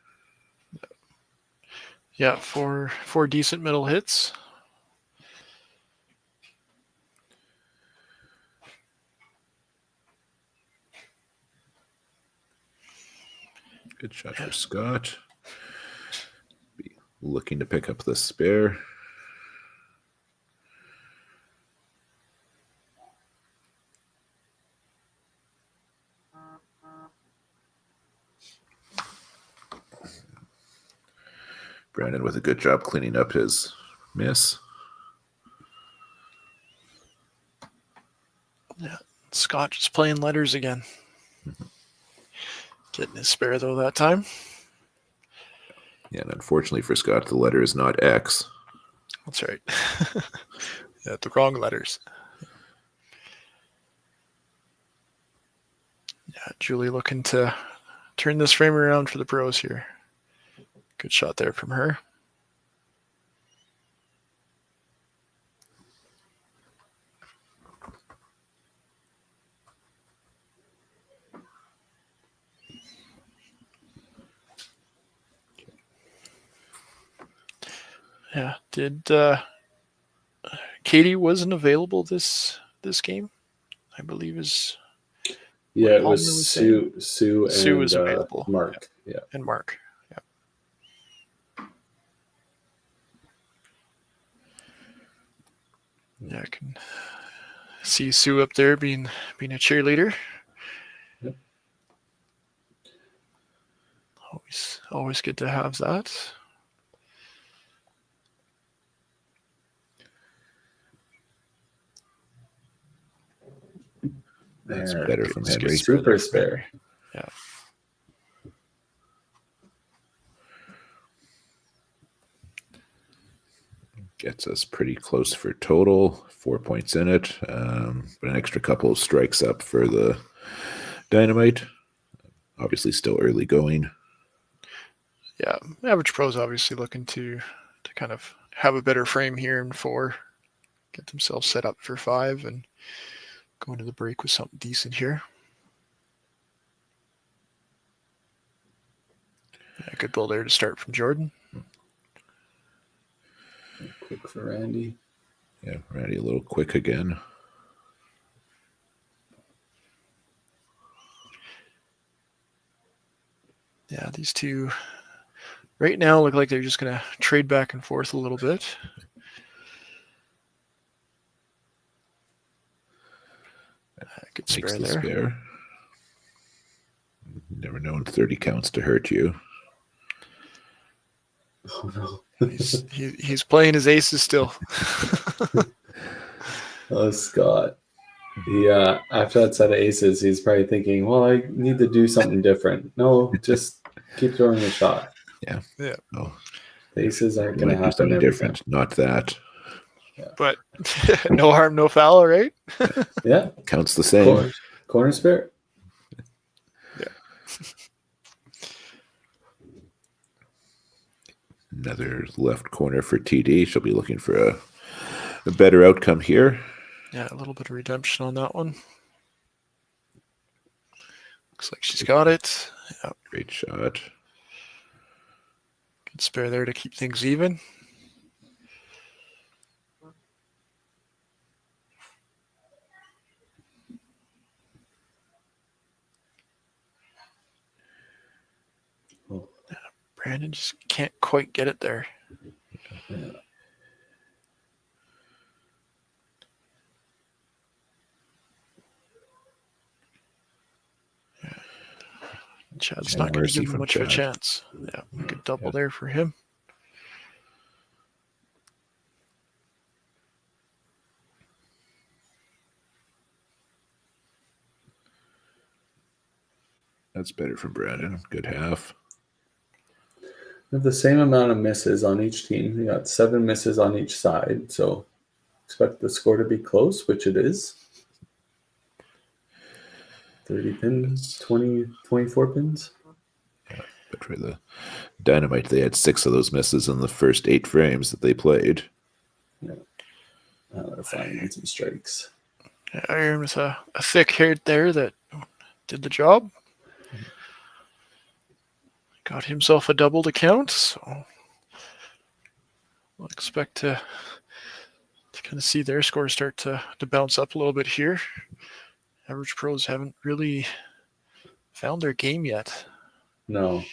Yeah, four decent middle hits. Good shot for Scott. Be looking to pick up the spare. Brandon with a good job cleaning up his miss. Yeah, Scott just playing letters again. Getting his spare though that time. Yeah, and unfortunately for Scott, the letter is not X. That's right. Yeah, the wrong letters. Yeah, Julie looking to turn this frame around for the pros here. Good shot there from her. Yeah, did Katie wasn't available this game? I believe is Yeah, it Palmer was Sue and Sue was available. Mark. Yeah. And Mark. Yeah. Yeah, I can see Sue up there being a cheerleader. Yep. Always good to have that. That's better from Henry. Super spare. Yeah. Gets us pretty close for total. 4 points in it. But an extra couple of strikes up for the Dynamite. Obviously still early going. Yeah. Average Pro's obviously looking to kind of have a better frame here in 4. Get themselves set up for 5 and go into the break with something decent here. Yeah, good ball there to start from Jordan. Quick for Randy. Yeah, Randy a little quick again. Yeah, these two right now look like they're just going to trade back and forth a little bit. Good spare there. Spare. Never known 30 counts to hurt you. Oh no. he's playing his aces still. Oh, Scott. Yeah, after that set of aces, he's probably thinking, well, I need to do something different. No, just keep throwing a shot. Yeah. Yeah. Oh, the aces aren't going to do happen something every different. time. Not that. Yeah. But no harm, no foul, right? Yeah. Counts the same. Corner spirit. Yeah. Another left corner for TD. She'll be looking for a better outcome here. Yeah, a little bit of redemption on that one. Looks like she's got it. Yeah. Great shot. Good spare there to keep things even. Brandon just can't quite get it there. Yeah. Chad's No not going to mercy give him from much of a Chad. chance. Yeah, good double there for him. That's better from Brandon. Good half. We have the same amount of misses on each team. We got 7 misses on each side, so expect the score to be close, which it is. 30 pins, 24 pins. Yeah, but for the Dynamite, they had 6 of those misses in the first 8 frames that they played. Yeah. They're finding some strikes. Yeah, Iron with a thick hit there that did the job. Got himself a double to count, so we'll expect to kind of see their scores start to bounce up a little bit here. Average pros haven't really found their game yet. No.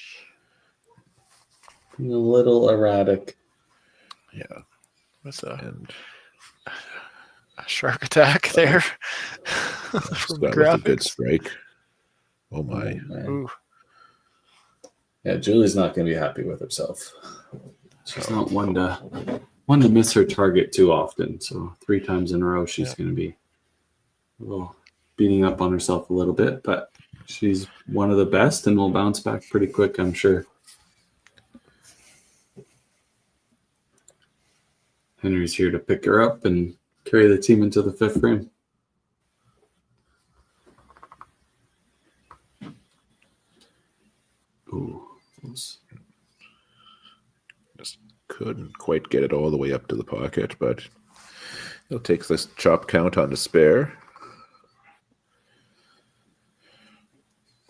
Being a little erratic. Yeah. With a shark attack there. From the with a good graphics. strike. Oh my. Ooh. Yeah, Julie's not going to be happy with herself. She's not one to miss her target too often. So 3 times in a row, she's going to be a little beating up on herself a little bit. But she's one of the best and will bounce back pretty quick, I'm sure. Henry's here to pick her up and carry the team into the 5th frame. Ooh, close. Just couldn't quite get it all the way up to the pocket, but he'll take this chop count on the spare.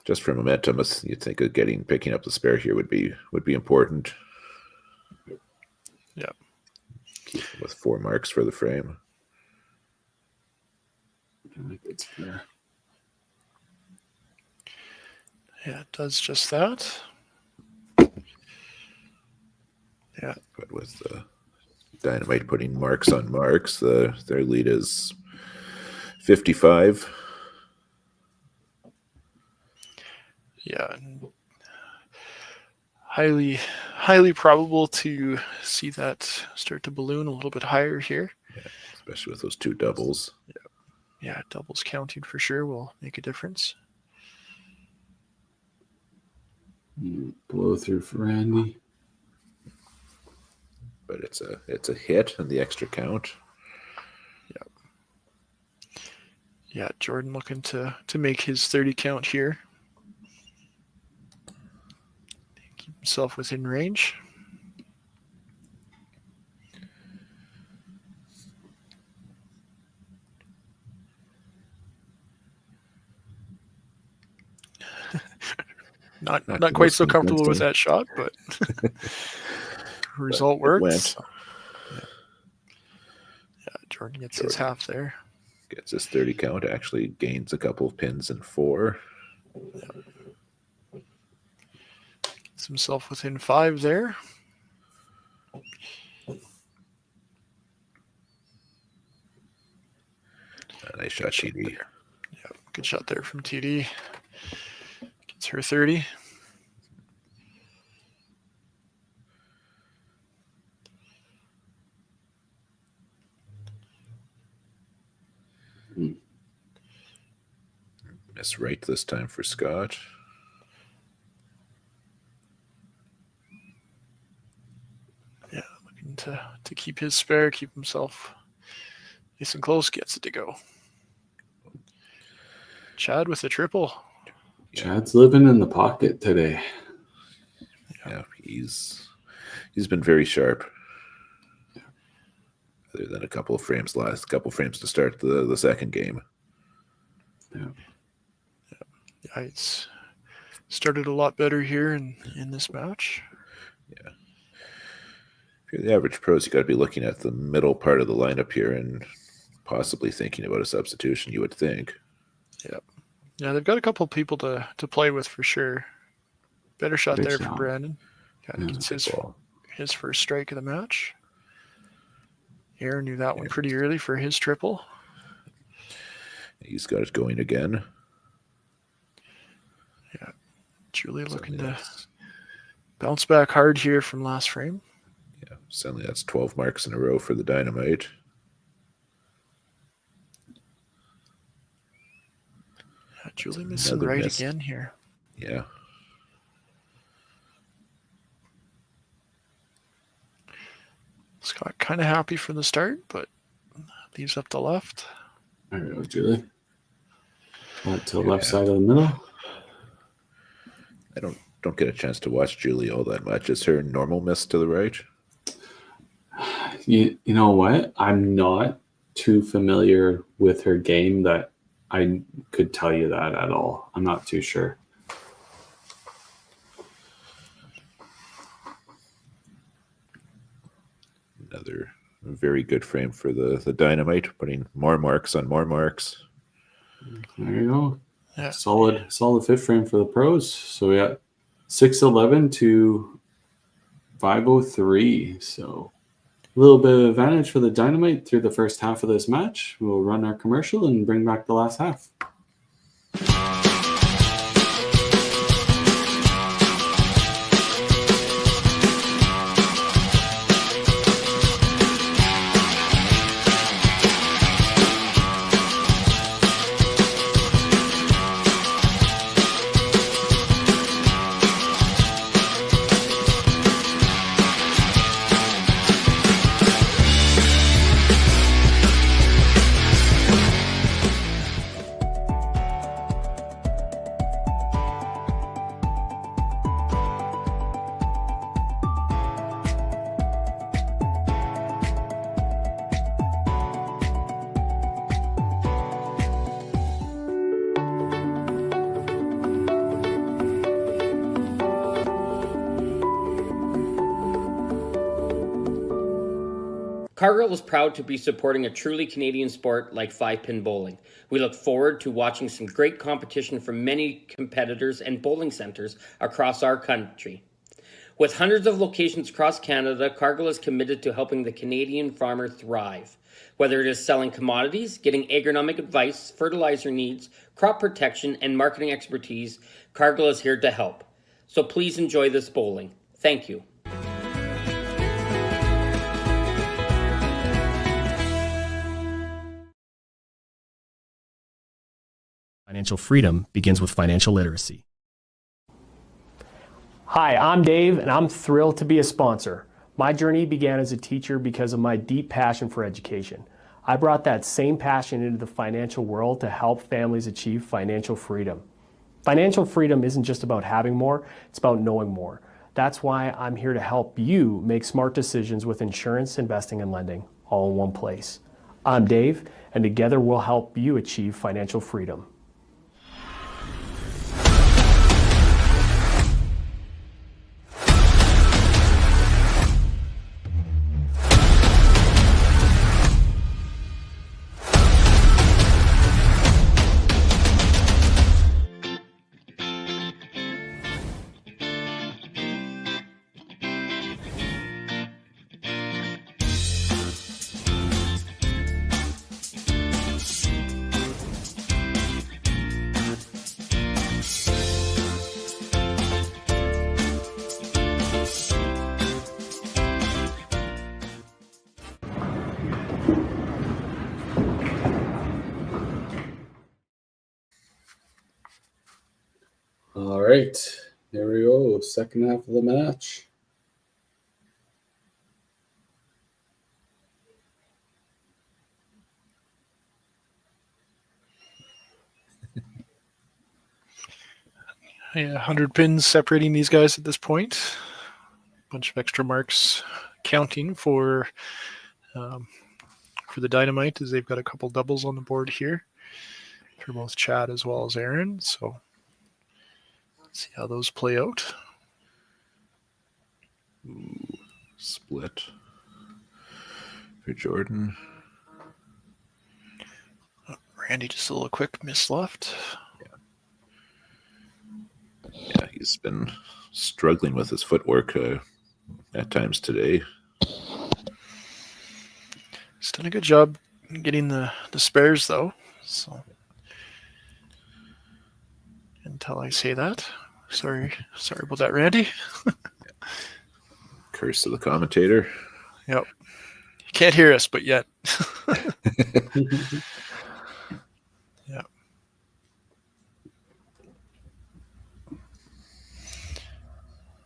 Just for momentum, you'd think of picking up the spare here would be important. Yeah. Keep with 4 marks for the frame. I like it's fair. Yeah, it does just that. Yeah. But with Dynamite putting marks on marks, their lead is 55. Yeah. Highly probable to see that start to balloon a little bit higher here. Yeah, especially with those 2 doubles. Yeah, doubles counting for sure will make a difference. Blow through for Randy. But it's a hit and the extra count. Yeah, Jordan looking to make his 30 count here. Keep himself within range. Not quite so comfortable with that shot, but result worked. Yeah, Jordan gets his half there. Gets his 30 count, actually gains a couple of pins in 4. Yeah. Gets himself within 5 there. A nice shot, TD. Yeah, good shot there from TD. Gets her 30. Miss right this time for Scott. Yeah, looking to keep his spare, keep himself nice and close, gets it to go. Chad with a triple. Chad's living in the pocket today. Yeah, he's been very sharp. Other than a couple of frames to start the second game. Yeah. Yeah, it's started a lot better here in this match. Yeah. If you're the average pros, you got to be looking at the middle part of the lineup here and possibly thinking about a substitution, you would think. Yeah. Yeah, they've got a couple people to play with for sure. Better shot there from Brandon. Gets his first strike of the match. Aaron knew that one pretty early for his triple. He's got it going again. Yeah, Julie looking to bounce back hard here from last frame. Yeah, suddenly that's 12 marks in a row for the Dynamite. Yeah, Julie missing right again here. Yeah. Scott kind of happy for the start, but leaves up the left. There we go, Julie. Flat to the left side of the middle. I don't get a chance to watch Julie all that much. Is her normal miss to the right? You know what? I'm not too familiar with her game that I could tell you that at all. I'm not too sure. Another very good frame for the Dynamite, putting more marks on more marks. There you go. Yeah. Solid fifth frame for the pros. So we got 611 to 503. So a little bit of advantage for the Dynamite through the first half of this match. We'll run our commercial and bring back the last half. Cargill is proud to be supporting a truly Canadian sport like 5-pin bowling. We look forward to watching some great competition from many competitors and bowling centres across our country. With hundreds of locations across Canada, Cargill is committed to helping the Canadian farmer thrive. Whether it is selling commodities, getting agronomic advice, fertilizer needs, crop protection, and marketing expertise, Cargill is here to help. So please enjoy this bowling. Thank you. Financial freedom begins with financial literacy. Hi, I'm Dave, and I'm thrilled to be a sponsor. My journey began as a teacher because of my deep passion for education. I brought that same passion into the financial world to help families achieve financial freedom. Financial freedom isn't just about having more, it's about knowing more. That's why I'm here to help you make smart decisions with insurance, investing, and lending, all in one place. I'm Dave, and together we'll help you achieve financial freedom. All right, here we go. Second half of the match. Yeah, 100 pins separating these guys at this point. Bunch of extra marks counting for the Dynamite, as they've got a couple doubles on the board here for both Chad as well as Aaron. So let's see how those play out. Ooh, split for Jordan. Randy just a little quick miss left. Yeah. Yeah, he's been struggling with his footwork at times today. He's done a good job getting the spares, though. So until I say that, sorry about that, Randy. Curse of the commentator. Yep. You can't hear us, but yet. Yeah.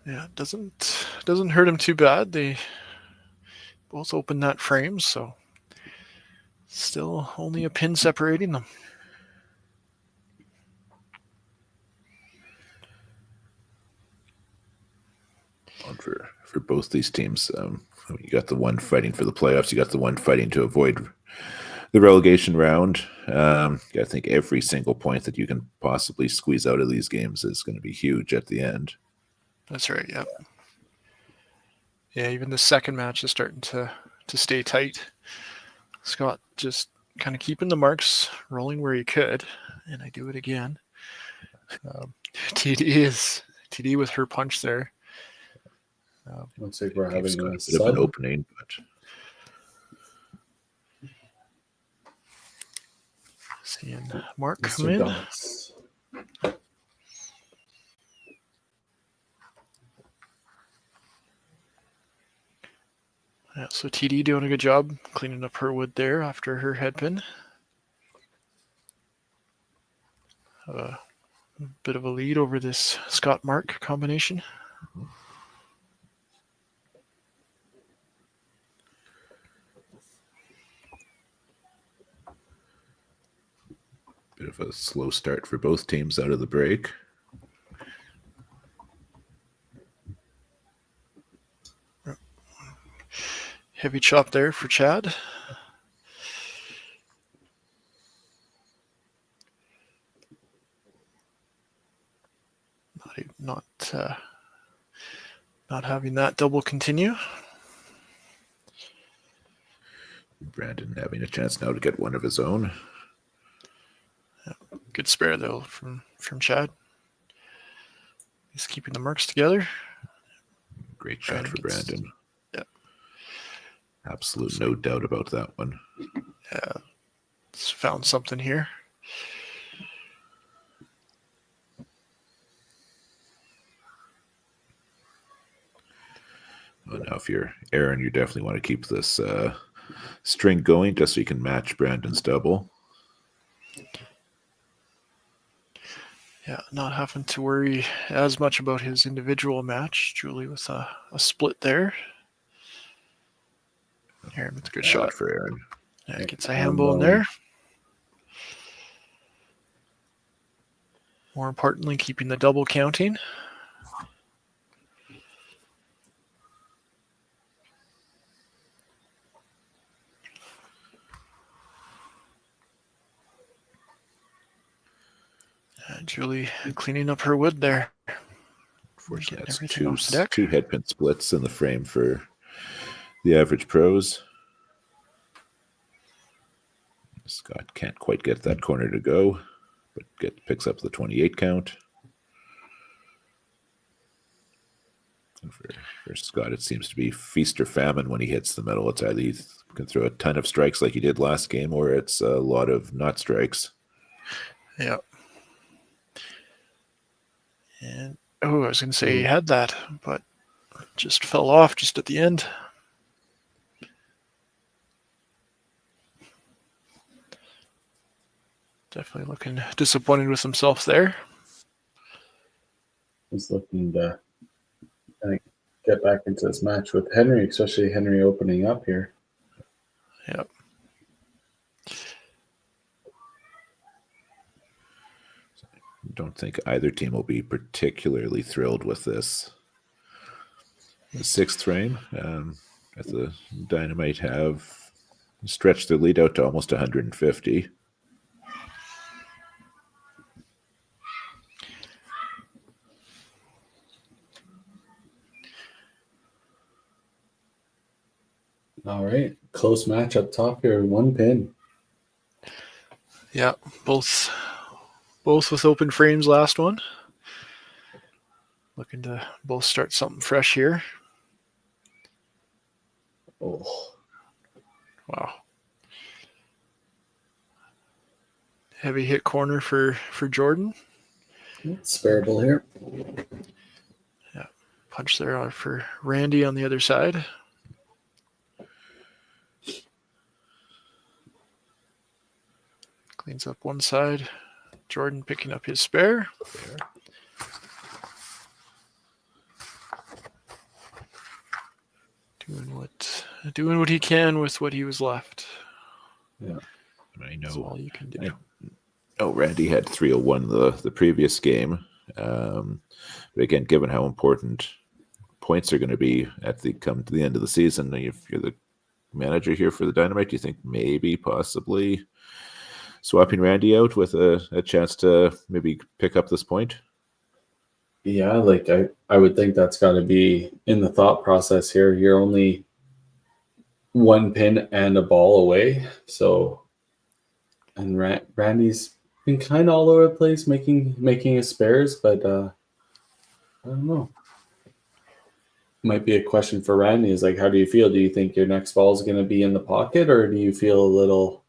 Yeah, it doesn't hurt him too bad. They both opened that frame, so still only a pin separating them. For both these teams, you got the one fighting for the playoffs. You got the one fighting to avoid the relegation round. I think every single point that you can possibly squeeze out of these games is going to be huge at the end. That's right. Yeah. Yeah. Even the second match is starting to stay tight. Scott just kind of keeping the marks, rolling where he could, and I do it again. TD with her punch there. Looks like we're having a bit of an opening, but seeing Mark come in. Dots. Yeah, so TD doing a good job cleaning up her wood there after her headpin. A bit of a lead over this Scott Mark combination. bit of a slow start for both teams out of the break. Heavy chop there for Chad. Not having that double continue. Brandon having a chance now to get one of his own. Good spare though from Chad. He's keeping the marks together. Great shot for Brandon. Yeah. Absolute no doubt about that one. Yeah. It's found something here. Well, now if you're Aaron, you definitely want to keep this string going just so you can match Brandon's double. Yeah, not having to worry as much about his individual match. Julie with a split there. Aaron with a good shot for Aaron. Yeah, gets a handball in there. More importantly, keeping the double counting. Julie cleaning up her wood there. Unfortunately, that's two headpin splits in the frame for the average pros. Scott can't quite get that corner to go, but picks up the 28 count. And for Scott, it seems to be feast or famine when he hits the middle. It's either he can throw a ton of strikes like he did last game, or it's a lot of not strikes. Yeah. And I was going to say he had that, but just fell off just at the end. Definitely looking disappointed with himself there. He's looking to get back into this match with Henry, especially Henry opening up here. Yep. Don't think either team will be particularly thrilled with this. The sixth frame, as the Dynamite have stretched their lead out to almost 150. All right, close match up top here, one pin. Yeah, both with open frames last one. Looking to both start something fresh here. Oh, Wow. Heavy hit corner for Jordan. sparable here. Yeah. Punch there for Randy on the other side. Cleans up one side. Jordan picking up his spare. Doing what he can with what he was left. Yeah. I That's know. all you can do. Randy had 301 the previous game. But again, given how important points are going to be come to the end of the season, if you're the manager here for the Dynamite, do you think maybe possibly swapping Randy out with a chance to maybe pick up this point? Yeah, like I would think that's got to be in the thought process here. You're only one pin and a ball away. So, and Randy's been kind of all over the place making his spares, but I don't know. Might be a question for Randy is like, how do you feel? Do you think your next ball is going to be in the pocket, or do you feel a little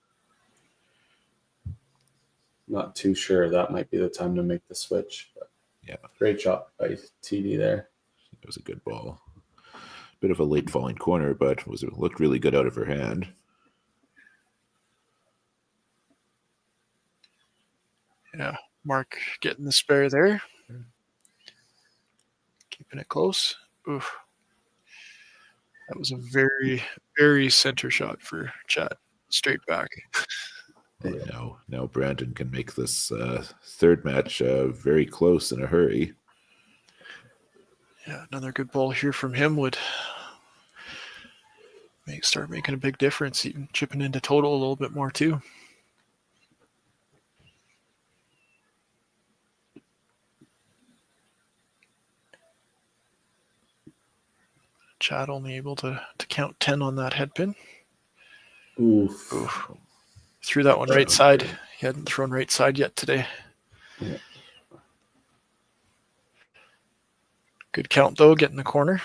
not too sure? That might be the time to make the switch. But yeah, great shot by TD there. It was a good ball. Bit of a late falling corner, but looked really good out of her hand. Yeah, Mark getting the spare there. Keeping it close. Oof. That was a very, very center shot for Chad. Straight back. Now Brandon can make this third match very close in a hurry. Yeah, another good ball here from him would start making a big difference, even chipping into total a little bit more too. Chad only able to count 10 on that head pin. Oof. Threw that one right side. He hadn't thrown right side yet today. Yeah. Good count though, getting the corner.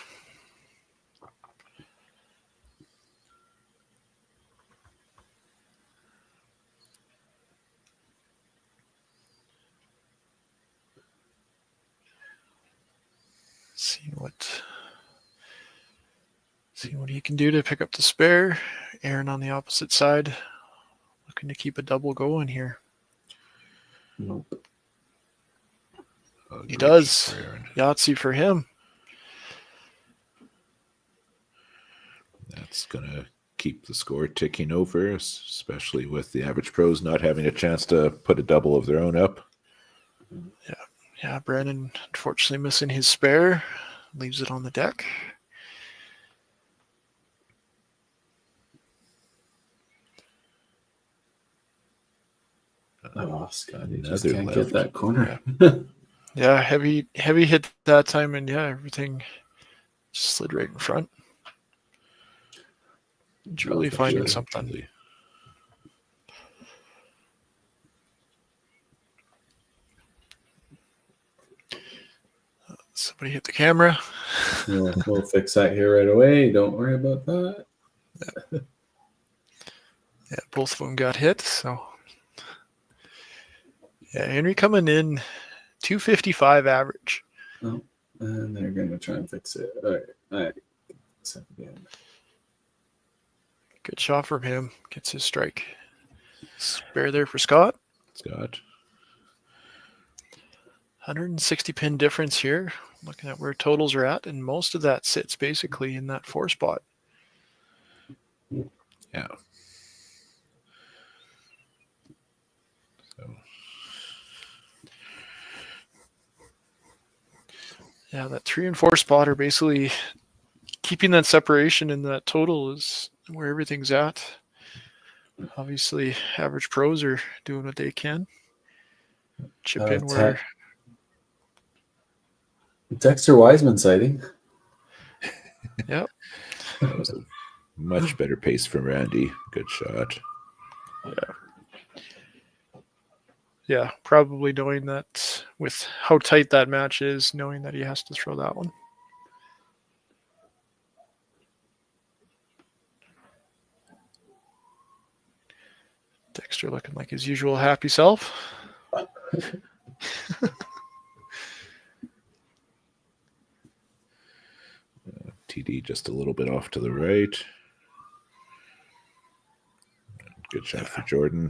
See what he can do to pick up the spare. Aaron on the opposite side, looking to keep a double going here. Nope. He does. Yahtzee for him. That's going to keep the score ticking over, especially with the average pros not having a chance to put a double of their own up. Yeah, Brandon unfortunately missing his spare. Leaves it on the deck. Oh, Scott, he just can't get that corner. Yeah, heavy hit that time, and yeah, everything just slid right in front. Julie finding something. Julie. Somebody hit the camera. We'll fix that here right away. Don't worry about that. Yeah, both of them got hit, so. Yeah, Henry coming in 255 average. Oh, and they're going to try and fix it. All right. Good shot from him. Gets his strike. Spare there for Scott. 160 pin difference here. Looking at where totals are at, and most of that sits basically in that 4 spot. Yeah. Yeah, that 3 and 4 spot are basically keeping that separation, and that total is where everything's at. Obviously, average pros are doing what they can. Chip in where. Dexter Wiseman sighting. Yep. That was a much better pace from Randy. Good shot. Yeah, probably knowing that with how tight that match is, knowing that he has to throw that one. Dexter looking like his usual happy self. TD just a little bit off to the right. Good shot for Jordan.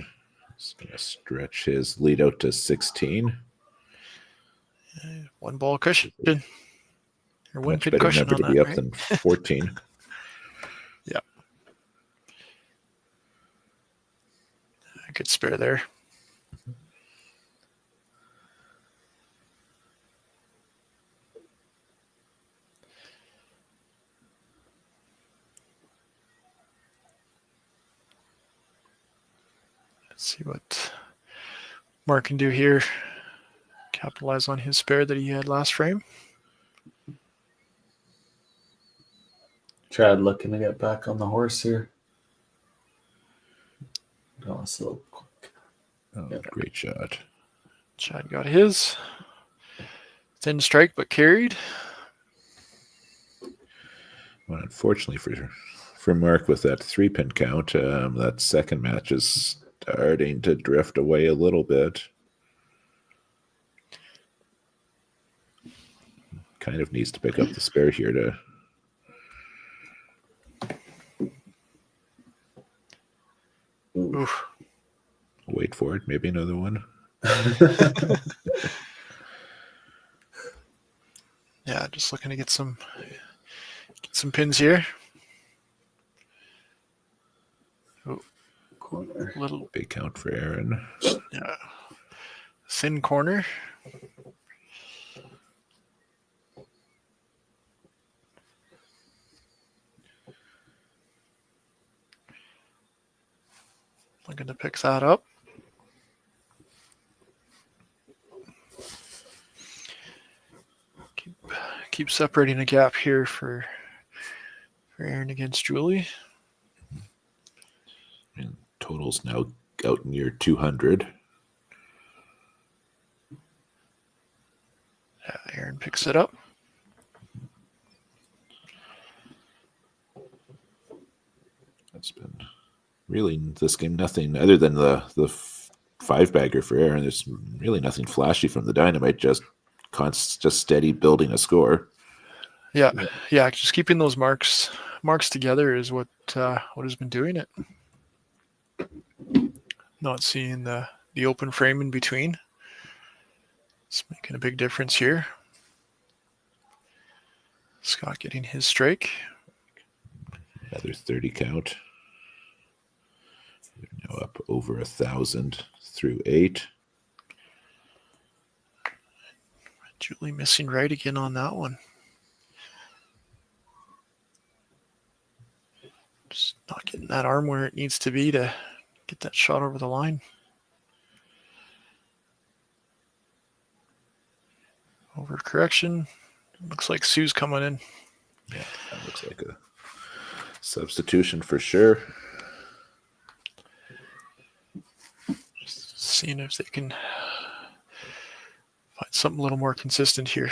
He's going to stretch his lead out to 16. One ball cushion. Or one Much pin better cushion number on to be that, up right? than 14. Yeah. A good spare there. Let's see what Mark can do here. Capitalize on his spare that he had last frame. Chad looking to get back on the horse here. Oh, it's a little quick. Oh, great shot. Chad got his. Thin strike, but carried. Well, unfortunately for Mark with that 3-pin count, that second match is starting to drift away a little bit. Kind of needs to pick up the spare here to Oof. wait for it. Maybe another one. Yeah, just looking to get some pins here. Oh, Corner. little Big count for Aaron. yeah, thin corner. Looking to pick that up. Keep separating a gap here for Aaron against Julie. And total's now out near 200. Yeah, Aaron picks it up. That's been really this game nothing other than the 5-bagger for Aaron. There's really nothing flashy from the Dynamite. Just steady building a score. Yeah. Just keeping those marks together is what has been doing it. Not seeing the open frame in between. It's making a big difference here. Scott getting his strike. Another 30 count. They're now up over 1,000 through 8. Julie missing right again on that one. Just not getting that arm where it needs to be to get that shot over the line. Overcorrection. Looks like Sue's coming in. Yeah, that looks like a substitution for sure. Just seeing if they can find something a little more consistent here.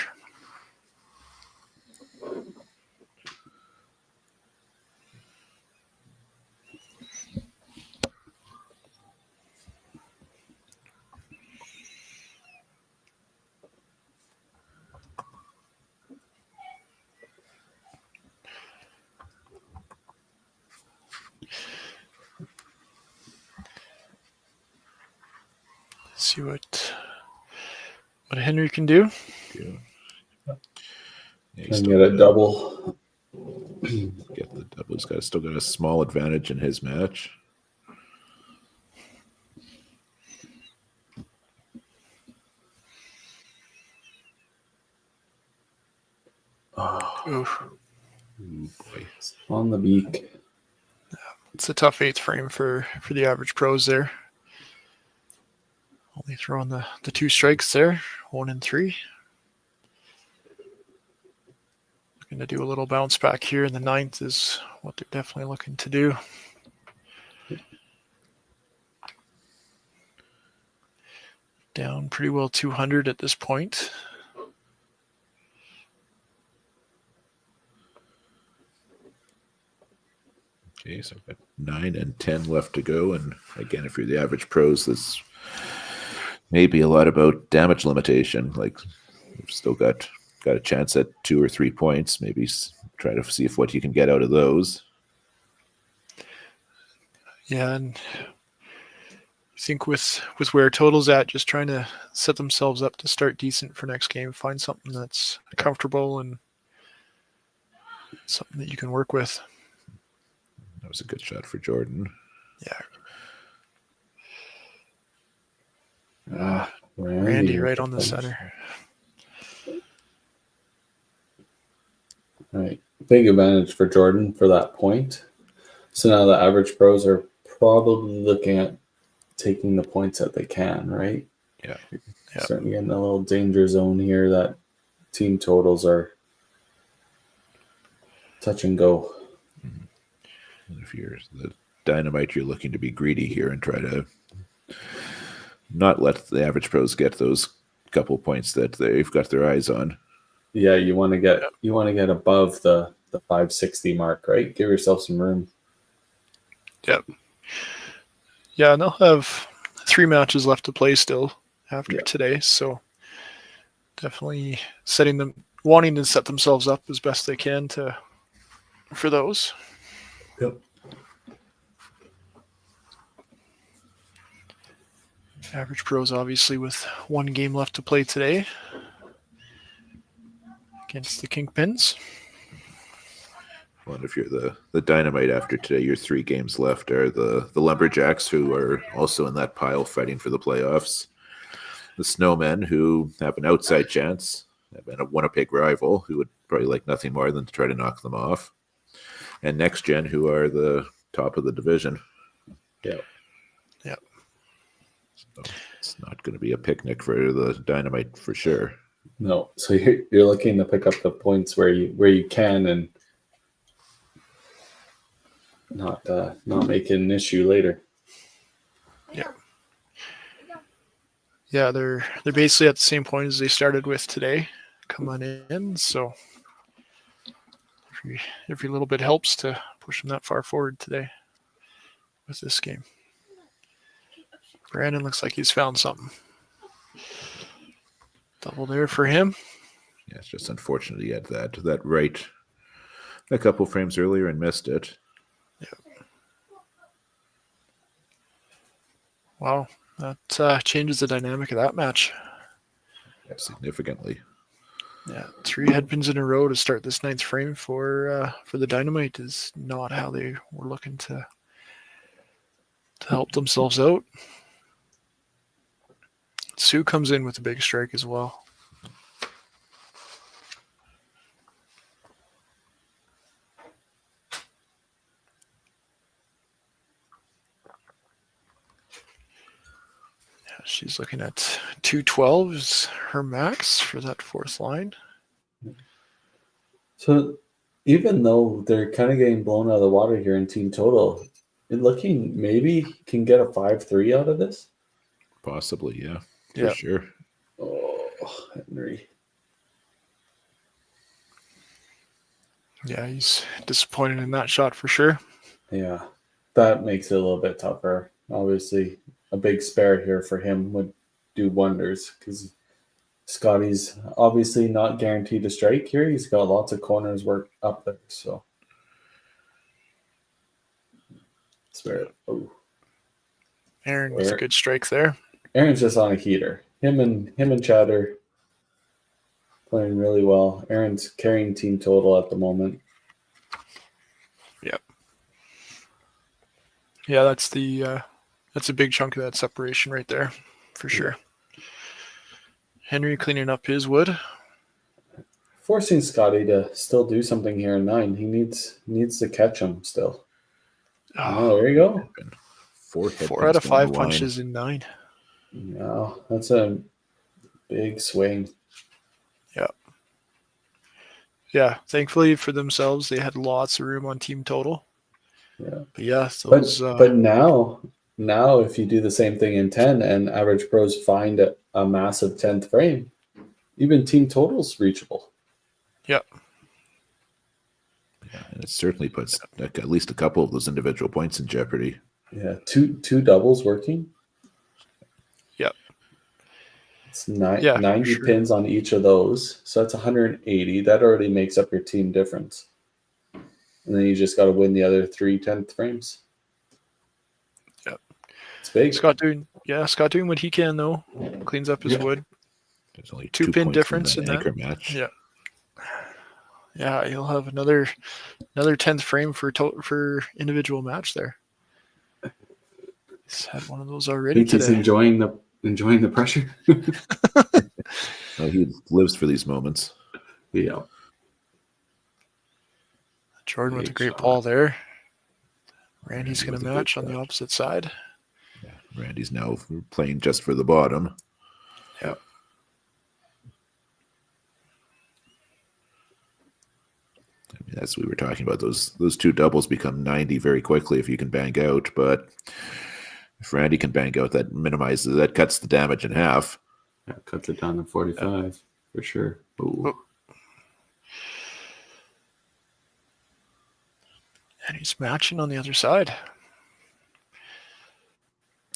See what Henry can do. Yeah, Can get a double. Get the double. He's still got a small advantage in his match. Oh, Oof. Ooh, boy. on the beak. It's a tough 8th frame for the average pros there. Only throwing the 2 strikes there, 1 and 3. Looking to do a little bounce back here in the 9th is what they're definitely looking to do. Down pretty well 200 at this point. Okay, so I've got 9 and 10 left to go. And again, if you're the average pros, this may be a lot about damage limitation. Like, you've still got a chance at 2 or 3 points. Maybe try to see what you can get out of those. Yeah, and I think with where total's at, just trying to set themselves up to start decent for next game, find something that's comfortable and something that you can work with. That was a good shot for Jordan. Yeah. Randy right on the center. All right. Big advantage for Jordan for that point. So now the average pros are probably looking at taking the points that they can, right? Yeah. Starting to get in a little danger zone here that team totals are touch and go. And if you're the Dynamite, you're looking to be greedy here and try to not let the average pros get those couple points that they've got their eyes on. Yeah, you want to get above the 560 mark, right? Give yourself some room. Yep. Yeah, and they'll have 3 matches left to play still after today, so definitely wanting to set themselves up as best they can for those. Yep. Average pros obviously with 1 game left to play today against the Kingpins. Well, and if you're the Dynamite after today, your 3 games left are the Lumberjacks, who are also in that pile fighting for the playoffs. The Snowmen, who have an outside chance, and a Winnipeg rival, who would probably like nothing more than to try to knock them off. And Next Gen, who are the top of the division. Yeah. Yep. So it's not going to be a picnic for the Dynamite for sure. No. So you're looking to pick up the points where you can and not make it an issue later. Yeah. Yeah, they're basically at the same point as they started with today, coming in. So every little bit helps to push them that far forward today with this game. Brandon looks like he's found something. Double there for him. Yeah, it's just unfortunate he had that right a couple frames earlier and missed it. Yeah. Wow, that changes the dynamic of that match. Yeah, significantly. Yeah, 3 headpins in a row to start this 9th frame for the Dynamite is not how they were looking to help themselves out. Sue comes in with a big strike as well. Yeah, she's looking at 212 is her max for that 4th line. So even though they're kind of getting blown out of the water here in team total, it looking maybe can get a 5-3 out of this? Possibly, yeah. For sure. Oh, Henry. Yeah, he's disappointed in that shot for sure. Yeah, that makes it a little bit tougher. Obviously, a big spare here for him would do wonders because Scotty's obviously not guaranteed to strike here. He's got lots of corners work up there, so. Spare. Oh. Aaron with a good strike there. Aaron's just on a heater. Him and Chad are playing really well. Aaron's carrying team total at the moment. Yep. Yeah, that's a big chunk of that separation right there, for sure. Henry cleaning up his wood. Forcing Scotty to still do something here in 9. He needs to catch him still. Oh, there you go. 4 out of 5 punches in 9. Yeah, that's a big swing. Yeah. Yeah, thankfully for themselves, they had lots of room on team total. Yeah. But yeah, those, but now if you do the same thing in 10 and average pros find a massive 10th frame, even team totals reachable. Yep. Yeah, and it certainly puts at least a couple of those individual points in jeopardy. Yeah, two doubles working. Yep. It's 90 sure. pins on each of those. So that's 180. That already makes up your team difference. And then you just got to win the other 3 10th frames. Yep. It's big. Scott doing what he can, though. Cleans up his wood. There's only 2 pin difference in that anchor match. Yeah. Yeah, he'll have another 10th frame for individual match there. He's had one of those already Think today. he's enjoying the pressure. Well, he lives for these moments. Yeah. Jordan with a great ball there. Randy's going to match on the opposite side. Yeah, Randy's now playing just for the bottom. Yep. I mean, as we were talking about, those 2 doubles become 90 very quickly if you can bang out. But if Randy can bang out, that cuts the damage in half. Yeah, cuts it down to 45 for sure. Ooh. And he's matching on the other side.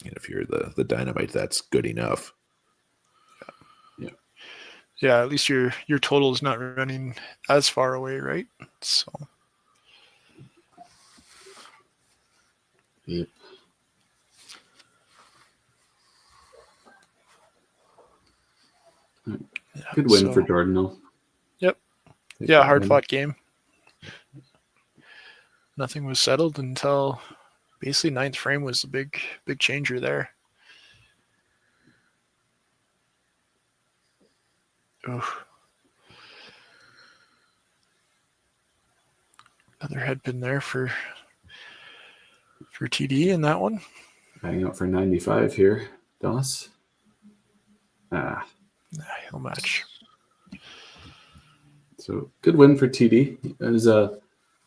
And if you're the Dynamite, that's good enough. Yeah, at least your total is not running as far away, right? So. Yep. Good win for Jordan, though. Yep. Yeah, hard-fought game. Nothing was settled until basically 9th frame was the big changer there. Oof. Another head pin there for TD in that one. Hang out for 95 here, Doss. He'll match. So good win for TD. It was a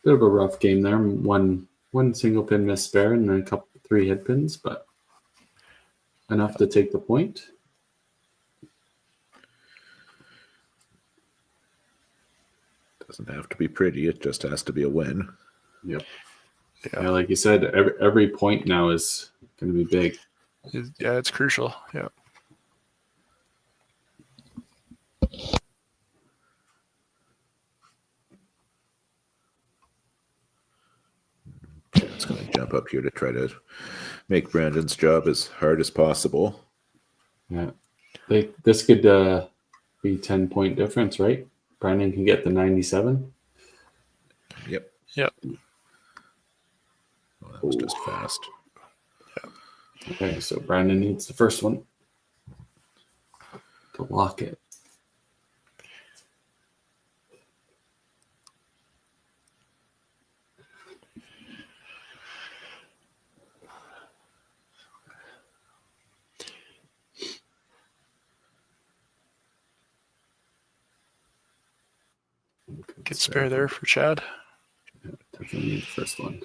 bit of a rough game there. One single pin missed spare and then 3 head pins, but enough to take the point. Doesn't have to be pretty. It just has to be a win. Yep. Yeah, like you said, every point now is going to be big. Yeah, it's crucial. Yeah. It's going to jump up here to try to make Brandon's job as hard as possible. Yeah. This could be 10-point difference, right? Brandon can get the 97. Yep. Yep. Well, that was just fast. Yeah. Okay, so Brandon needs the first one to lock it. Good spare there for Chad. Yeah, definitely need the first one.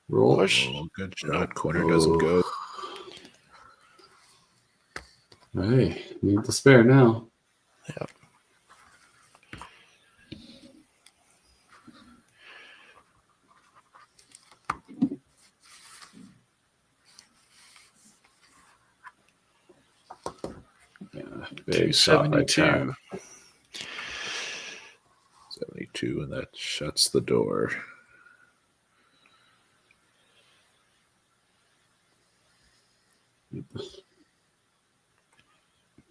Roll. Push. Oh, good shot. Corner doesn't go. Hey, need the spare now. Yep. Yeah, big shot like that. 72, and that shuts the door.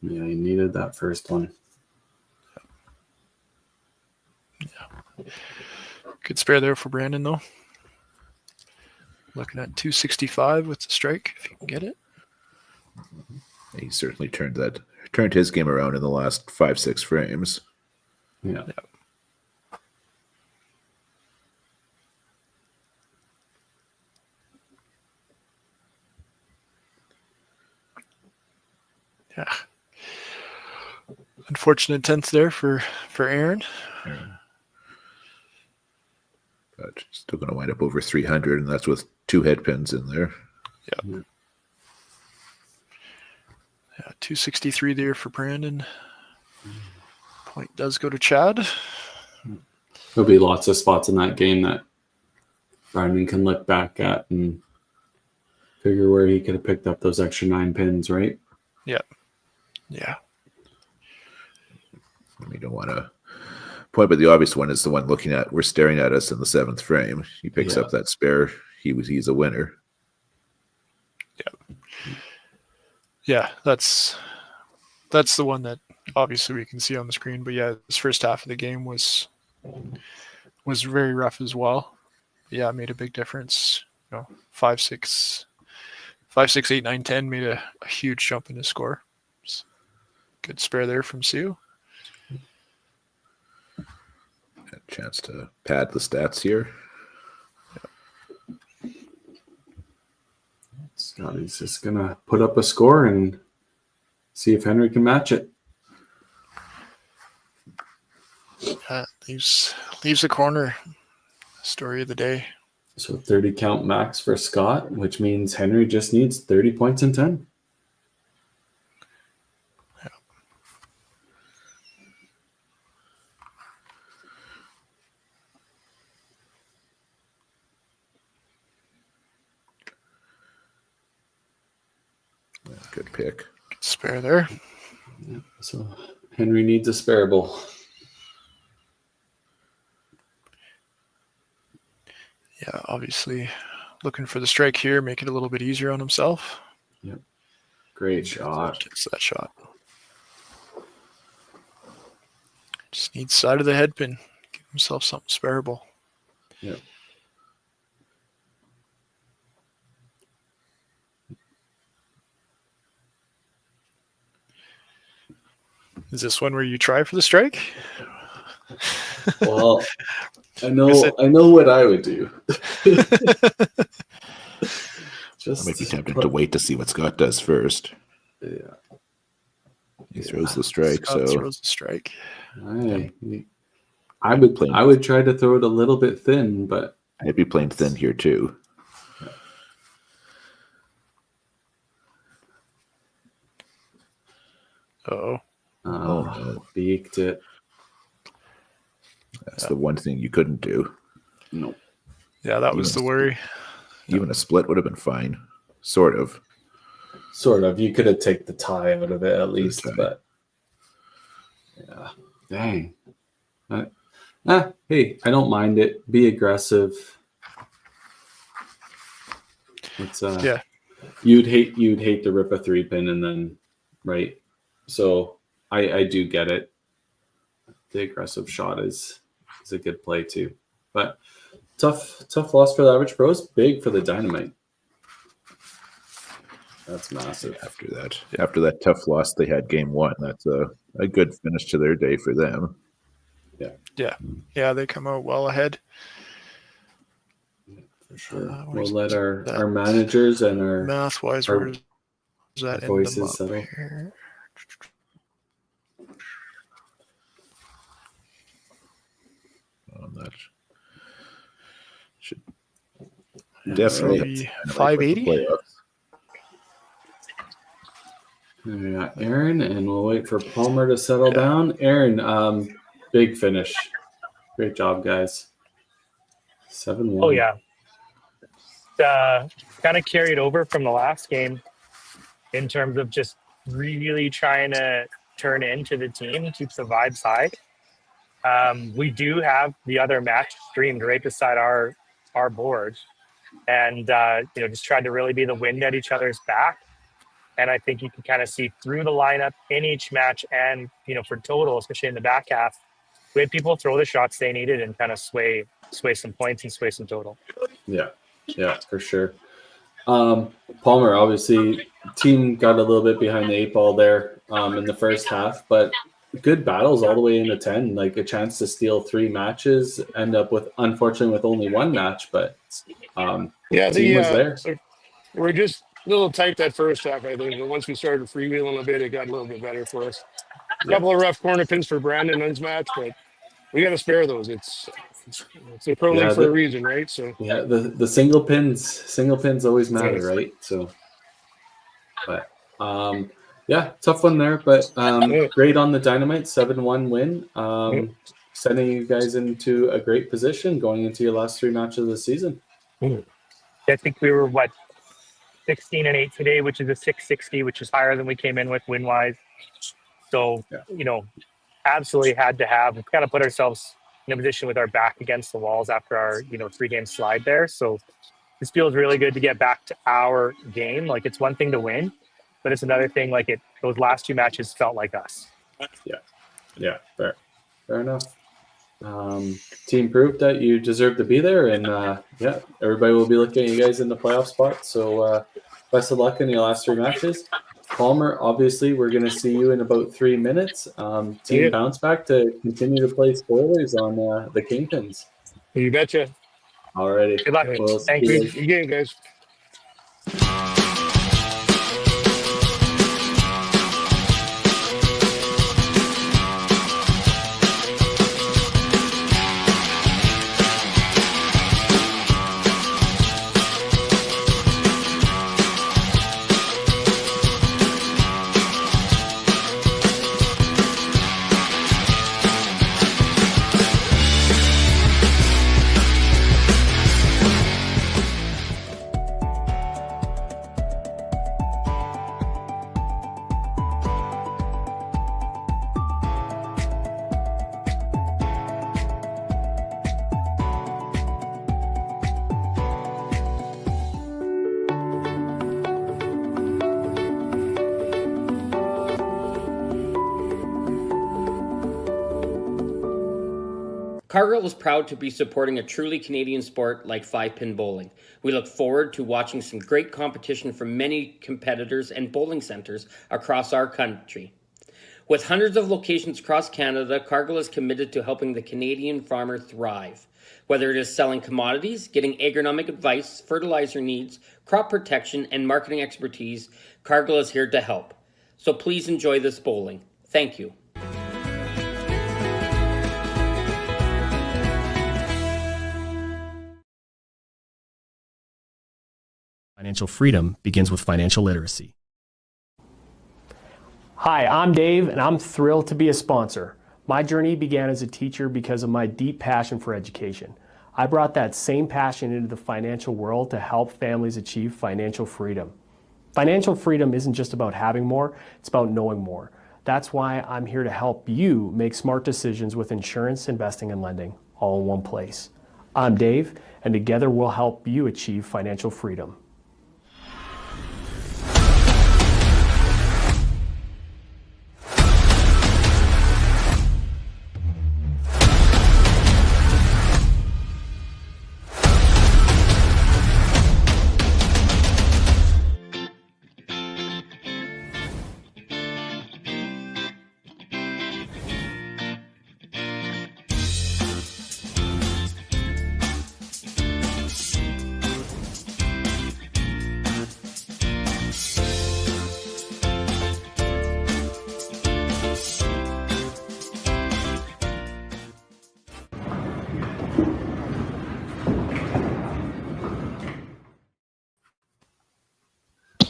Yeah, he needed that first one. Yeah. Good spare there for Brandon, though. Looking at 265 with the strike, if you can get it. He certainly turned his game around in the last 5-6 frames. Yeah. Yeah. Unfortunate 10th there for Aaron. But still going to wind up over 300, and that's with 2 head pins in there. Yeah. Yeah, 263 there for Brandon. Point does go to Chad. There'll be lots of spots in that game that Brandon can look back at and figure where he could have picked up those extra 9 pins, right? Yeah. Yeah. We don't want to point, but the obvious one is the one we're staring at us in the 7th frame. He picks up that spare. He's a winner. Yeah. Yeah, that's the one that obviously we can see on the screen. But yeah, this first half of the game was very rough as well. Yeah, it made a big difference. 5, 6, 8, 9, 10 made a huge jump in his score. Good spare there from Sue. A chance to pad the stats here. Scotty's just gonna put up a score and see if Henry can match it. Leaves the corner. Story of the day. So 30 count max for Scott, which means Henry just needs 30 points in 10. Good pick. Good spare there. Yeah, so Henry needs a spareable. Yeah, obviously looking for the strike here, make it a little bit easier on himself. Yep. Great shot. Gets that shot. Just needs side of the head pin. Give himself something spareable. Yep. Is this one where you try for the strike? Well, I know what I would do. I might be tempted to wait to see what Scott does first. Yeah. He throws the strike. Scott throws the strike. I would try to throw it a little bit thin, but I'd be playing thin here too. Oh no. Beaked it. That's the one thing you couldn't do. No. Yeah, that was the worry. Even a split would have been fine. Sort of. You could have taken the tie out of it at least, but yeah. Dang. Hey, I don't mind it. Be aggressive. It's you'd hate to rip a 3-pin and then right. So I do get it. The aggressive shot is a good play too. But tough loss for the average pros, big for the Dynamite. That's massive. After that tough loss they had game 1, that's a good finish to their day for them. Yeah, they come out well ahead. For sure. We'll let our managers and our math-wise, where's that voices settle. Here? That should definitely be 580. We got Aaron, and we'll wait for Palmer to settle down. Aaron, big finish. Great job, guys. 7-1. Oh, yeah. Kind of carried over from the last game in terms of just really trying to turn into the team, keep the vibes high. We do have the other match streamed right beside our board, and just tried to really be the wind at each other's back. And I think you can kind of see through the lineup in each match, and for total, especially in the back half, we had people throw the shots they needed and kind of sway some points and sway some total. Yeah, for sure. Palmer, obviously, team got a little bit behind the 8 ball there in the first half, but good battles all the way into 10, like a chance to steal 3 matches, end up unfortunately with only 1 match, but team was there. We're just a little tight that first half, I think, but once we started freewheeling a bit, it got a little bit better for us. A couple of rough corner pins for Brandon on his match, but we got to spare those. It's a pro league for a reason, right? So the single pins always matter, right? So, but Yeah, tough one there, but great on the Dynamite, 7-1 win. Sending you guys into a great position going into your last 3 matches of the season. I think we were 16-8 today, which is a 660, which is higher than we came in with win wise. So absolutely had to have kind of put ourselves in a position with our back against the walls after our 3-game slide there. So this feels really good to get back to our game. Like, it's one thing to win, but it's another thing. Like, those last 2 matches felt like us. Yeah, fair enough. Team proved that you deserve to be there, and everybody will be looking at you guys in the playoff spot. So best of luck in your last 3 matches. Palmer, obviously, we're going to see you in about 3 minutes. Team bounce back to continue to play spoilers on the Kingpins. You betcha. Alrighty. Good luck. Thank you. Good game, guys. Cargill is proud to be supporting a truly Canadian sport like 5-pin bowling. We look forward to watching some great competition from many competitors and bowling centres across our country. With hundreds of locations across Canada, Cargill is committed to helping the Canadian farmer thrive. Whether it is selling commodities, getting agronomic advice, fertilizer needs, crop protection, and marketing expertise, Cargill is here to help. So please enjoy this bowling. Thank you. Financial freedom begins with financial literacy. Hi, I'm Dave, and I'm thrilled to be a sponsor. My journey began as a teacher because of my deep passion for education. I brought that same passion into the financial world to help families achieve financial freedom. Financial freedom isn't just about having more, it's about knowing more. That's why I'm here to help you make smart decisions with insurance, investing, and lending, all in one place. I'm Dave, and together we'll help you achieve financial freedom.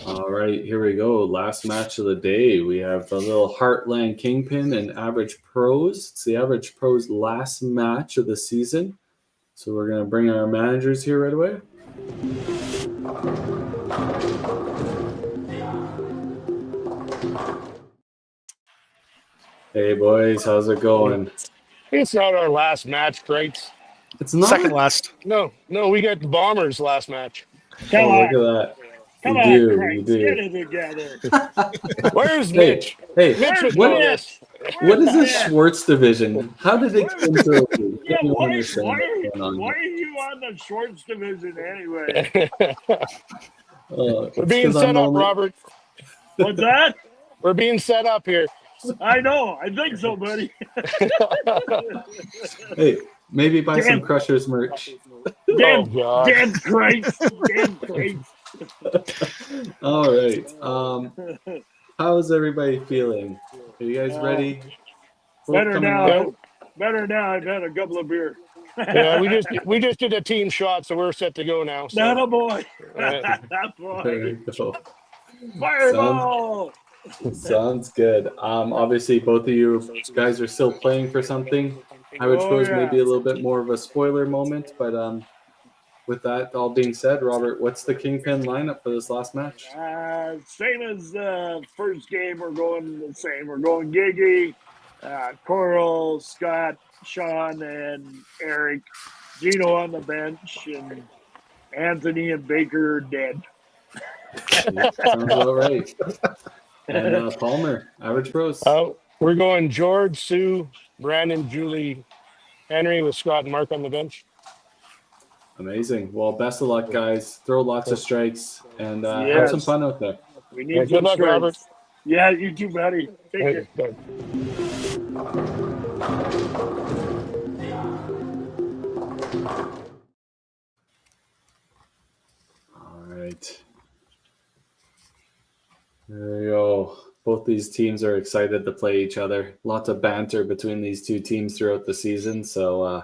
All right, here we go. Last match of the day. We have a little Heartland Kingpin and Average Pros. It's the Average Pros last match of the season. So we're going to bring our managers here right away. Hey, boys. How's it going? It's not our last match, Crates. It's not? Second last. No, we got the Bombers last match. Come on. Look at that. Come You on, do, Craig. you do. Get it together. Where's Mitch? Hey, Mitch was what doing is this. what is this Schwartz division? How did it come through? Yeah, I don't why understand what's are going on. you on the Schwartz division anyway? We're being set up, Robert. What's that? We're being set up here. I know. I think so, buddy. Hey, maybe buy some Crushers merch. Damn, God. damn Christ. Damn Christ. All right. How's everybody feeling? Are you guys ready? Better now. Out? Better now. I've had a couple of beer. Yeah, we just did a team shot, so we're set to go now. So. Not a boy. Right. That boy. There you go. Fireball. Sounds good. Obviously, both of you guys are still playing for something. Average Oh, Pros yeah. may be a little bit more of a spoiler moment, but with that all being said, Robert, what's the Kingpin lineup for this last match? Same as the first game. We're going the same. We're going Gigi, Coral, Scott, Sean, and Eric. Gino on the bench, and Anthony and Baker are dead. Yeah, sounds about right. And Palmer, Average Pros. We're going George, Sue, Brandon, Julie, Henry with Scott and Mark on the bench. Amazing. Well, best of luck, guys. Throw lots of strikes and have Yes. some fun out there. We need Good luck, strikes. Robert. Yeah, you too, buddy. Take care. All right. There we go. Both these teams are excited to play each other. Lots of banter between these two teams throughout the season. So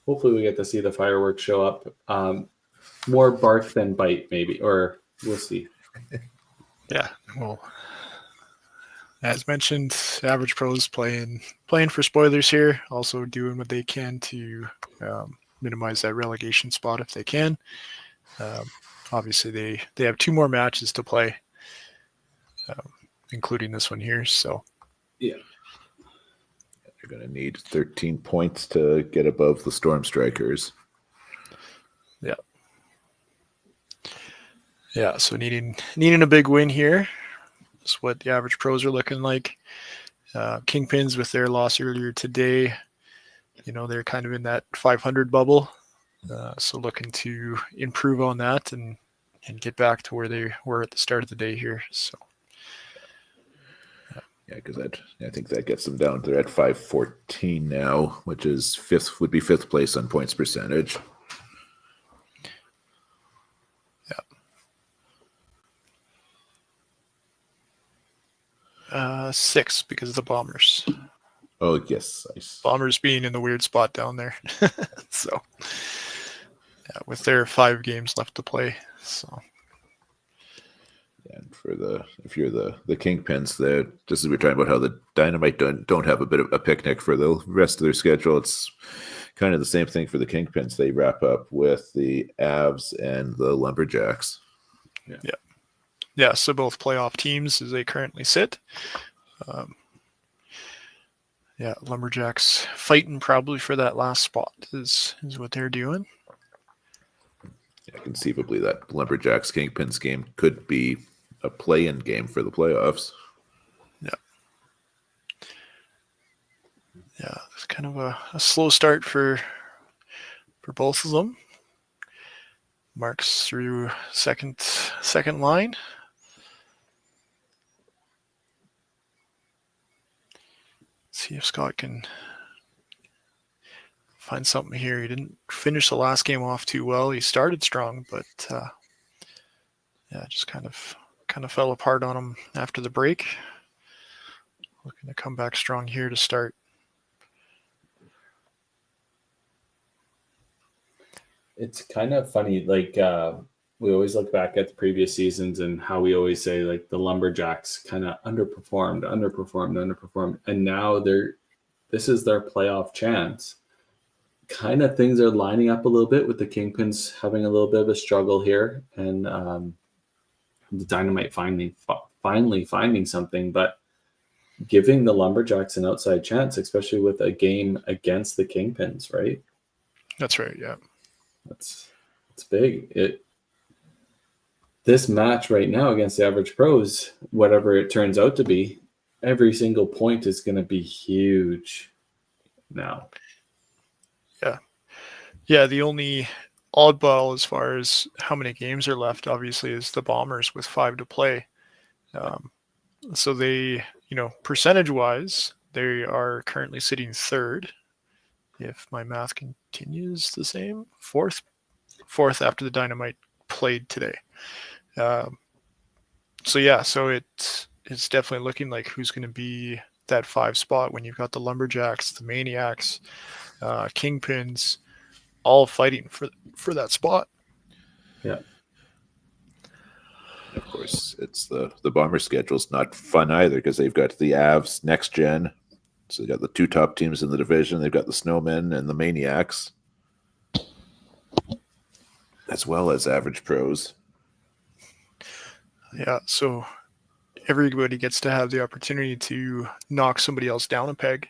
hopefully we get to see the fireworks show up. More bark than bite, maybe, or we'll see. Yeah, well, as mentioned, Average Pros playing for spoilers here, also doing what they can to minimize that relegation spot if they can. Obviously, they have 2 more matches to play, including this one here. So, yeah, they're going to need 13 points to get above the Storm Strikers. Yeah. Yeah, so needing a big win here is what the Average Pros are looking like. Kingpins with their loss earlier today, they're kind of in that 500 bubble. So looking to improve on that and get back to where they were at the start of the day here. So yeah, because I think that gets them down. They're at 514 now, which is would be fifth place on points percentage. 6 because of the Bombers. Oh, yes. Bombers being in the weird spot down there. So, yeah, with their 5 games left to play. So, and if you're the Kingpins, just as we we're talking about how the Dynamite don't have a bit of a picnic for the rest of their schedule, it's kind of the same thing for the Kingpins. They wrap up with the Avs and the Lumberjacks. Yeah, so both playoff teams as they currently sit. Lumberjacks fighting probably for that last spot is what they're doing. Yeah, conceivably that Lumberjacks Kingpins game could be a play-in game for the playoffs. Yeah, it's kind of a slow start for both of them. Marks through second line. See if Scott can find something here. He didn't finish the last game off too well. He started strong, but just kind of fell apart on him after the break. Looking to come back strong here to start. It's kind of funny, we always look back at the previous seasons and how we always say the Lumberjacks kind of underperformed, and now this is their playoff chance. Kind of things are lining up a little bit with the Kingpins having a little bit of a struggle here, and the Dynamite finally finding something, but giving the Lumberjacks an outside chance, especially with a game against the Kingpins, right? That's right. Yeah, it's big. This match right now against the Average Pros, whatever it turns out to be, every single point is going to be huge now. Yeah, the only oddball as far as how many games are left, obviously, is the Bombers with 5 to play. So they, percentage-wise, they are currently sitting 3rd, if my math continues the same. Fourth after the Dynamite played today. So it's definitely looking like who's going to be that 5 spot when you've got the Lumberjacks, the Maniacs, Kingpins, all fighting for that spot. Yeah. Of course, it's the Bomber schedule's not fun either because they've got the Avs next gen. So they got the 2 top teams in the division. They've got the Snowmen and the Maniacs, as well as Average Pros. Yeah, so everybody gets to have the opportunity to knock somebody else down a peg.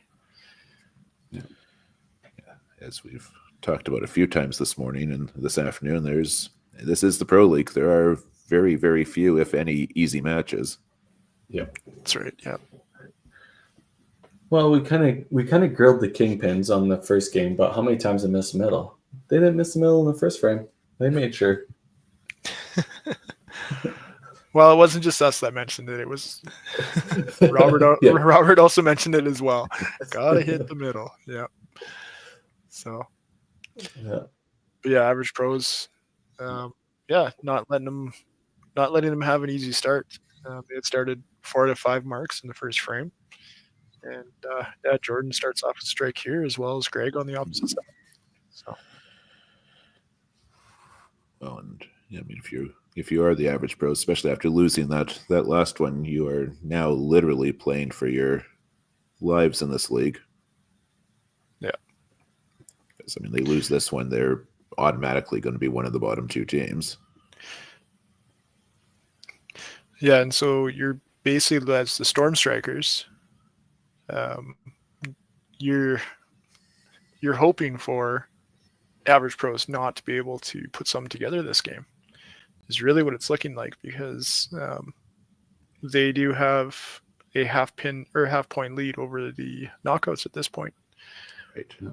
Yeah. As we've talked about a few times this morning and this afternoon, this is the Pro League. There are very, very few, if any, easy matches. Yeah, that's right. Yeah. Well, we kind of grilled the Kingpins on the first game, but how many times they missed the middle? They didn't miss the middle in the first frame. They made sure. Well, it wasn't just us that mentioned it. It was Robert. Yeah. Robert also mentioned it as well. Gotta hit the middle. Yeah. So. Yeah. But yeah, Average Pros. Not letting them have an easy start. They had started 4 out of 5 marks in the first frame, and Jordan starts off with strike here as well as Greg on the opposite side. So. Well, and I mean, if you are the Average Pros, especially after losing that last one, you are now literally playing for your lives in this league. Yeah. Because, I mean, they lose this one, they're automatically going to be one of the bottom 2 teams. Yeah, and so you're basically, as the Storm Strikers, you're hoping for Average Pros not to be able to put something together this game. Is really what it's looking like, because they do have a half point lead over the knockouts at this point. Right. Yeah.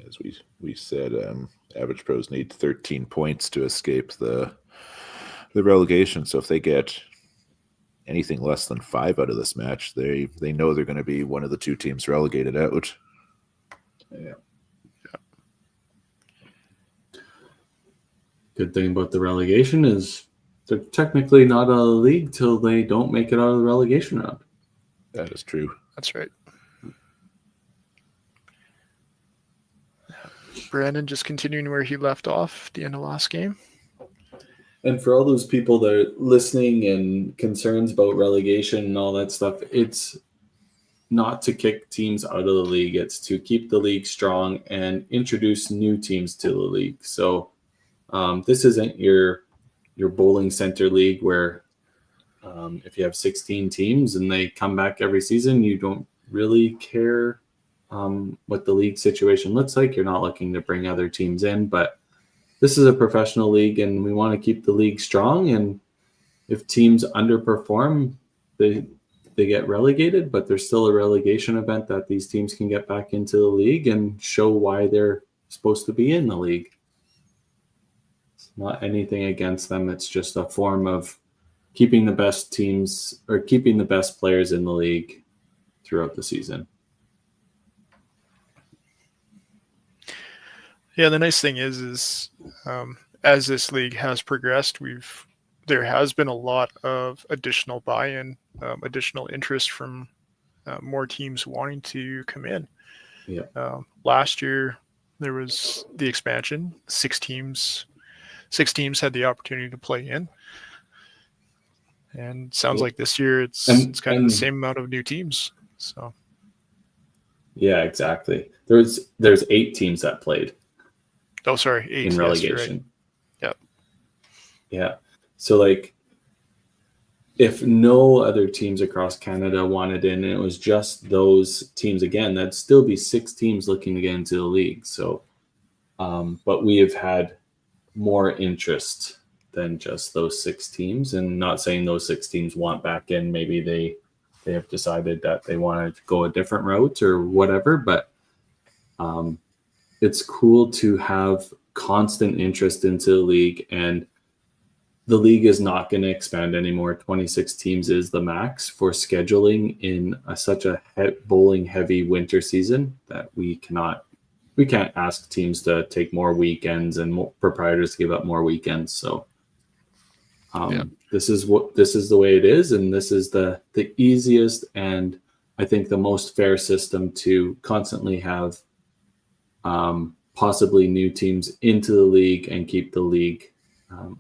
As we said, Average Pros need 13 points to escape the relegation. So if they get anything less than 5 out of this match, they know they're going to be one of the 2 teams relegated out. Yeah. Good thing about the relegation is they're technically not out of the league till they don't make it out of the relegation round. That is true. That's right. Brandon just continuing where he left off at the end of last game. And for all those people that are listening and concerns about relegation and all that stuff, it's not to kick teams out of the league. It's to keep the league strong and introduce new teams to the league. So this isn't your bowling center league where if you have 16 teams and they come back every season, you don't really care what the league situation looks like. You're not looking to bring other teams in, but this is a professional league and we want to keep the league strong. And if teams underperform, they get relegated, but there's still a relegation event that these teams can get back into the league and show why they're supposed to be in the league. It's not anything against them. It's just a form of keeping the best teams or keeping the best players in the league throughout the season. Yeah, the nice thing is as this league has progressed, there has been a lot of additional buy-in, additional interest from more teams wanting to come in. Yeah. Last year there was the expansion. 6 teams had the opportunity to play in, and sounds like this year it's kind of the same amount of new teams. So. Yeah, exactly. There's 8 teams that played. Oh, sorry, 8 in relegation. Right. Yep. Yeah. So like, if no other teams across Canada wanted in, and it was just those teams again, that'd still be 6 teams looking to get into the league. So, but we have had more interest than just those 6 teams, and not saying those 6 teams want back in. Maybe they have decided that they want to go a different route or whatever, but it's cool to have constant interest into the league, and the league is not going to expand anymore. 26 teams is the max for scheduling in such a bowling heavy winter season that we can't ask teams to take more weekends and more proprietors to give up more weekends. So this is the way it is, and this is the easiest and I think the most fair system to constantly have possibly new teams into the league and keep the league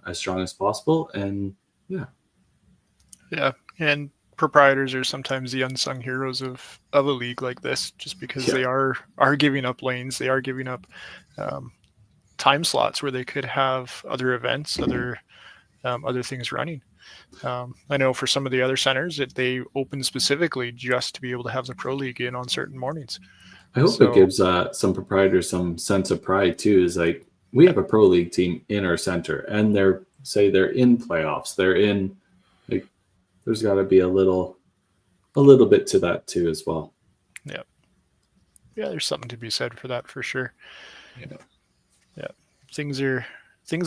as strong as possible. And Yeah, and proprietors are sometimes the unsung heroes of a league like this, just because they are giving up lanes, they are giving up time slots where they could have other events, other things running. I know for some of the other centers, they open specifically just to be able to have the pro league in on certain mornings. I hope it gives some proprietors some sense of pride too. Is like, we have a pro league team in our center, and they're in playoffs. They're in, like, there's got to be a little bit to that too as well. Yeah, there's something to be said for that for sure. Yeah, things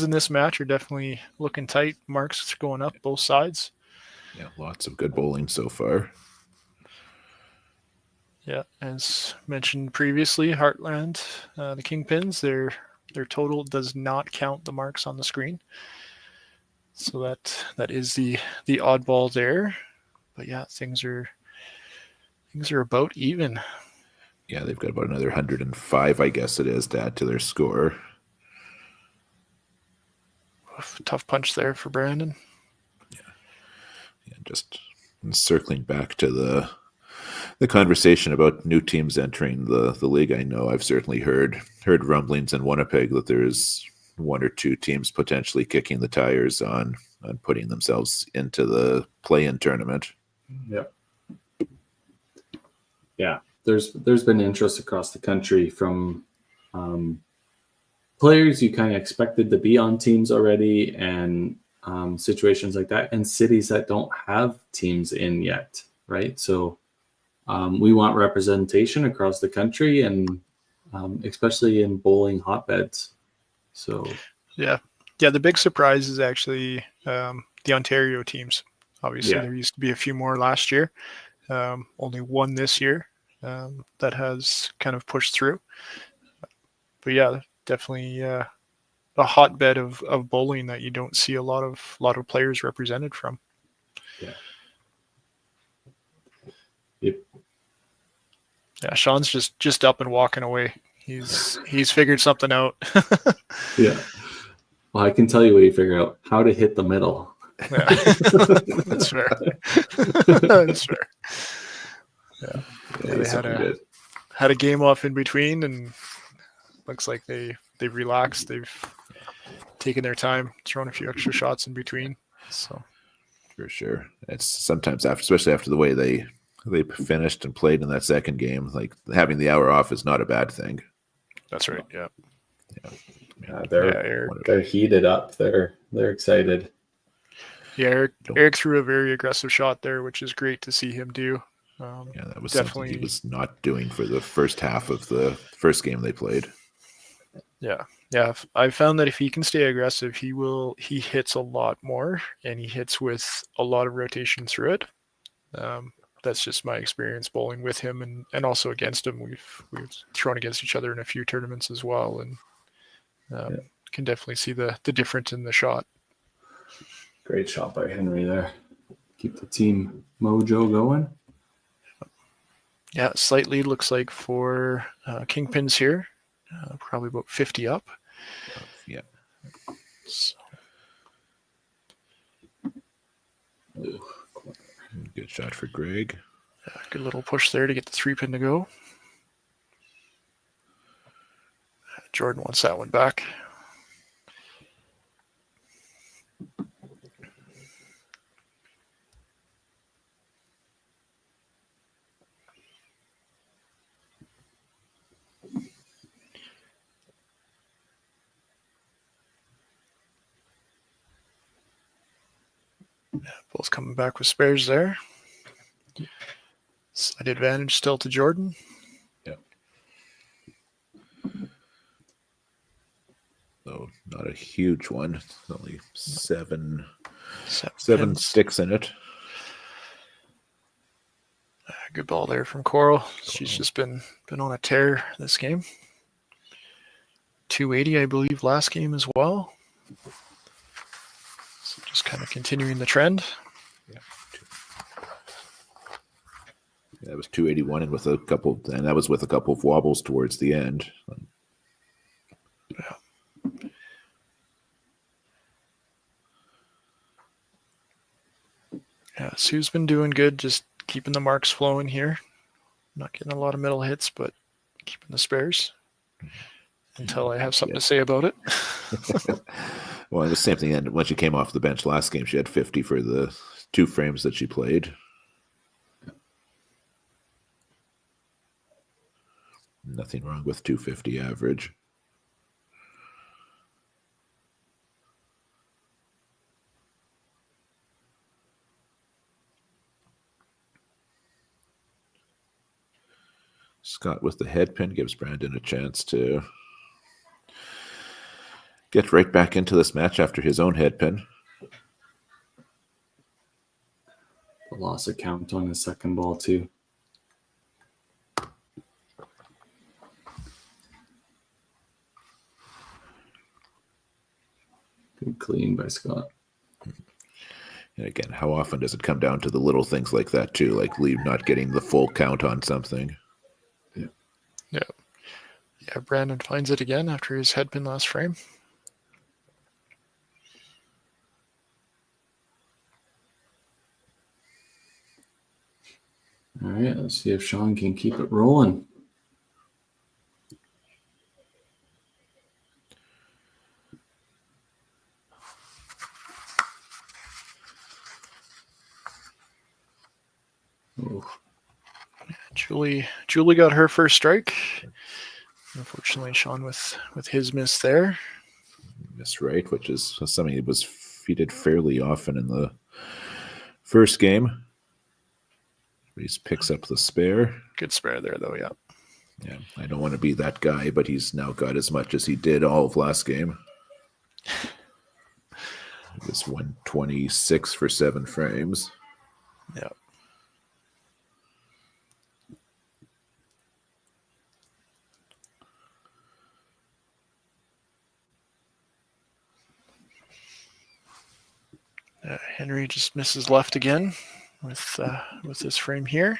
in this match are definitely looking tight. Marks going up both sides. Yeah, lots of good bowling so far. Yeah, as mentioned previously, Heartland, the Kingpins, their total does not count the marks on the screen. So that is the oddball there. But yeah, things are about even. Yeah, they've got about another 105, I guess it is, to add to their score. Tough punch there for Brandon. Yeah, just circling back to the conversation about new teams entering the league. I know I've certainly heard rumblings in Winnipeg that there's one or two teams potentially kicking the tires on putting themselves into the play-in tournament. Yep. Yeah, there's been interest across the country from players you kind of expected to be on teams already, and situations like that, and cities that don't have teams in yet, right? So we want representation across the country, and especially in bowling hotbeds. So yeah, the big surprise is actually the Ontario teams. Obviously, there used to be a few more last year. Only one this year that has kind of pushed through. But yeah, definitely a hotbed of bowling that you don't see a lot of players represented from. Yeah. Yep. Yeah, Sean's just up and walking away. He's figured something out. Yeah. Well, I can tell you what he figured out: how to hit the middle. Yeah. That's fair. That's fair. Yeah, they had a game off in between, and looks like they've relaxed. They've taken their time, thrown a few extra shots in between. So for sure, it's sometimes especially after the way they finished and played in that second game, like having the hour off is not a bad thing. That's right. Yeah. They're heated up. They're excited. Yeah, Eric threw a very aggressive shot there, which is great to see him do. That was definitely something he was not doing for the first half of the first game they played. Yeah. I found that if he can stay aggressive, he hits a lot more, and he hits with a lot of rotation through it. That's just my experience bowling with him and also against him. We've thrown against each other in a few tournaments as well, and can definitely see the difference in the shot. Great shot by Henry there. Keep the team mojo going. Yeah, slight lead looks like for Kingpins here. Probably about 50 up. Yeah. So. Good shot for Greg. Good little push there to get the 3-pin to go. Jordan wants that one back. Both coming back with spares there. Slight advantage still to Jordan. Yeah. Though not a huge one. It's only seven sticks in it. Good ball there from Coral. She's just been on a tear this game. 280, I believe, last game as well. So just kind of continuing the trend. Yeah. That was 281, and that was with a couple of wobbles towards the end. Yeah, Sue's been doing good, just keeping the marks flowing here. Not getting a lot of middle hits, but keeping the spares until I have something to say about it. Well, the same thing. And when she came off the bench last game, she had 50 for the 2 frames that she played. Nothing wrong with 250 average. Scott with the head pin gives Brandon a chance to get right back into this match after his own head pin. The loss of count on his second ball, too. Good clean by Scott. And again, how often does it come down to the little things like that, too? Like Lee not getting the full count on something. Yeah, Brandon finds it again after his head pin last frame. All right, let's see if Sean can keep it rolling. Julie got her first strike. Unfortunately, Sean with his miss there. Miss right, which is something that he did fairly often in the first game. He picks up the spare. Good spare there, though, yeah. Yeah, I don't want to be that guy, but he's now got as much as he did all of last game. It was 126 for 7 frames. Yeah. Henry just misses left again with this frame here.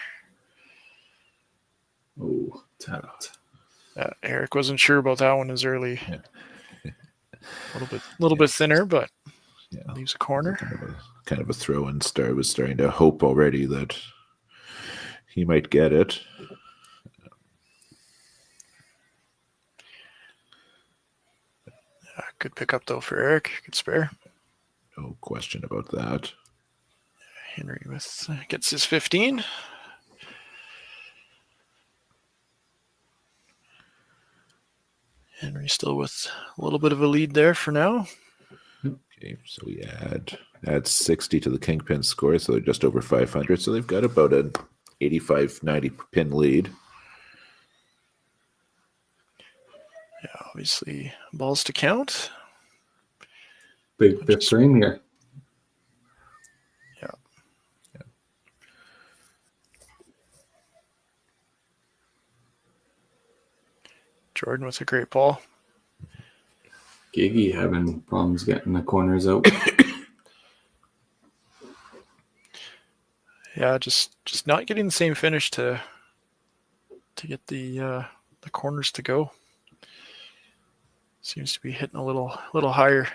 Oh, tapped. Eric wasn't sure about that one as early. Yeah. A little bit thinner, but yeah, leaves a corner. Kind of a throw-in star. Was starting to hope already that he might get it. Good pickup though for Eric. Good spare. No question about that. Henry gets his 15. Henry still with a little bit of a lead there for now. Okay, so we add 60 to the kingpin score, so they're just over 500. So they've got about an 85-90 pin lead. Yeah, obviously balls to count. Big fifth frame here. Yeah. Jordan with a great ball. Giggy having problems getting the corners out. Yeah, just not getting the same finish to get the corners to go. Seems to be hitting a little higher.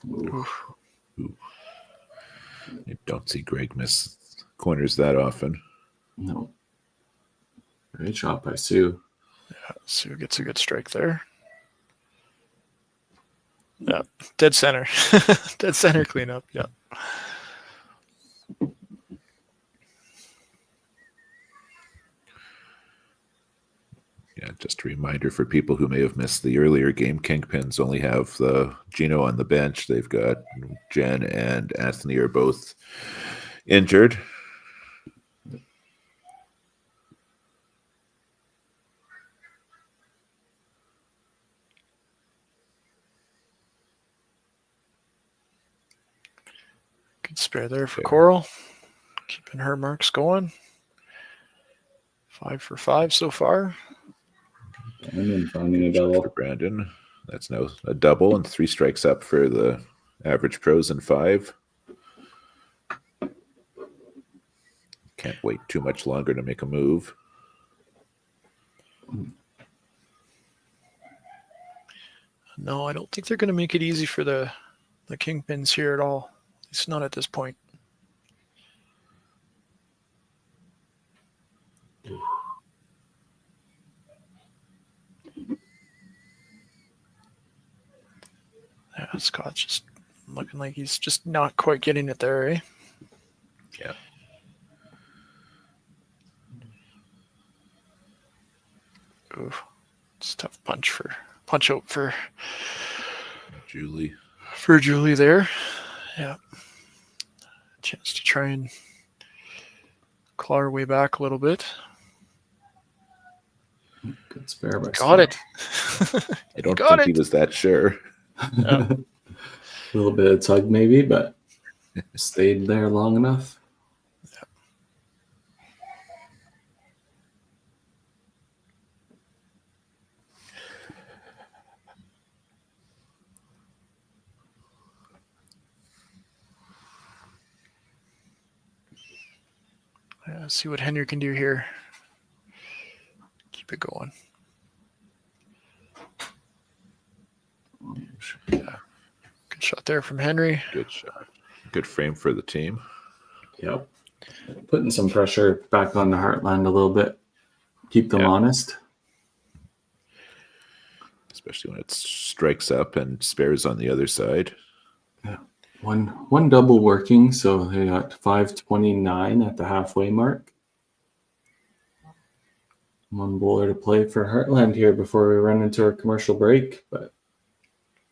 Oof. I don't see Greg miss corners that often. No. Great shot by Sue. Yeah, Sue gets a good strike there. Yeah, dead center. Dead center cleanup, yeah. Yeah, just a reminder for people who may have missed the earlier game, Kingpins only have the Gino on the bench. They've got Jen and Anthony are both injured. Good spare there for Coral. Keeping her marks going. 5 for 5 so far. Brandon finding a double. For Brandon. That's now a double and 3 strikes up for the average pros and 5. Can't wait too much longer to make a move. No, I don't think they're going to make it easy for the Kingpins here at all. It's not at this point. Yeah, Scott's just looking like he's just not quite getting it there, eh? Yeah. Ooh, it's a tough punch out for Julie. For Julie there. Yeah. Chance to try and claw her way back a little bit. Good spare by Got it. I don't think he was that sure. Yeah. A little bit of tug maybe, but stayed there long enough. Yeah, see what Henry can do here. Keep it going. Yeah. Good shot there from Henry. Good shot. Good frame for the team. Yep. Putting some pressure back on the Heartland a little bit. Keep them honest. Especially when it strikes up and spares on the other side. Yeah. One double working, so they got 5:29 at the halfway mark. One bowler to play for Heartland here before we run into our commercial break, but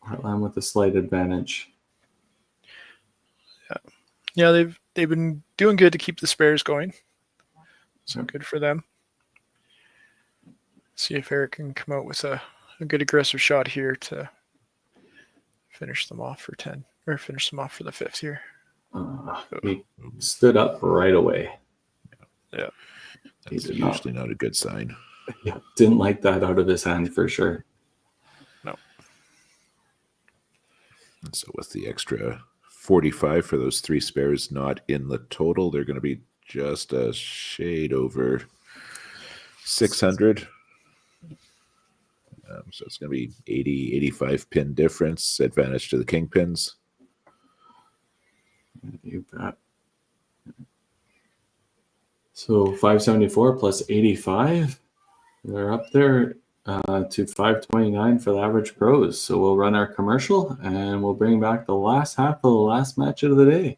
Heartland with a slight advantage. Yeah, they've been doing good to keep the spares going. So good for them. See if Eric can come out with a good aggressive shot here to finish them off for 10, or finish them off for the 5th here. He stood up right away. Yeah. That's usually not a good sign. Yeah, didn't like that out of his hand for sure. No. And so with the extra 45 for those 3 spares not in the total, they're going to be just a shade over 600. So it's going to be 80, 85 pin difference, advantage to the Kingpins. You bet. So 574 plus 85, they're up there to 529 for the average pros. So we'll run our commercial and we'll bring back the last half of the last match of the day.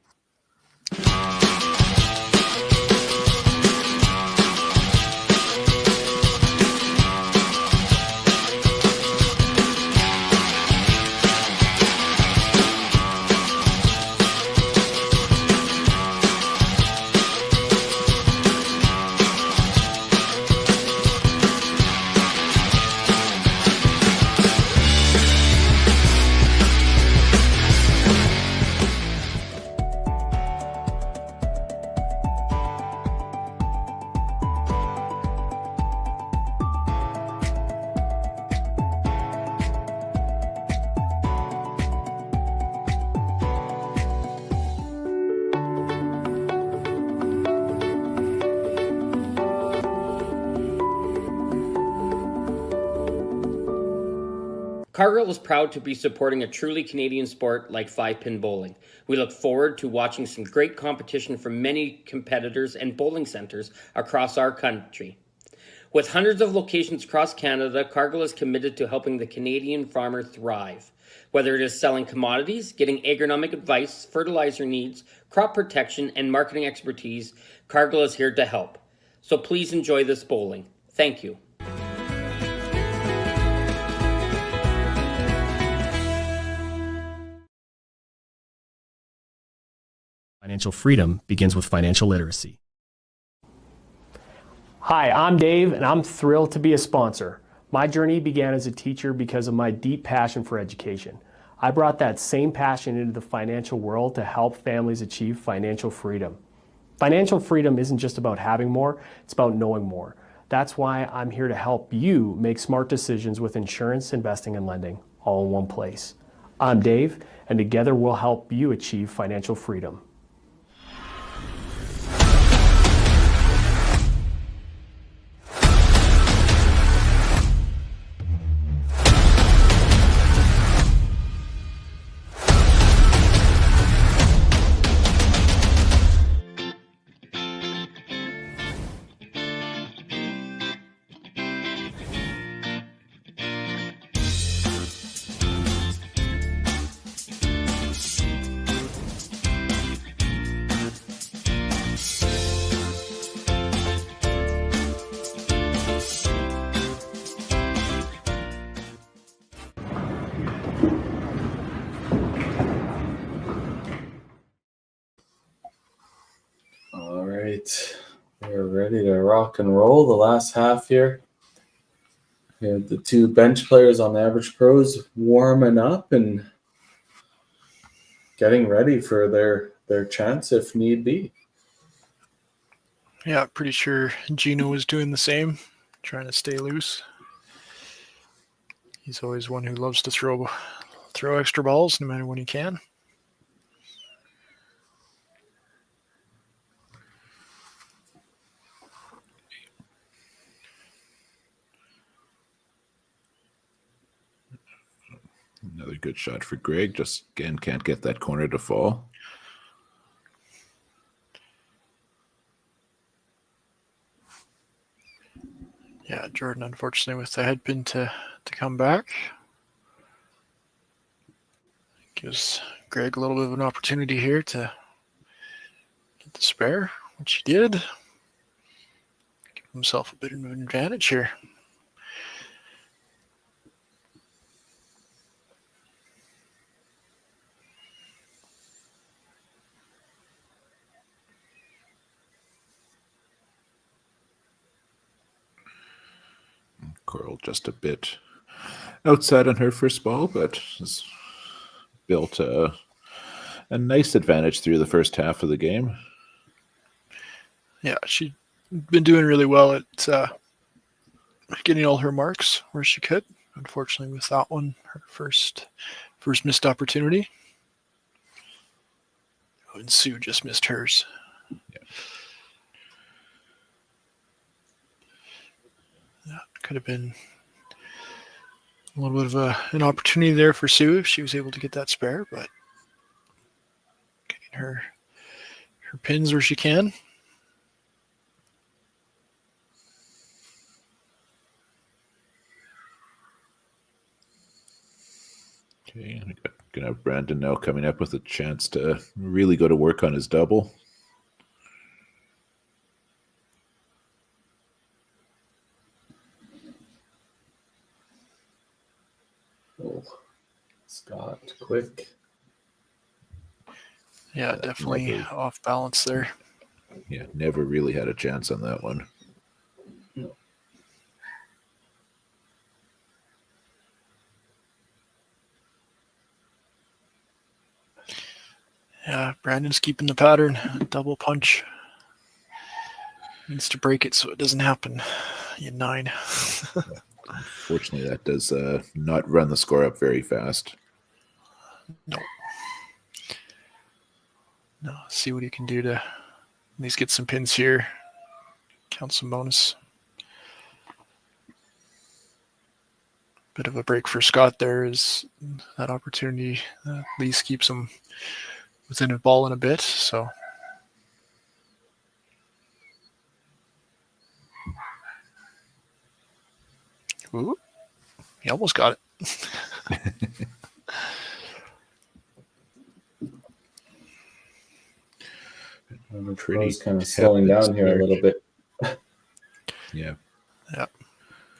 Cargill is proud to be supporting a truly Canadian sport like 5-pin bowling. We look forward to watching some great competition from many competitors and bowling centres across our country. With hundreds of locations across Canada, Cargill is committed to helping the Canadian farmer thrive. Whether it is selling commodities, getting agronomic advice, fertilizer needs, crop protection, and marketing expertise, Cargill is here to help. So please enjoy this bowling. Thank you. Financial freedom begins with financial literacy. Hi, I'm Dave, and I'm thrilled to be a sponsor. My journey began as a teacher because of my deep passion for education. I brought that same passion into the financial world to help families achieve financial freedom. Financial freedom isn't just about having more, it's about knowing more. That's why I'm here to help you make smart decisions with insurance, investing, and lending, all in one place. I'm Dave, and together we'll help you achieve financial freedom. right. We're ready to rock and roll the last half here. We have the two bench players on the Average Pros warming up and getting ready for their chance if need be. Yeah, pretty sure Gino was doing the same, trying to stay loose. He's always one who loves to throw extra balls no matter when he can. Another good shot for Greg. Just again can't get that corner to fall. Yeah, Jordan, unfortunately, with the head pin to come back. Gives Greg a little bit of an opportunity here to get the spare, which he did. Give himself a bit of an advantage here. Coral just a bit outside on her first ball, but has built a nice advantage through the first half of the game. Yeah, she's been doing really well at getting all her marks where she could. Unfortunately, with that one, her first missed opportunity. Oh, and Sue just missed hers. Yeah, could have been a little bit of an opportunity there for Sue if she was able to get that spare, but getting her pins where she can. Okay, gonna have Brandon now coming up with a chance to really go to work on his double. Oh, Scott, quick. Yeah, definitely off balance there. Yeah, never really had a chance on that one. No. Yeah, Brandon's keeping the pattern. Double punch. Needs to break it so it doesn't happen. You 9. Unfortunately, that does not run the score up very fast. No. No, see what he can do to at least get some pins here. Count some bonus. Bit of a break for Scott there is that opportunity at least keeps him within a ball in a bit. So ooh, he almost got it. Pretty kind of slowing down here a little bit. Yeah.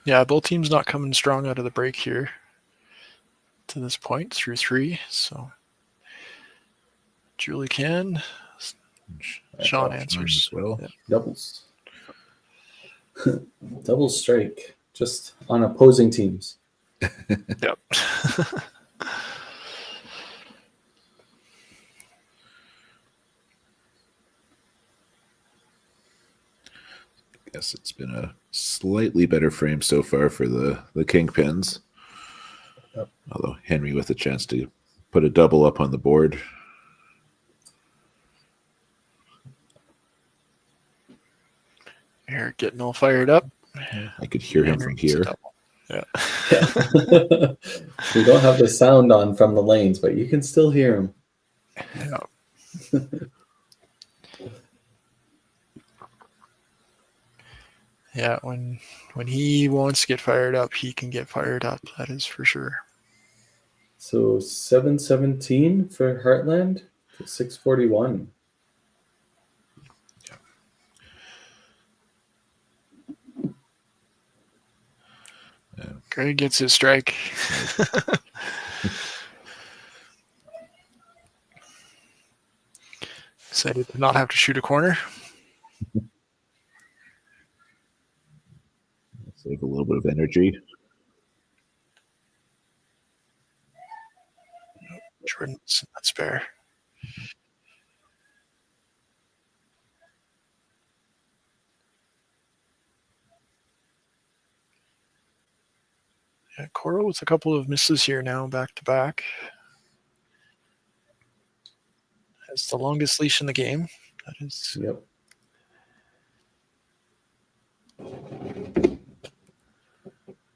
Yeah, both teams not coming strong out of the break here to this point through 3. So Julie can. Sean answers. Well. Yeah. Doubles. Double strike just on opposing teams. Yep. Guess it's been a slightly better frame so far for the Kingpins. Yep. Although Henry with a chance to put a double up on the board. Eric getting all fired up. I could hear him from here. Yeah. We don't have the sound on from the lanes, but you can still hear him. Yeah. Yeah, when he wants to get fired up, he can get fired up. That is for sure. So 717 for Heartland to 641. Greg gets his strike. Decided to not have to shoot a corner. Save a little bit of energy. Jordan's not spare. Yeah, Coro with a couple of misses here now, back to back. Has the longest leash in the game. That is. Yep.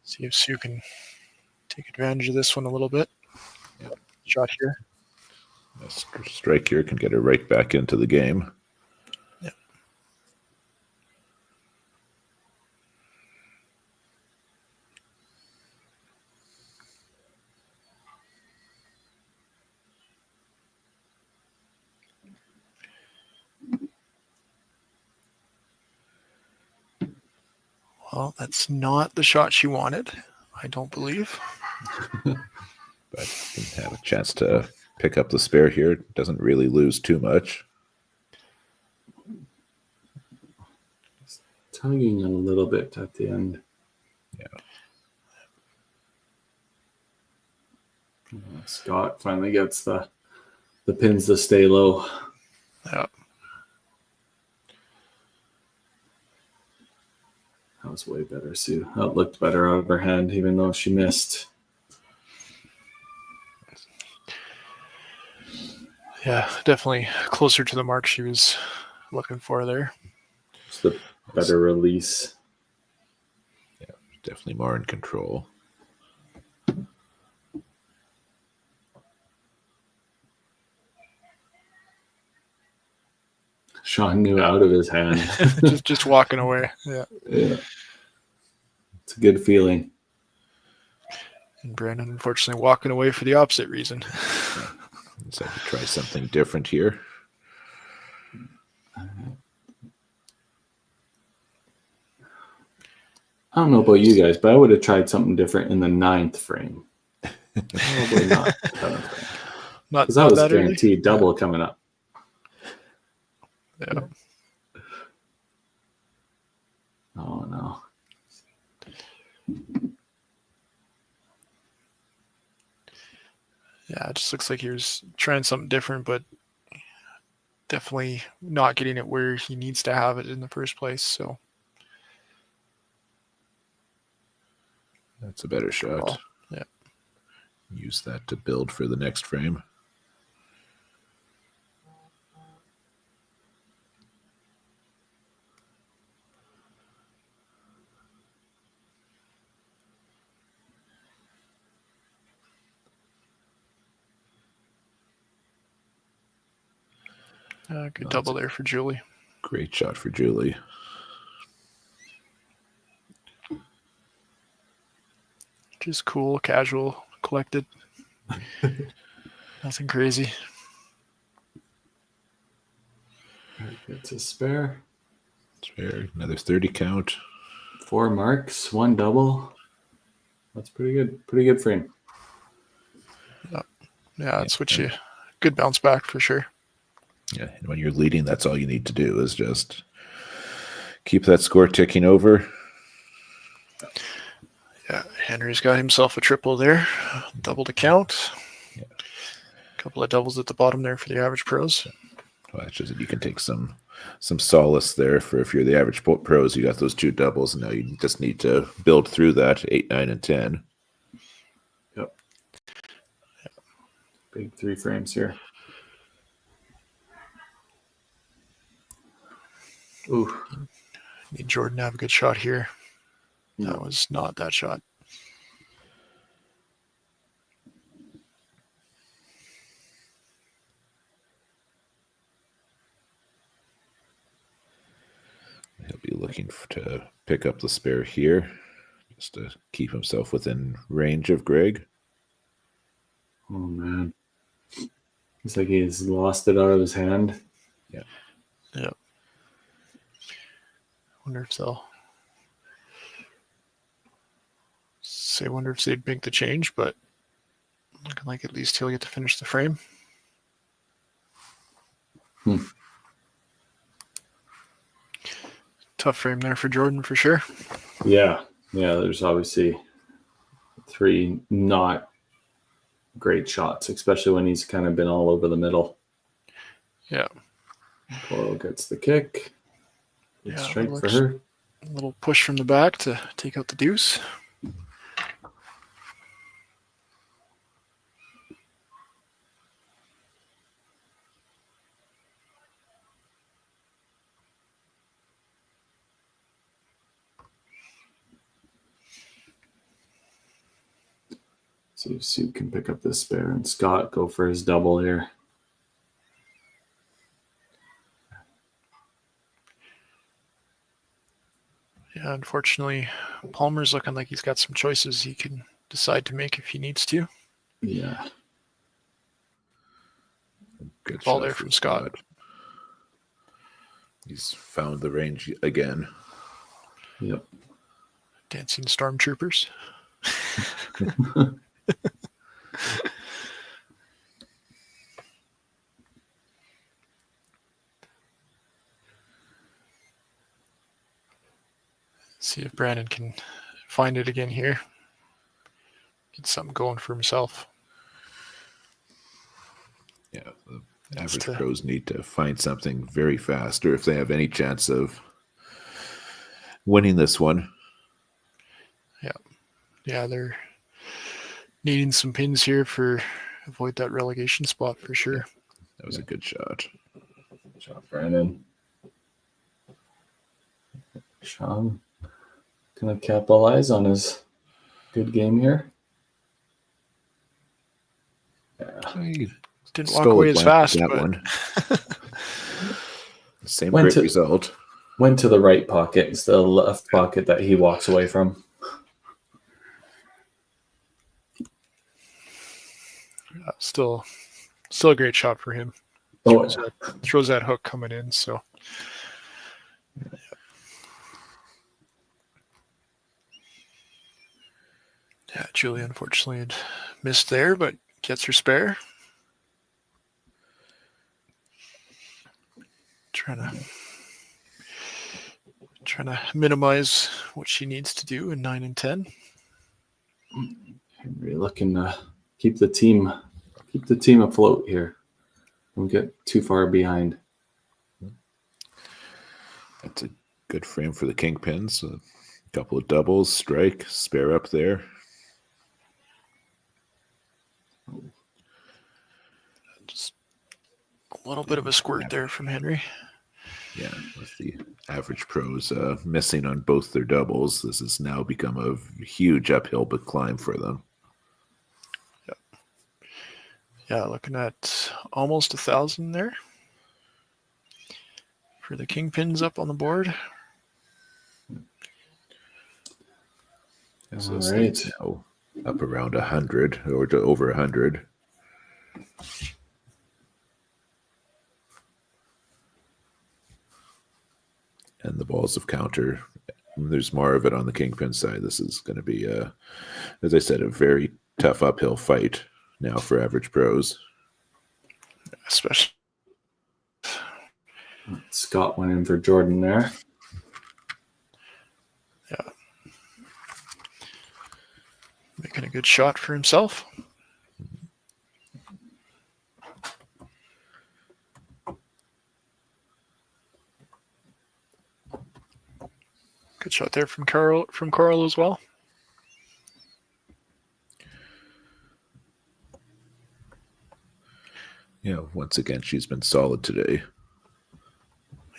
See if Sue can take advantage of this one a little bit. Yep. Shot here. A strike here can get her right back into the game. Yep. Well, that's not the shot she wanted, I don't believe. But didn't have a chance to pick up the spare here. Doesn't really lose too much. Tugging a little bit at the end. Yeah. Scott finally gets the pins to stay low. Yeah. That was way better, Sue. That looked better out of her hand, even though she missed. Yeah, definitely closer to the mark she was looking for there. It's the better release. Yeah, definitely more in control. Sean knew out of his hand. just walking away. Yeah. Yeah. It's a good feeling. And Brandon, unfortunately, walking away for the opposite reason. Decided to try something different here. I don't know about you guys, but I would have tried something different in the 9th frame. Probably not the 7th frame. Because that was that guaranteed early? double coming up. Yeah. Oh, no. Yeah, it just looks like he was trying something different, but definitely not getting it where he needs to have it in the first place. So That's a better shot. well, yeah. Use that to build for the next frame. Good double there for Julie. Great shot for Julie. Just cool, casual, collected. Nothing crazy. It's a spare. Spare. Another 30 count. 4 marks, 1 double. That's pretty good. Pretty good frame. Yeah, that's what you. Good bounce back for sure. Yeah, and when you're leading, that's all you need to do is just keep that score ticking over. Yeah, Henry's got himself a triple there. Double to count. Yeah. A couple of doubles at the bottom there for the average pros. Well, that's just you can take some solace there for if you're the average pros. You got those 2 doubles, and now you just need to build through that 8, 9, and 10. Yep. Big 3 frames here. Ooh. Need Jordan to have a good shot here. That was not that shot. He'll be looking to pick up the spare here, just to keep himself within range of Greg. Oh, man. It's like he's lost it out of his hand. Yeah. Yeah. Wonder if they'll wonder if they'd make the change, but looking like at least he'll get to finish the frame. Hmm. Tough frame there for Jordan for sure. Yeah. Yeah, there's obviously 3 not great shots, especially when he's kind of been all over the middle. Yeah. Coral gets the kick. Good strike for her. A little push from the back to take out the deuce. See if Sue can pick up this spare and Scott go for his double here. Yeah, unfortunately, Palmer's looking like he's got some choices he can decide to make if he needs to. Yeah. Good ball shot there from Scott. He's found the range again. Yep. Dancing stormtroopers. See if Brandon can find it again here. Get something going for himself. Yeah, the average pros need to find something very fast, or if they have any chance of winning this one. Yeah, they're needing some pins here for avoid that relegation spot for sure. Yeah, that was a good shot. Good shot, Brandon. Sean gonna capitalize on his good game here. Yeah. He didn't walk away as fast, that but one. Same great result. Went to the right pocket instead of the left pocket that he walks away from. Still a great shot for him. Throws that hook coming in. So, yeah, Julie unfortunately had missed there, but gets her spare. Trying to minimize what she needs to do in 9 and 10. Henry looking to keep the team afloat here. Don't get too far behind. That's a good frame for the kingpins. A couple of doubles, strike, spare up there. Just a little bit of a squirt there from Henry. Yeah, with the average pros missing on both their doubles, this has now become a huge uphill climb for them. Yeah, looking at almost 1,000 there for the kingpins up on the board. So it's now up around 100 or to over 100. And the balls of counter. There's more of it on the kingpin side. This is going to be, as I said, a very tough uphill fight now for average pros. Especially. Scott went in for Jordan there. Yeah. Making a good shot for himself. Good shot there from Coral as well. Yeah, once again, she's been solid today.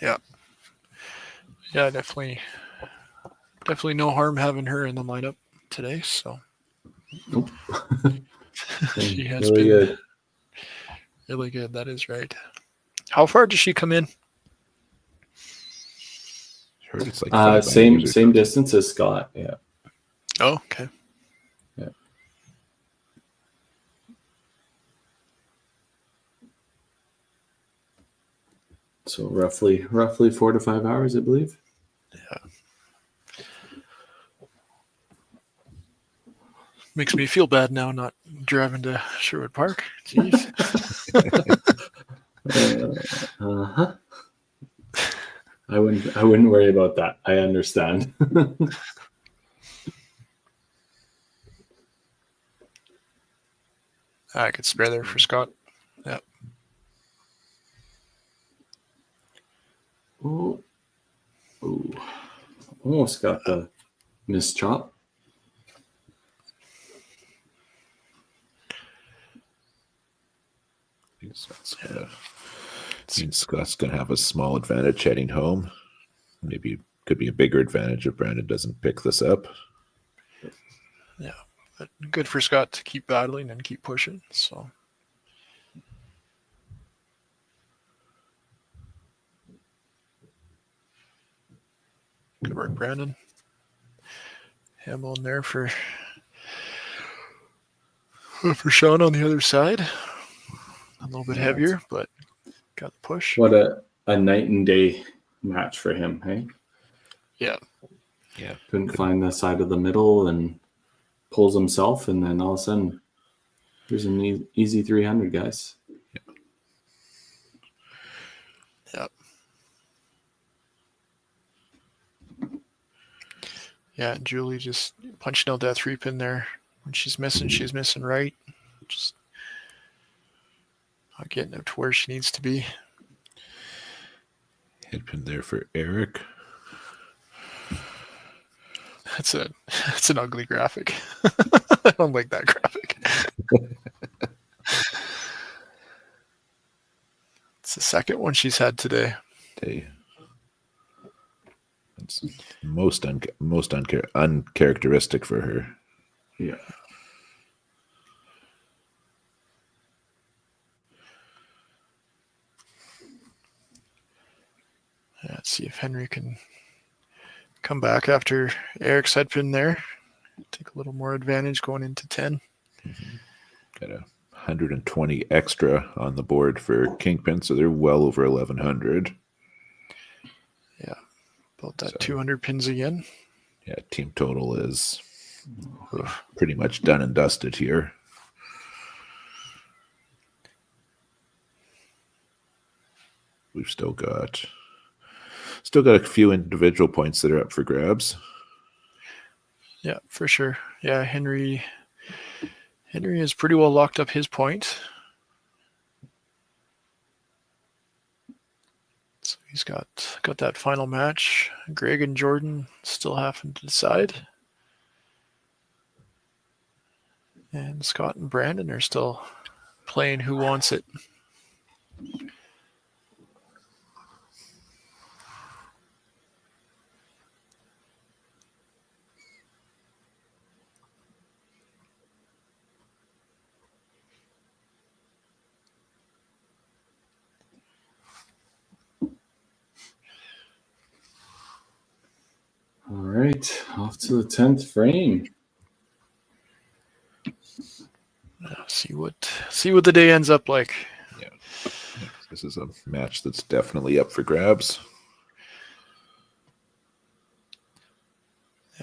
Yeah, definitely no harm having her in the lineup today. So nope. She has really been good. Really good. That is right. How far does she come in? It's like same distance as Scott. Yeah. Oh, okay. Yeah. So roughly 4 to 5 hours, I believe. Yeah. Makes me feel bad now not driving to Sherwood Park. Jeez. Uh-huh. I wouldn't worry about that. I understand. I could spare there for Scott. Yeah. Ooh. Ooh. Almost got the missed chop. Scott's gonna have a small advantage heading home. Maybe could be a bigger advantage if Brandon doesn't pick this up. Yeah, but good for Scott to keep battling and keep pushing. So. Good work, Brandon. Hamill in there for Sean on the other side. A little bit heavier, but got the push. What a night and day match for him, hey? Yeah. Couldn't find the side of the middle and pulls himself, and then all of a sudden, here's an easy 300, guys. Yep. Yeah, and Julie just punching out that 3-pin there. When she's missing right. Just not getting it to where she needs to be. Head pin there for Eric. It's an ugly graphic. I don't like that graphic. It's the second one she's had today. It's most uncharacteristic for her. Yeah. Let's see if Henry can come back after Eric's head pin there. Take a little more advantage going into 10. Got a 120 extra on the board for Kingpin, so they're well over 1,100. Yeah, about that 200 pins again. Yeah, team total is pretty much done and dusted here. We've still got a few individual points that are up for grabs. Yeah, for sure. Yeah, Henry is pretty well locked up his point. So he's got that final match. Greg and Jordan still having to decide. And Scott and Brandon are still playing who wants it. All right, off to the 10th frame. See what the day ends up like. Yeah. This is a match that's definitely up for grabs.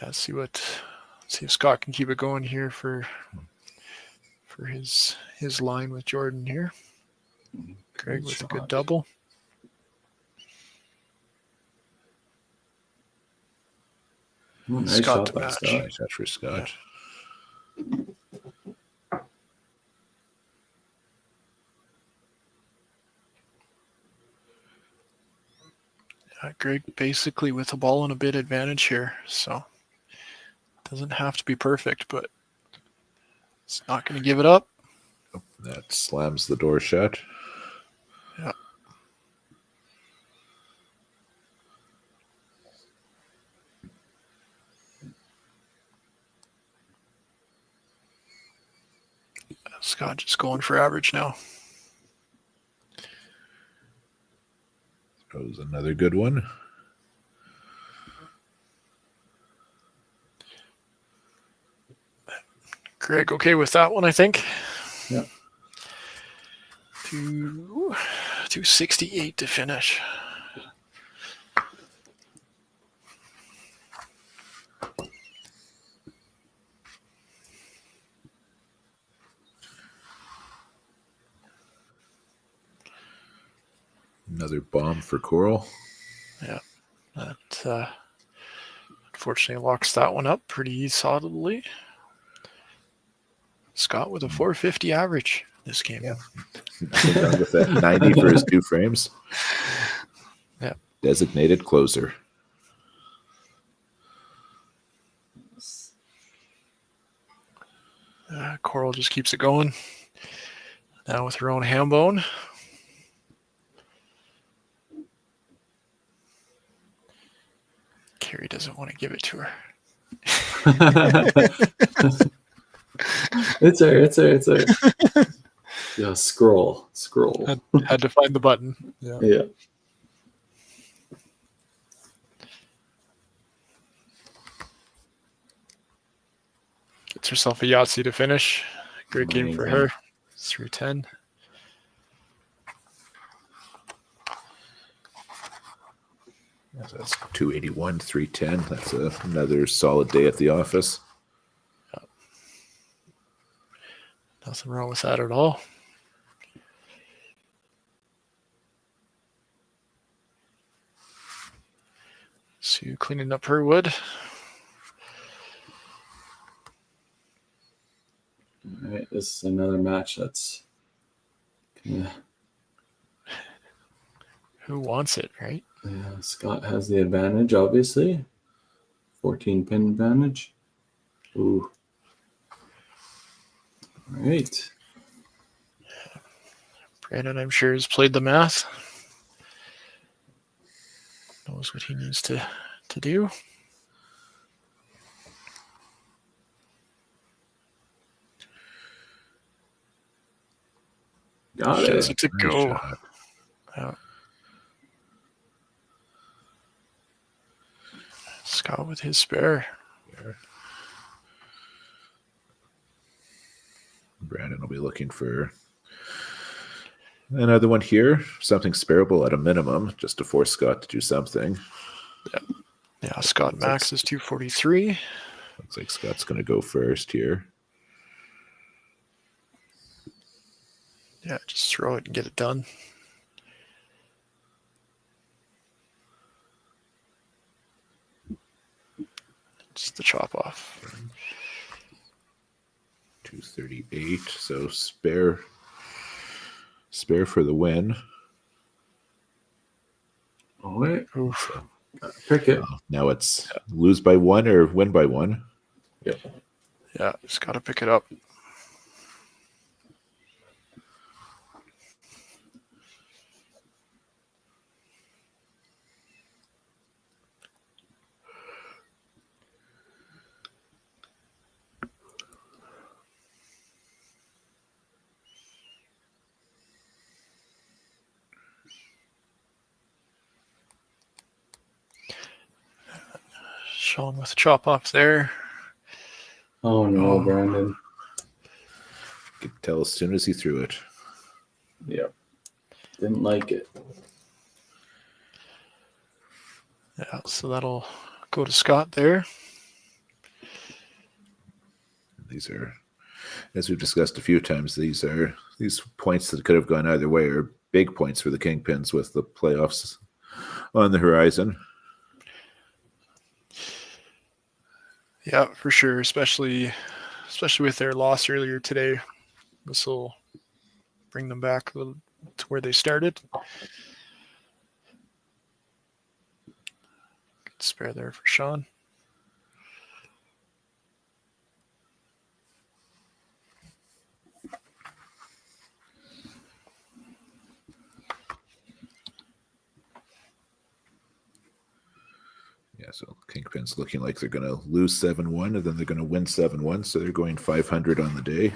Yeah, see if Scott can keep it going here for his line with Jordan here. Craig with a good double. Nice Scott shot to by match. Scott. Nice shot for Scott. Greg basically with a ball and a bit advantage here, so doesn't have to be perfect, but it's not going to give it up. That slams the door shut. Yeah. Scott just going for average now. Throws another good one. Greg okay with that one, I think. Yeah. 268 to finish. Another bomb for Coral. Yeah, that unfortunately locks that one up pretty solidly. Scott with a 450 average this game. Yeah. Nothing wrong with that. 90 for his 2 frames. Yeah. Designated closer. Coral just keeps it going. Now with her own ham bone. Carrie doesn't want to give it to her. It's her. Yeah, scroll. Had to find the button. Yeah. Gets herself a Yahtzee to finish. Great game for her. 310. So that's 281, 310. That's another solid day at the office. Nothing wrong with that at all. Sue cleaning up her wood. All right, this is another match that's Who wants it, right? yeah, Scott has the advantage, obviously. 14 pin advantage. Ooh. All right. Brandon, I'm sure, has played the math. Knows what he needs to do. Got it. To go. Nice Scott with his spare. Brandon will be looking for another one here. Something sparable at a minimum, just to force Scott to do something. Yeah, Scott max is 243. Looks like Scott's going to go first here. Yeah, just throw it and get it done. Just the chop off. 238. So spare for the win. Oh, wait. Oof. Pick it. Now it's lose by 1 or win by 1. Yep. Yeah, just got to pick it up. Sean with the chop off there. Oh no, Brandon. You could tell as soon as he threw it. Yep. Didn't like it. Yeah, so that'll go to Scott there. These are, as we've discussed a few times, these points that could have gone either way are big points for the Kingpins with the playoffs on the horizon. Yeah, for sure. Especially with their loss earlier today. This will bring them back to where they started. Good spare there for Sean. Yeah, so Kingpin's looking like they're going to lose 7-1 and then they're going to win 7-1, so they're going 500 on the day.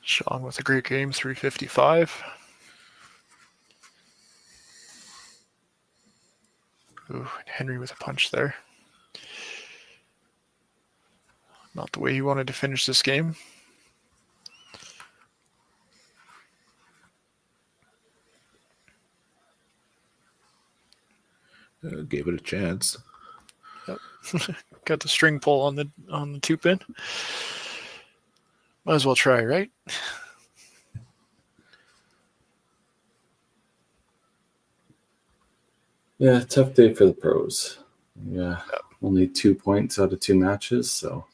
Sean with a great game, 355. Ooh, Henry with a punch there. Not the way he wanted to finish this game. Gave it a chance. Yep. Got the string pull on the 2-pin. Might as well try, right? Yeah, tough day for the pros. Yeah, only 2 points out of 2 matches, so.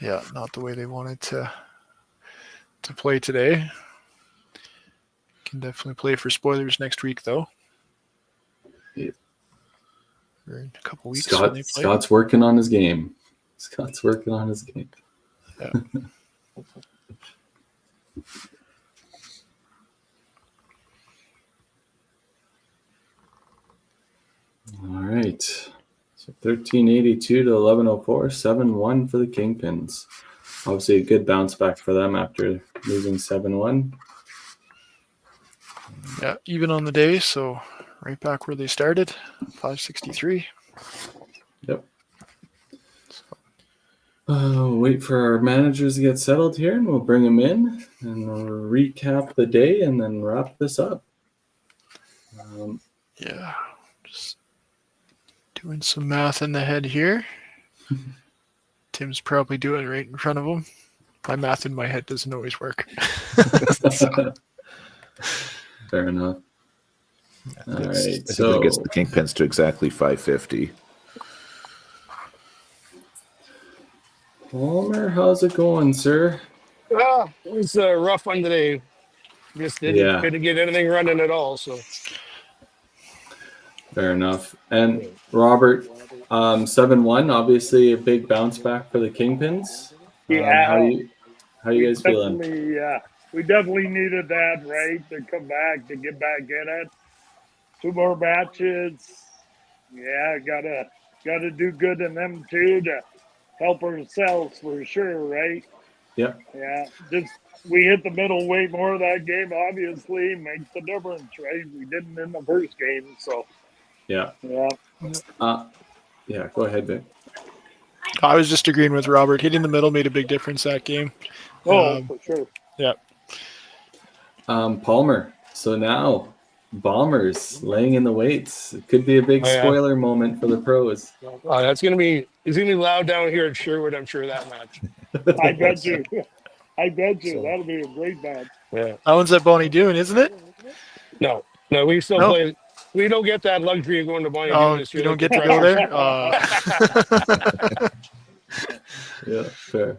Yeah, not the way they wanted to play today. Can definitely play for spoilers next week, though. Yeah. Or in a couple weeks when they play. Scott's working on his game. Yeah. All right. So 1382 to 1104, 7-1 for the Kingpins. Obviously a good bounce back for them after losing 7-1. Yeah, even on the day, so right back where they started, 563. Yep. Wait for our managers to get settled here, and we'll bring them in and we'll recap the day and then wrap this up. Yeah, just doing some math in the head here. Tim's probably doing it right in front of him. My math in my head doesn't always work. Fair enough. All right. I think that gets the Kingpins to exactly 550. Palmer, how's it going, sir? It was a rough one today. Just couldn't get anything running at all. So fair enough. And Robert, 7-1, obviously a big bounce back for the Kingpins. Yeah. How you guys feeling? We definitely needed that, right? To come back, to get back in it. 2 more matches. Yeah, gotta do good in them too to help ourselves for sure, right? Yep. Yeah. Just we hit the middle way more of that game, obviously, makes the difference, right? We didn't in the first game, so yeah. Yeah, go ahead, Vic. I was just agreeing with Robert. Hitting the middle made a big difference that game. For sure. Yeah. Palmer. So now Bombers laying in the weights. It could be a big spoiler moment for the pros. It's gonna be loud down here at Sherwood, I'm sure, that match. I bet you. That'll be a great match. Yeah. That one's at Bonnie Doon, isn't it? No, we still play. We don't get that luxury of going to Bonnie Doon this year. You don't get to go there? Yeah, fair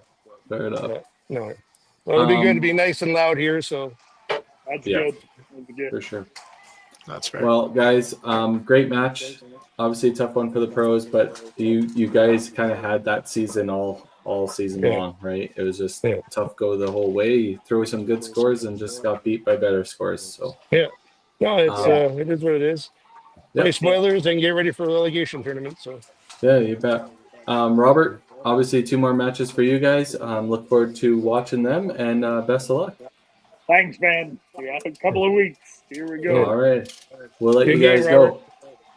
enough. No. Well, it'll be good to be nice and loud here, so. That's good. For sure. That's fair. Well, guys, great match. Obviously a tough one for the pros, but you guys kind of had that season all season long, right? It was just tough go the whole way. You threw some good scores and just got beat by better scores. So yeah. No, it is what it is. Play spoilers and get ready for the relegation tournament. So yeah, you bet. Robert, obviously 2 more matches for you guys. Look forward to watching them, and best of luck. Thanks, man. We got a couple of weeks. Here we go. All right. We'll let you guys go.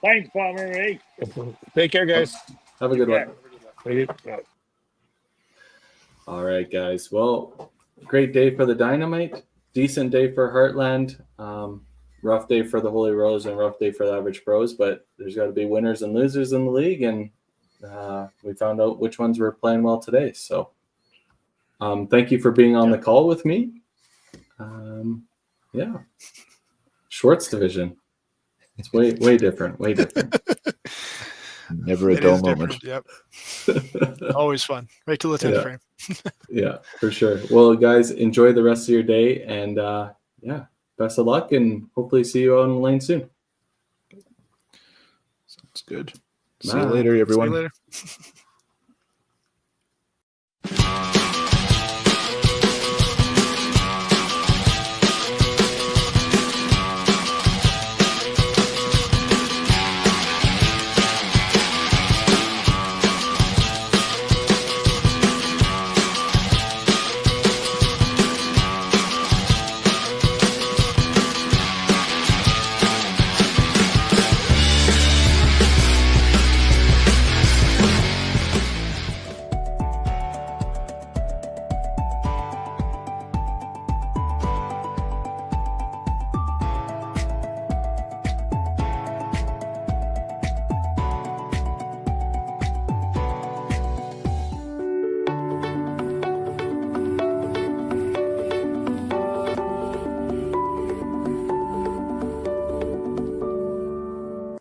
Thanks, Palmer. Hey. Take care, guys. Have a good one. Yeah. All right, guys. Well, great day for the Dynamite. Decent day for Heartland. Rough day for the Holy Rose and rough day for the Average Pros, but there's got to be winners and losers in the league, and we found out which ones were playing well today. So thank you for being on the call with me. Schwartz division. It's way different. Never a dull moment. Yep. Always fun. Right till the 10th frame. Yeah, for sure. Well, guys, enjoy the rest of your day, and best of luck, and hopefully see you out on the lane soon. Sounds good. See you later, everyone. See you later.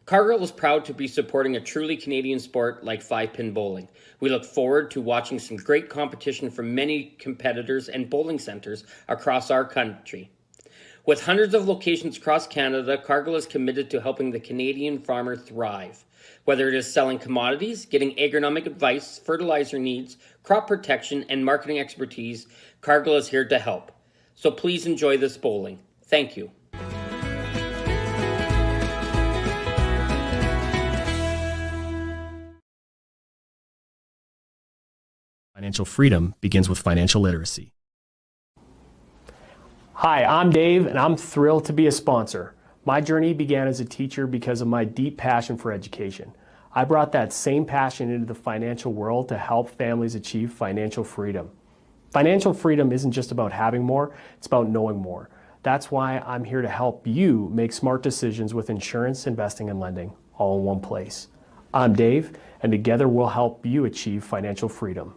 Cargill is proud to be supporting a truly Canadian sport like 5-pin bowling. We look forward to watching some great competition from many competitors and bowling centres across our country. With hundreds of locations across Canada, Cargill is committed to helping the Canadian farmer thrive. Whether it is selling commodities, getting agronomic advice, fertilizer needs, crop protection, and marketing expertise, Cargill is here to help. So please enjoy this bowling. Thank you. Financial freedom begins with financial literacy. Hi, I'm Dave, and I'm thrilled to be a sponsor. My journey began as a teacher because of my deep passion for education. I brought that same passion into the financial world to help families achieve financial freedom. Financial freedom isn't just about having more, it's about knowing more. That's why I'm here to help you make smart decisions with insurance, investing, and lending, all in one place. I'm Dave, and together we'll help you achieve financial freedom.